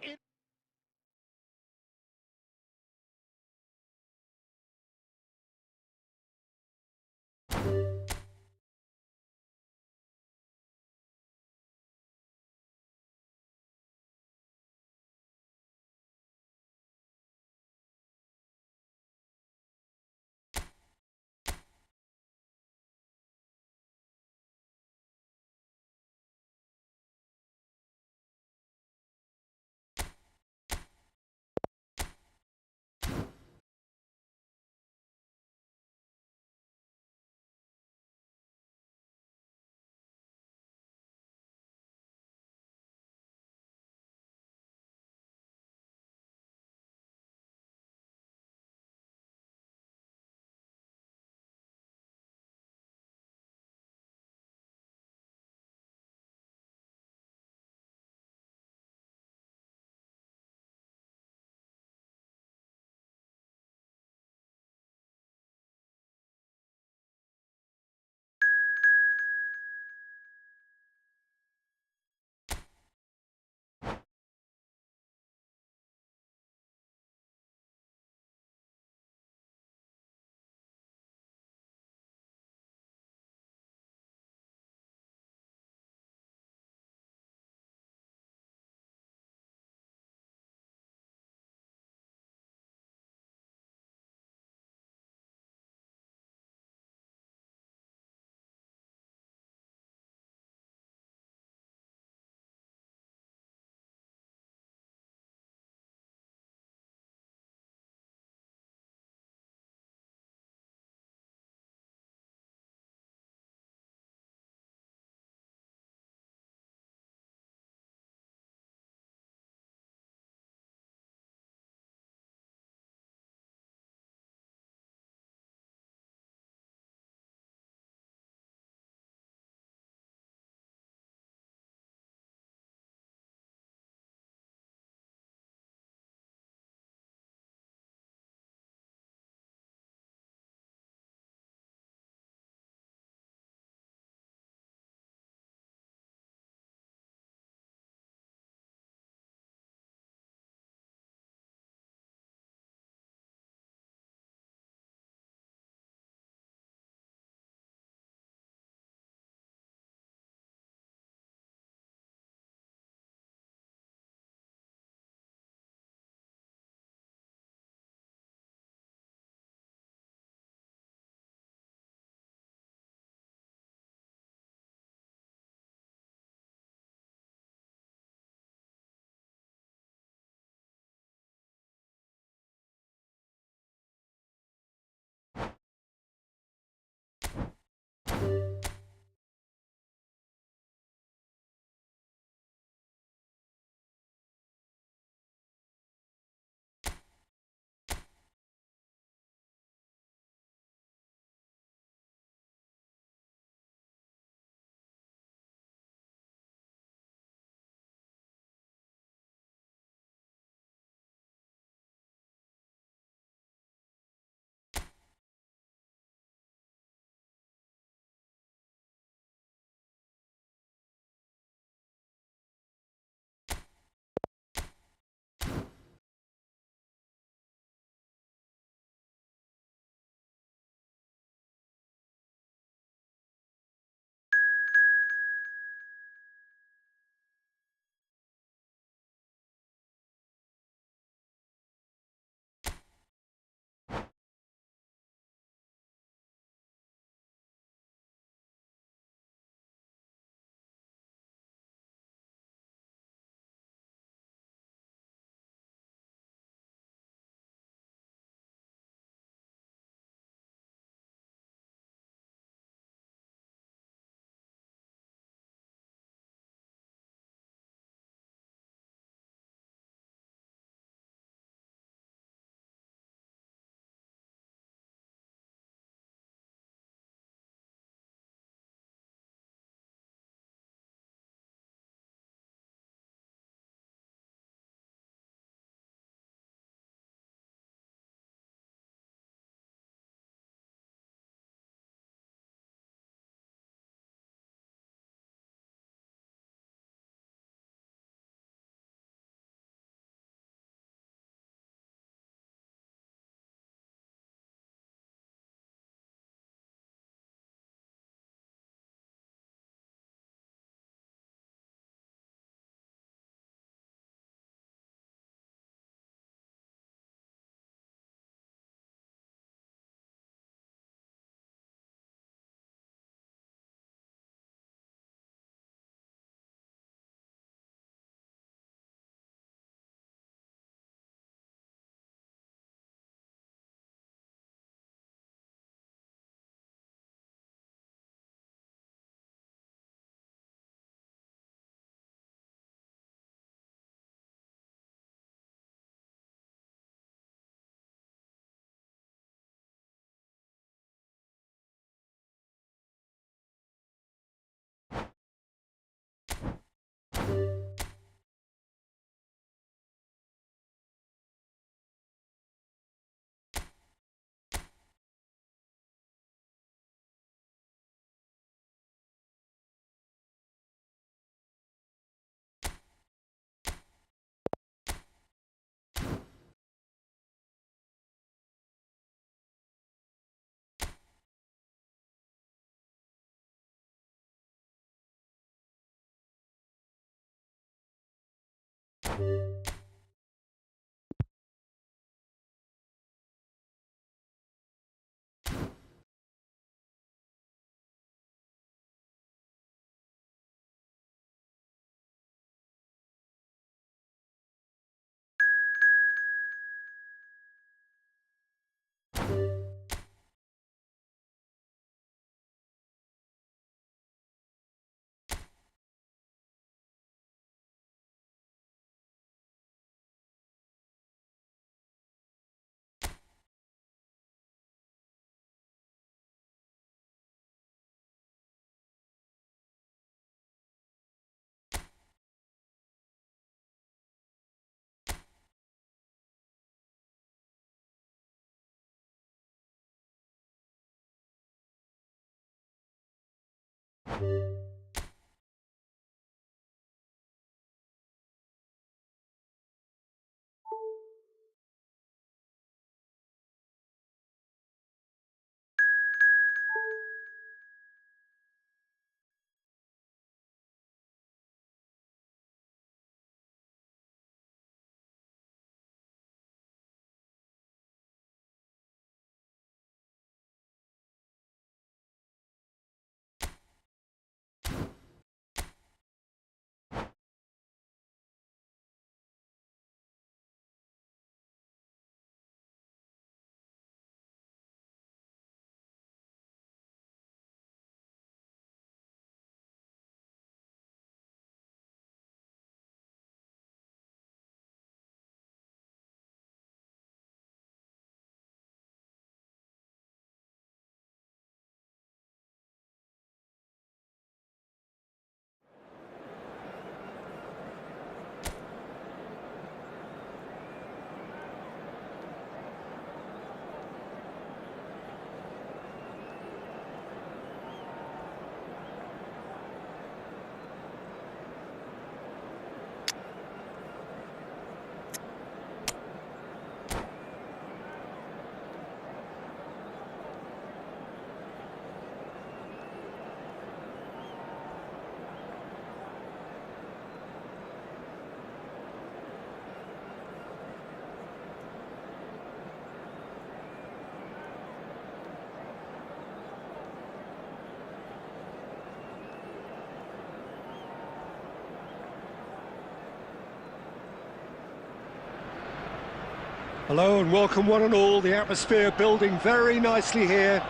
Hello and welcome one and all. The atmosphere building very nicely here.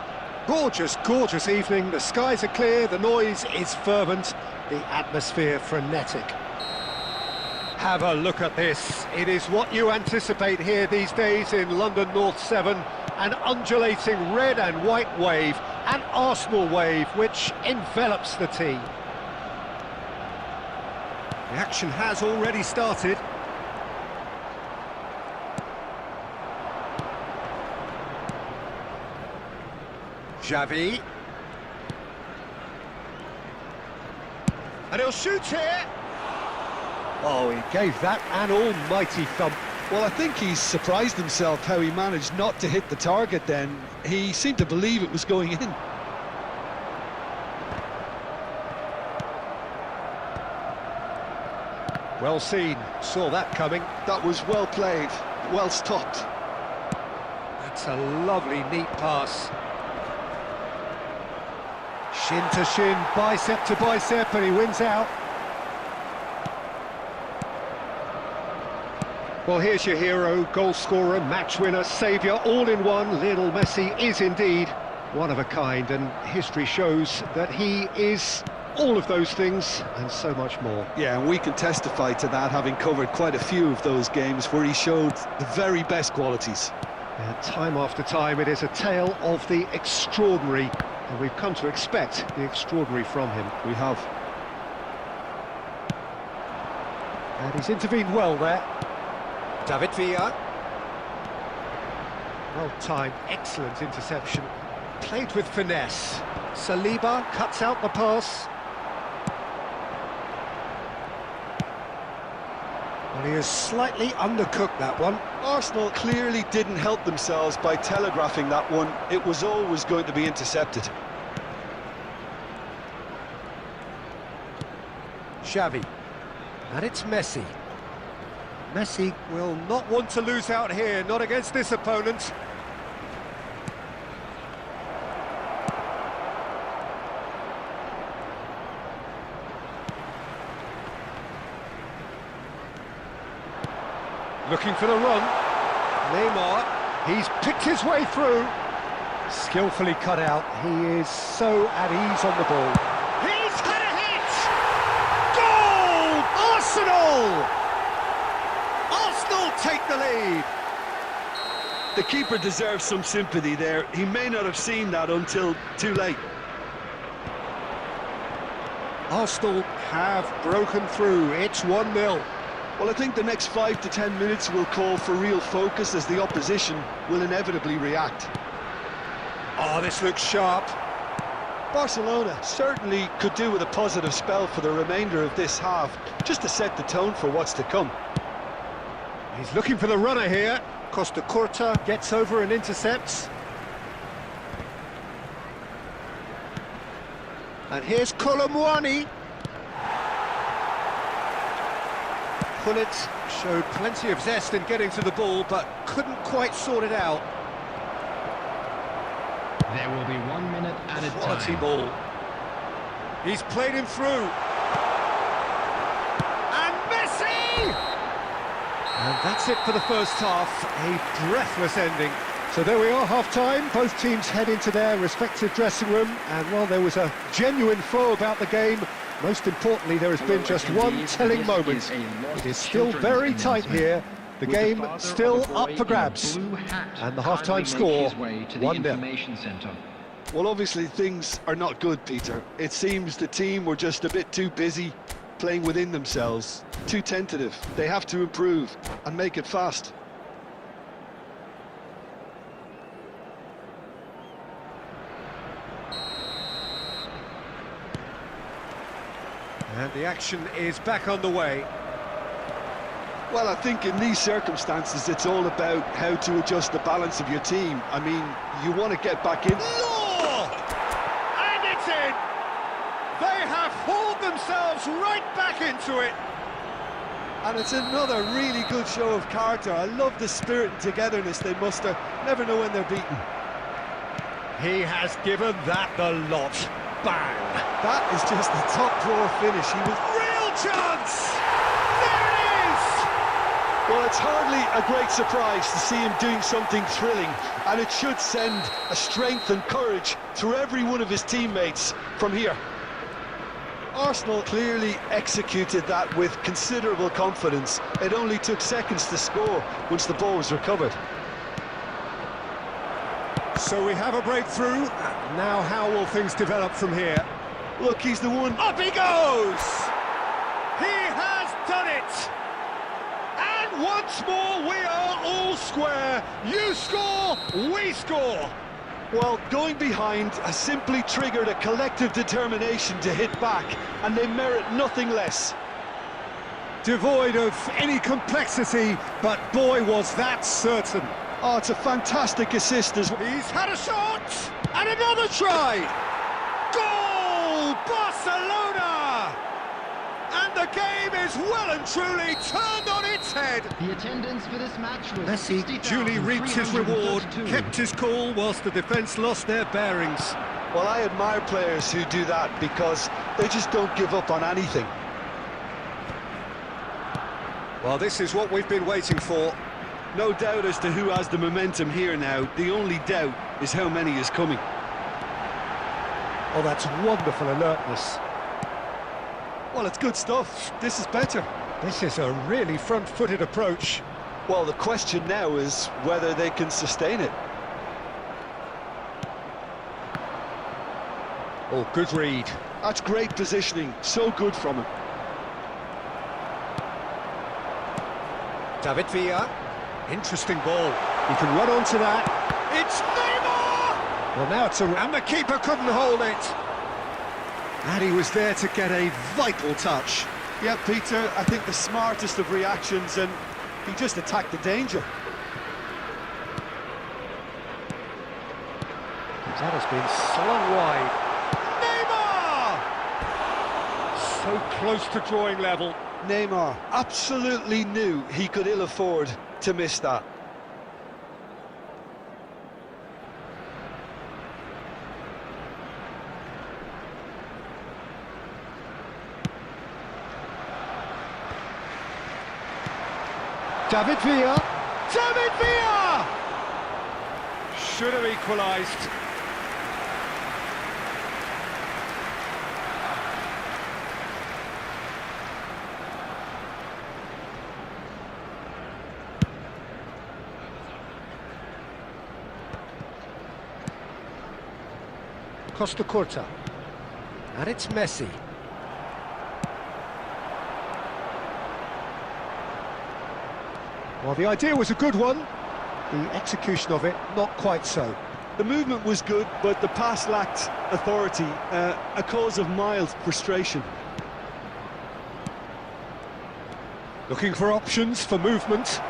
Gorgeous, gorgeous evening. The skies are clear, the noise is fervent, the atmosphere frenetic. Have a look at this. It is what you anticipate here these days in London North 7. An undulating red and white wave, an Arsenal wave which envelops the team. The action has already started. Xavi. And he'll shoot here. Oh, he gave that an almighty thump. Well, I think he's surprised himself how he managed not to hit the target then. He seemed to believe it was going in. Well seen, saw that coming. That was well played, well stopped. That's a lovely, neat pass. Shin to shin, bicep to bicep, and he wins out. Well, here's your hero, goal scorer, match winner, saviour, all in one. Lionel Messi is indeed one of a kind, and history shows that he is all of those things and so much more. Yeah, and we can testify to that, having covered quite a few of those games where he showed the very best qualities. And time after time, it is a tale of the extraordinary, and we've come to expect the extraordinary from him. We have. And he's intervened well there. David Villa. Well timed, excellent interception. Played with finesse. Saliba cuts out the pass. Well, he has slightly undercooked that one. Arsenal clearly didn't help themselves by telegraphing that one. It was always going to be intercepted. Xavi. And it's Messi. Messi will not want to lose out here, not against this opponent. Looking for the run. Neymar, he's picked his way through. Skillfully cut out. He is so at ease on the ball. He's had a hit! Goal! Arsenal! Arsenal take the lead. The keeper deserves some sympathy there. He may not have seen that until too late. Arsenal have broken through. It's 1-0. Well, I think the next 5 to 10 minutes will call for real focus as the opposition will inevitably react. Oh, this looks sharp. Barcelona certainly could do with a positive spell for the remainder of this half, just to set the tone for what's to come. He's looking for the runner here. Costa Curta gets over and intercepts. And here's Colomwani. Pullet showed plenty of zest in getting to the ball, but couldn't quite sort it out. There will be 1 minute added Quality time. ball. He's played him through. And Messi! And that's it for the first half. A breathless ending. So there we are, half-time. Both teams head into their respective dressing room. And while there was a genuine flow about the game, most importantly, there has been just one telling moment. It is still very tight here. The game still up for grabs. And the half-time score, 1-0. Well, obviously things are not good, Peter. It seems the team were just a bit too busy playing within themselves, too tentative. They have to improve and make it fast. And the action is back on the way. Well, I think in these circumstances, it's all about how to adjust the balance of your team. I mean, you want to get back in. Law! And it's in! They have hauled themselves right back into it. And it's another really good show of character. I love the spirit and togetherness they muster. Never know when they're beaten. He has given that the lot. Bang! That is just the top drawer finish. He was Real chance! There it is! Well, it's hardly a great surprise to see him doing something thrilling, and it should send a strength and courage through every one of his teammates from here. Arsenal clearly executed that with considerable confidence. It only took seconds to score once the ball was recovered. So we have a breakthrough. Now how will things develop from here? Look, he's the one. Up he goes! He has done it! And once more we are all square. You score, we score. Well, going behind has simply triggered a collective determination to hit back, and they merit nothing less. Devoid of any complexity, but boy was that certain. Oh, it's a fantastic assist as well. He's had a shot, and another try! Goal! Barcelona! And the game is well and truly turned on its head. The attendance for this match was Messi duly reaped his reward, 60,332. kept his cool whilst the defence lost their bearings. Well, I admire players who do that because they just don't give up on anything. Well, this is what we've been waiting for. No doubt as to who has the momentum here now. The only doubt is how many is coming. Oh, that's wonderful alertness. well, it's good stuff. This is better. This is a really front-footed approach. Well, the question now is whether they can sustain it. Oh, good read. That's great positioning. So good from him. David Villa. Interesting ball. He can run onto that. It's Neymar! Well, now it's and the keeper couldn't hold it. And he was there to get a vital touch. Yeah, Peter, I think the smartest of reactions, and he just attacked the danger. That has been slung wide. Neymar! So close to drawing level. Neymar absolutely knew he could ill afford to miss that. David Villa! David Villa! Should have equalised. Costa Curta. And it's Messi. Well, the idea was a good one. The execution of it, not quite so. The movement was good, but the pass lacked authority, a cause of mild frustration. Looking for options for movement.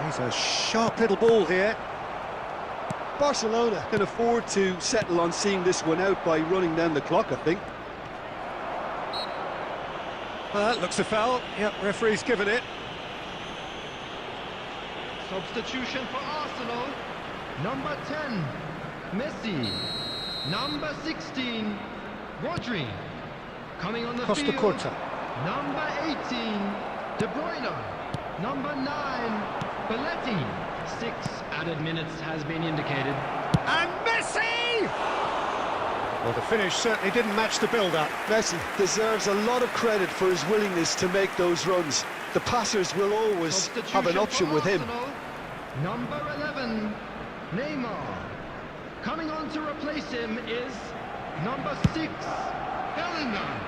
He's a sharp little ball here. Barcelona can afford to settle on seeing this one out by running down the clock, I think. Well, that looks a foul. Yep, referee's given it. Substitution for Arsenal. Number 10, Messi. Number 16, Rodri. Coming on the Costa field, Curta. number 18, De Bruyne. Number 9, Belletti. 6 added minutes has been indicated. And Messi! Well, the finish certainly didn't match the build-up. Messi deserves a lot of credit for his willingness to make those runs. The passers will always have an option with him. Number 11, Neymar. Coming on to replace him is number 6, Bellingham.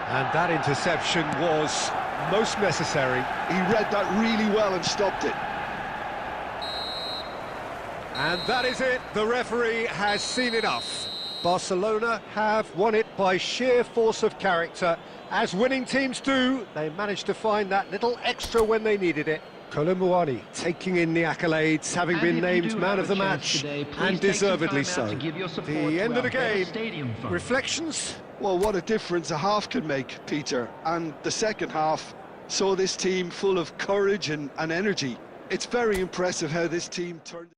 And that interception was most necessary. He read that really well and stopped it. And that is it. The referee has seen enough. Barcelona have won it by sheer force of character. As winning teams do, they managed to find that little extra when they needed it. Kolomuani taking in the accolades, having been named man of the match, and deservedly so. The end of the game. Reflections? Well, what a difference a half can make, Peter. And the second half saw this team full of courage and energy. It's very impressive how this team turned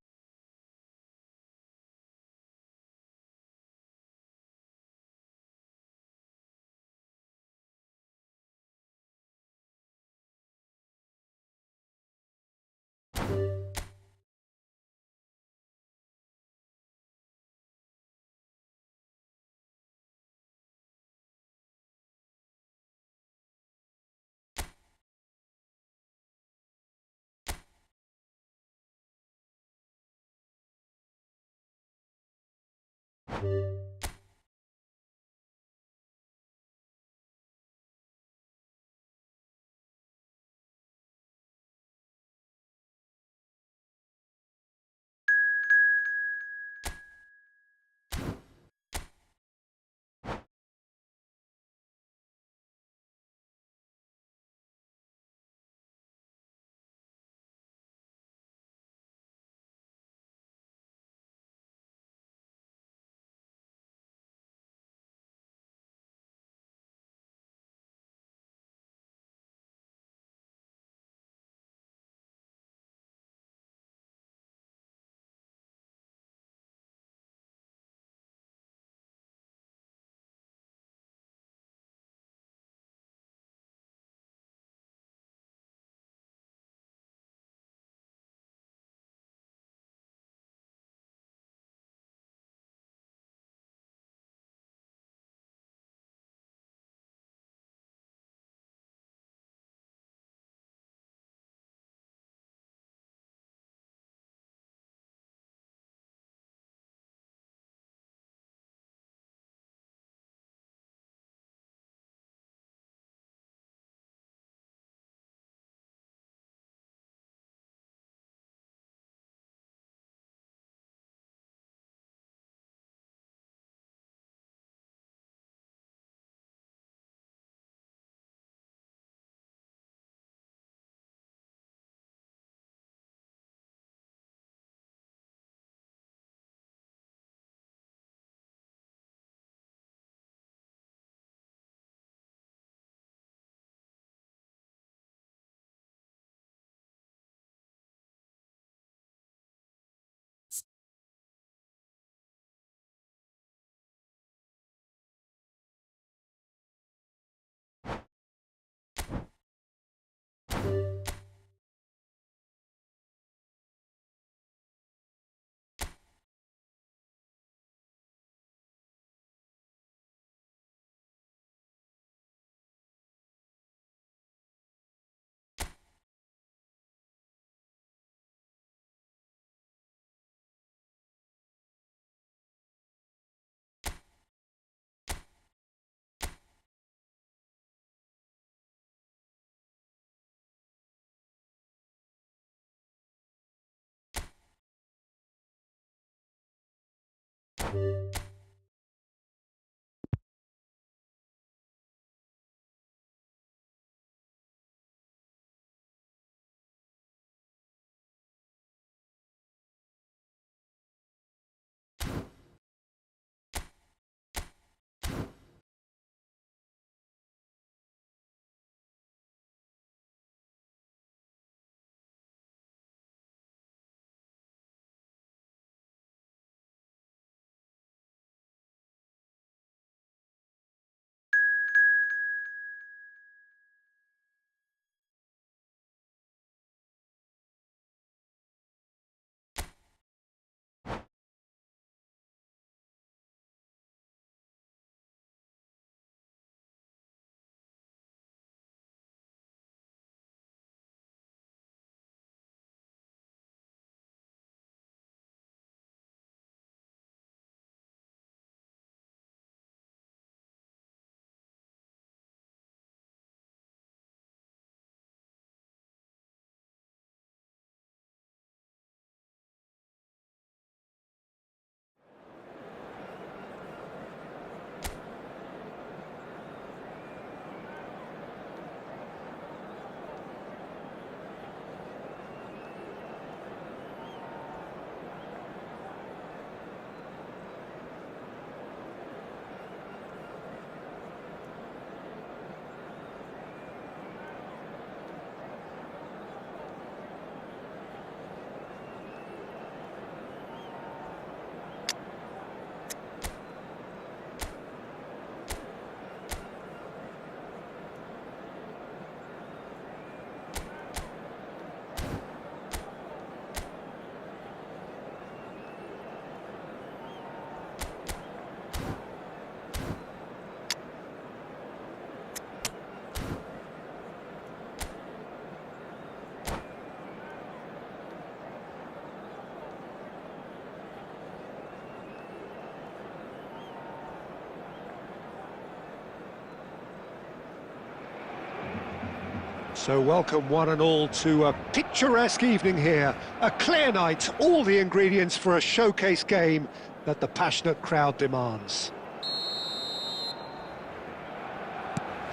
So welcome one and all to a picturesque evening here. A clear night, all the ingredients for a showcase game that the passionate crowd demands.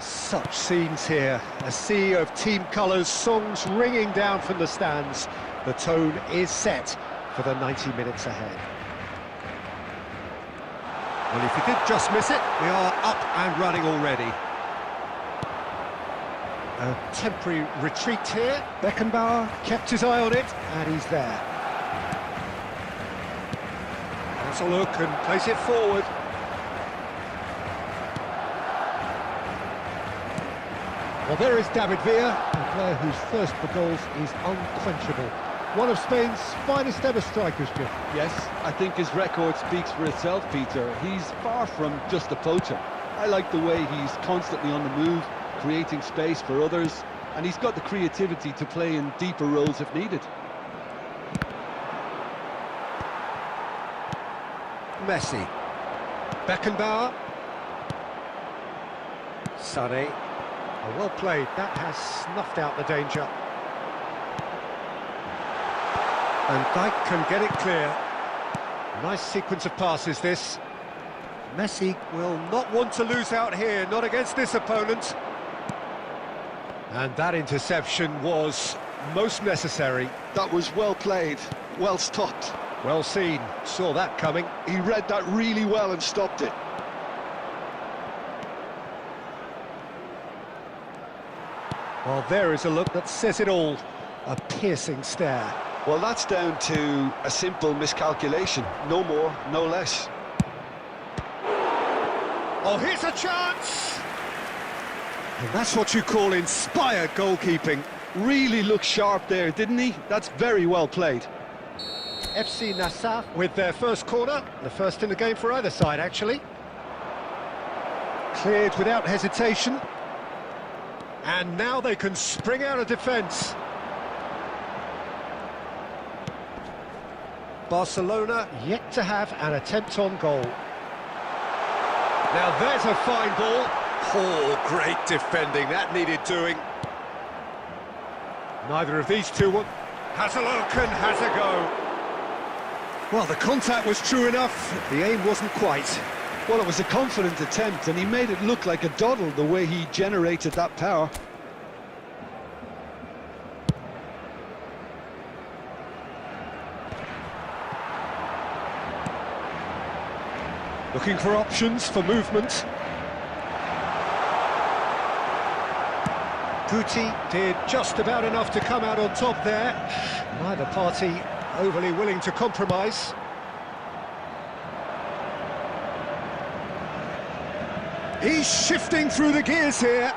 Such scenes here, a sea of team colours, songs ringing down from the stands. The tone is set for the 90 minutes ahead. Well, if you did just miss it, we are up and running already. A temporary retreat here. Beckenbauer kept his eye on it, and he's there. That's a look and place it forward. Well, there is David Villa, a player whose thirst for goals is unquenchable. One of Spain's finest ever strikers, Jim. Yes, I think his record speaks for itself, Peter. He's far from just a poacher. I like the way he's constantly on the move, creating space for others, and he's got the creativity to play in deeper roles if needed. Messi. Beckenbauer. Sonny. Oh, well played. That has snuffed out the danger. And Dijk can get it clear. Nice sequence of passes, this. Messi will not want to lose out here, not against this opponent. And that interception was most necessary. That was well played, well stopped. Well seen, saw that coming. He read that really well and stopped it. Well, there is a look that says it all. A piercing stare. Well, that's down to a simple miscalculation. No more, no less. Oh, here's a chance! And that's what you call inspired goalkeeping. Really looked sharp there, didn't he? That's very well played. FC Nassau with their first corner. The first in the game for either side, actually. Cleared without hesitation. And now they can spring out of defence. Barcelona yet to have an attempt on goal. Now there's a fine ball. Oh, great defending, that needed doing. Neither of these two has a look and has a go. Well, the contact was true enough, the aim wasn't quite. Well, it was a confident attempt, and he made it look like a doddle the way he generated that power. Looking for options for movement. Guti did just about enough to come out on top there. Neither party overly willing to compromise. He's shifting through the gears here.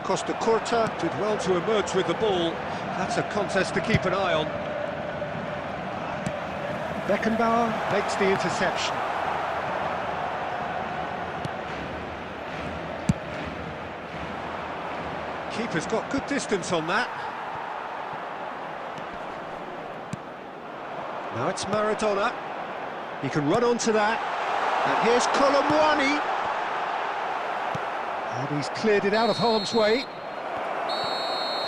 Costa Curta did well to emerge with the ball. That's a contest to keep an eye on. Beckenbauer makes the interception. Keeper's got good distance on that. Now it's Maradona. He can run onto that. And here's Colomwani. And he's cleared it out of harm's way.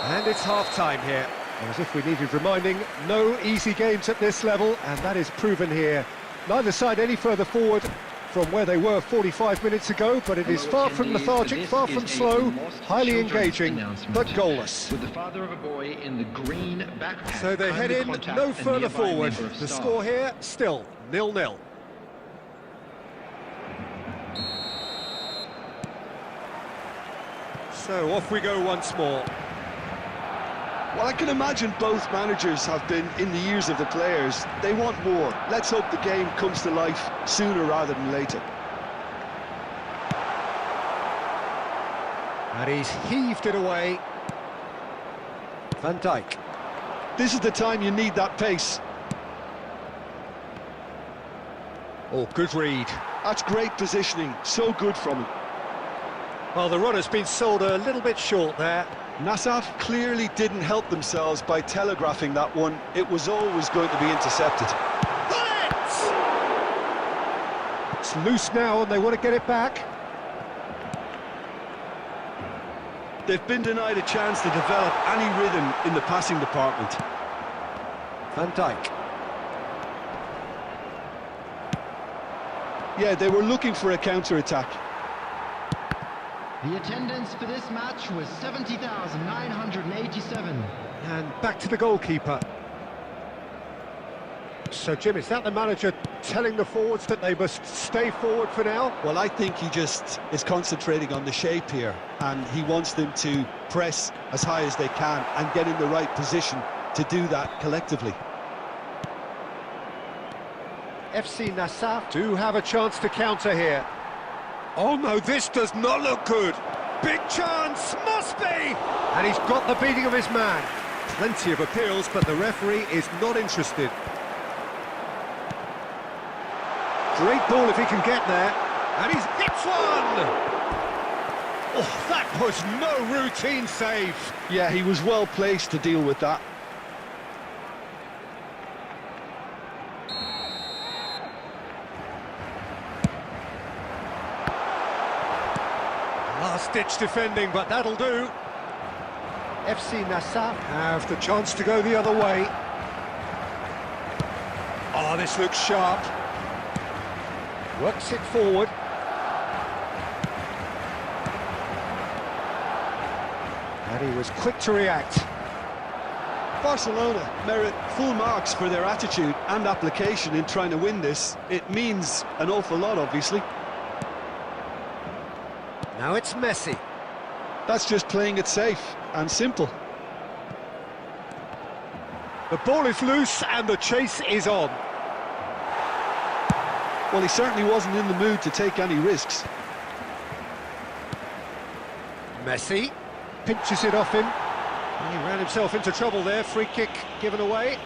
And it's half-time here. As if we needed reminding, no easy games at this level, and that is proven here. Neither side any further forward from where they were 45 minutes ago, but it is far from lethargic, far from slow, highly engaging, but goalless. With the father of a boy in the green backpack. So they head in no further forward. The score here, still 0-0. So off we go once more. Well, I can imagine both managers have been in the ears of the players. They want more. Let's hope the game comes to life sooner rather than later. And he's heaved it away. Van Dijk. This is the time you need that pace. Oh, good read. That's great positioning. So good from him. Well, the run has been sold a little bit short there. Nassaf clearly didn't help themselves by telegraphing that one. It was always going to be intercepted. It's loose now and they want to get it back. They've been denied a chance to develop any rhythm in the passing department. Van Dijk. Yeah, they were looking for a counter-attack. The attendance for this match was 70,987. And back to the goalkeeper. So, Jim, is that the manager telling the forwards that they must stay forward for now? Well, I think he just is concentrating on the shape here, and he wants them to press as high as they can and get in the right position to do that collectively. FC Nassaf do have a chance to counter here. Oh no, this does not look good. Big chance, must be! And he's got the beating of his man. Plenty of appeals, but the referee is not interested. Great ball if he can get there. And he's hit one! Oh, that was no routine save. Yeah, he was well placed to deal with that. Last-ditch defending, but that'll do. FC Nassaf have the chance to go the other way. Oh, this looks sharp. Works it forward. And he was quick to react. Barcelona merit full marks for their attitude and application in trying to win this. It means an awful lot, obviously. Now it's Messi. That's just playing it safe and simple. The ball is loose and the chase is on. Well, he certainly wasn't in the mood to take any risks. Messi pinches it off him. He ran himself into trouble there. Free kick given away.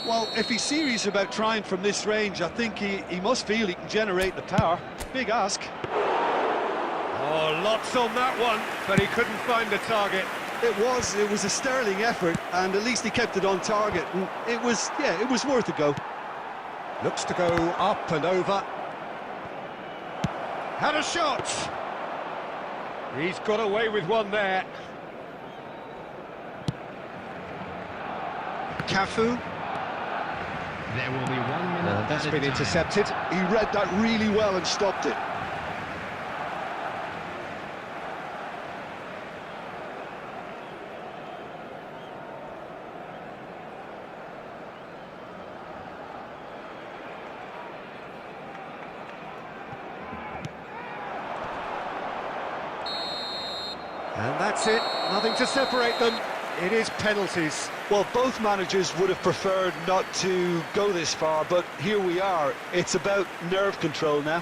Well, if he's serious about trying from this range, I think he must feel he can generate the power. Big ask. Oh, lots on that one, but he couldn't find the target. It was a sterling effort, and at least he kept it on target. And it was worth a go. Looks to go up and over. Had a shot. He's got away with one there. Cafu. There will be 1 minute. That's been intercepted. He read that really well and stopped it. And that's it. Nothing to separate them. It is penalties. Well, both managers would have preferred not to go this far, but here we are. It's about nerve control now.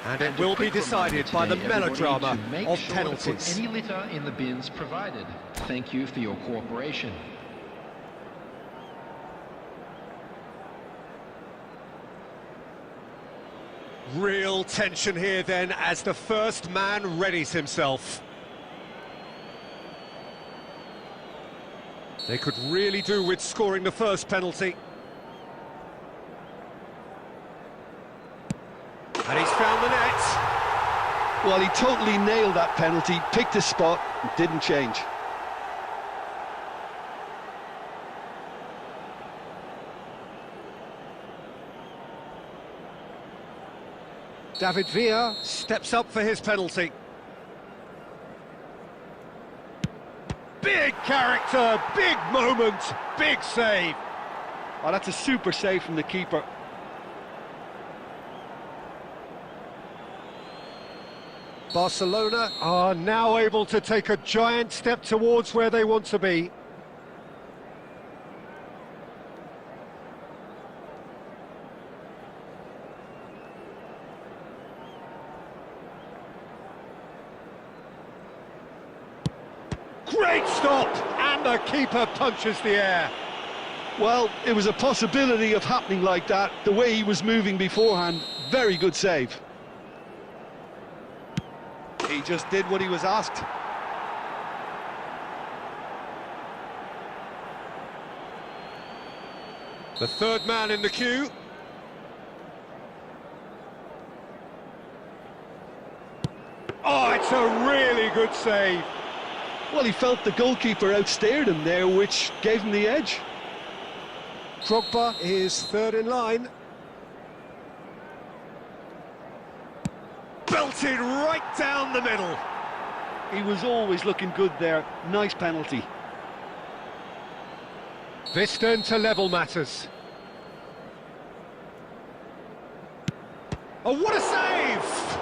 And it will be decided by the melodrama of penalties. Any litter in the bins provided. Thank you for your cooperation. Real tension here then as the first man readies himself. They could really do with scoring the first penalty. And he's found the net. Well, he totally nailed that penalty, picked his spot, and didn't change. David Villa steps up for his penalty. Big character, big moment, big save. Oh, that's a super save from the keeper. Barcelona are now able to take a giant step towards where they want to be. Great stop, and the keeper punches the air. Well, it was a possibility of happening like that. The way he was moving beforehand, very good save. He just did what he was asked. The third man in the queue. Oh, it's a really good save. Well, he felt the goalkeeper outstared him there, which gave him the edge. Drogba is third in line. Belted right down the middle. He was always looking good there. Nice penalty. This then to level matters. Oh, what a save!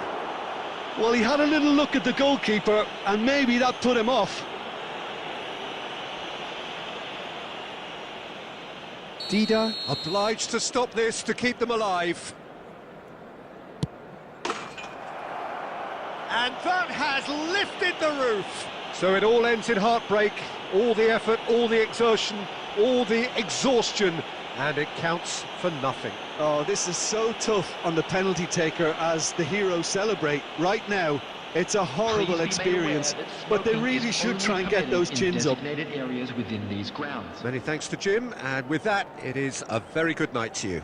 Well, he had a little look at the goalkeeper, and maybe that put him off. Dida obliged to stop this to keep them alive. And that has lifted the roof. So it all ends in heartbreak. All the effort, all the exertion, all the exhaustion, and it counts for nothing. Oh, this is so tough on the penalty taker as the heroes celebrate. Right now, it's a horrible experience, but they really should try and get those chins up. Areas within these grounds. Many thanks to Jim, and with that, it is a very good night to you.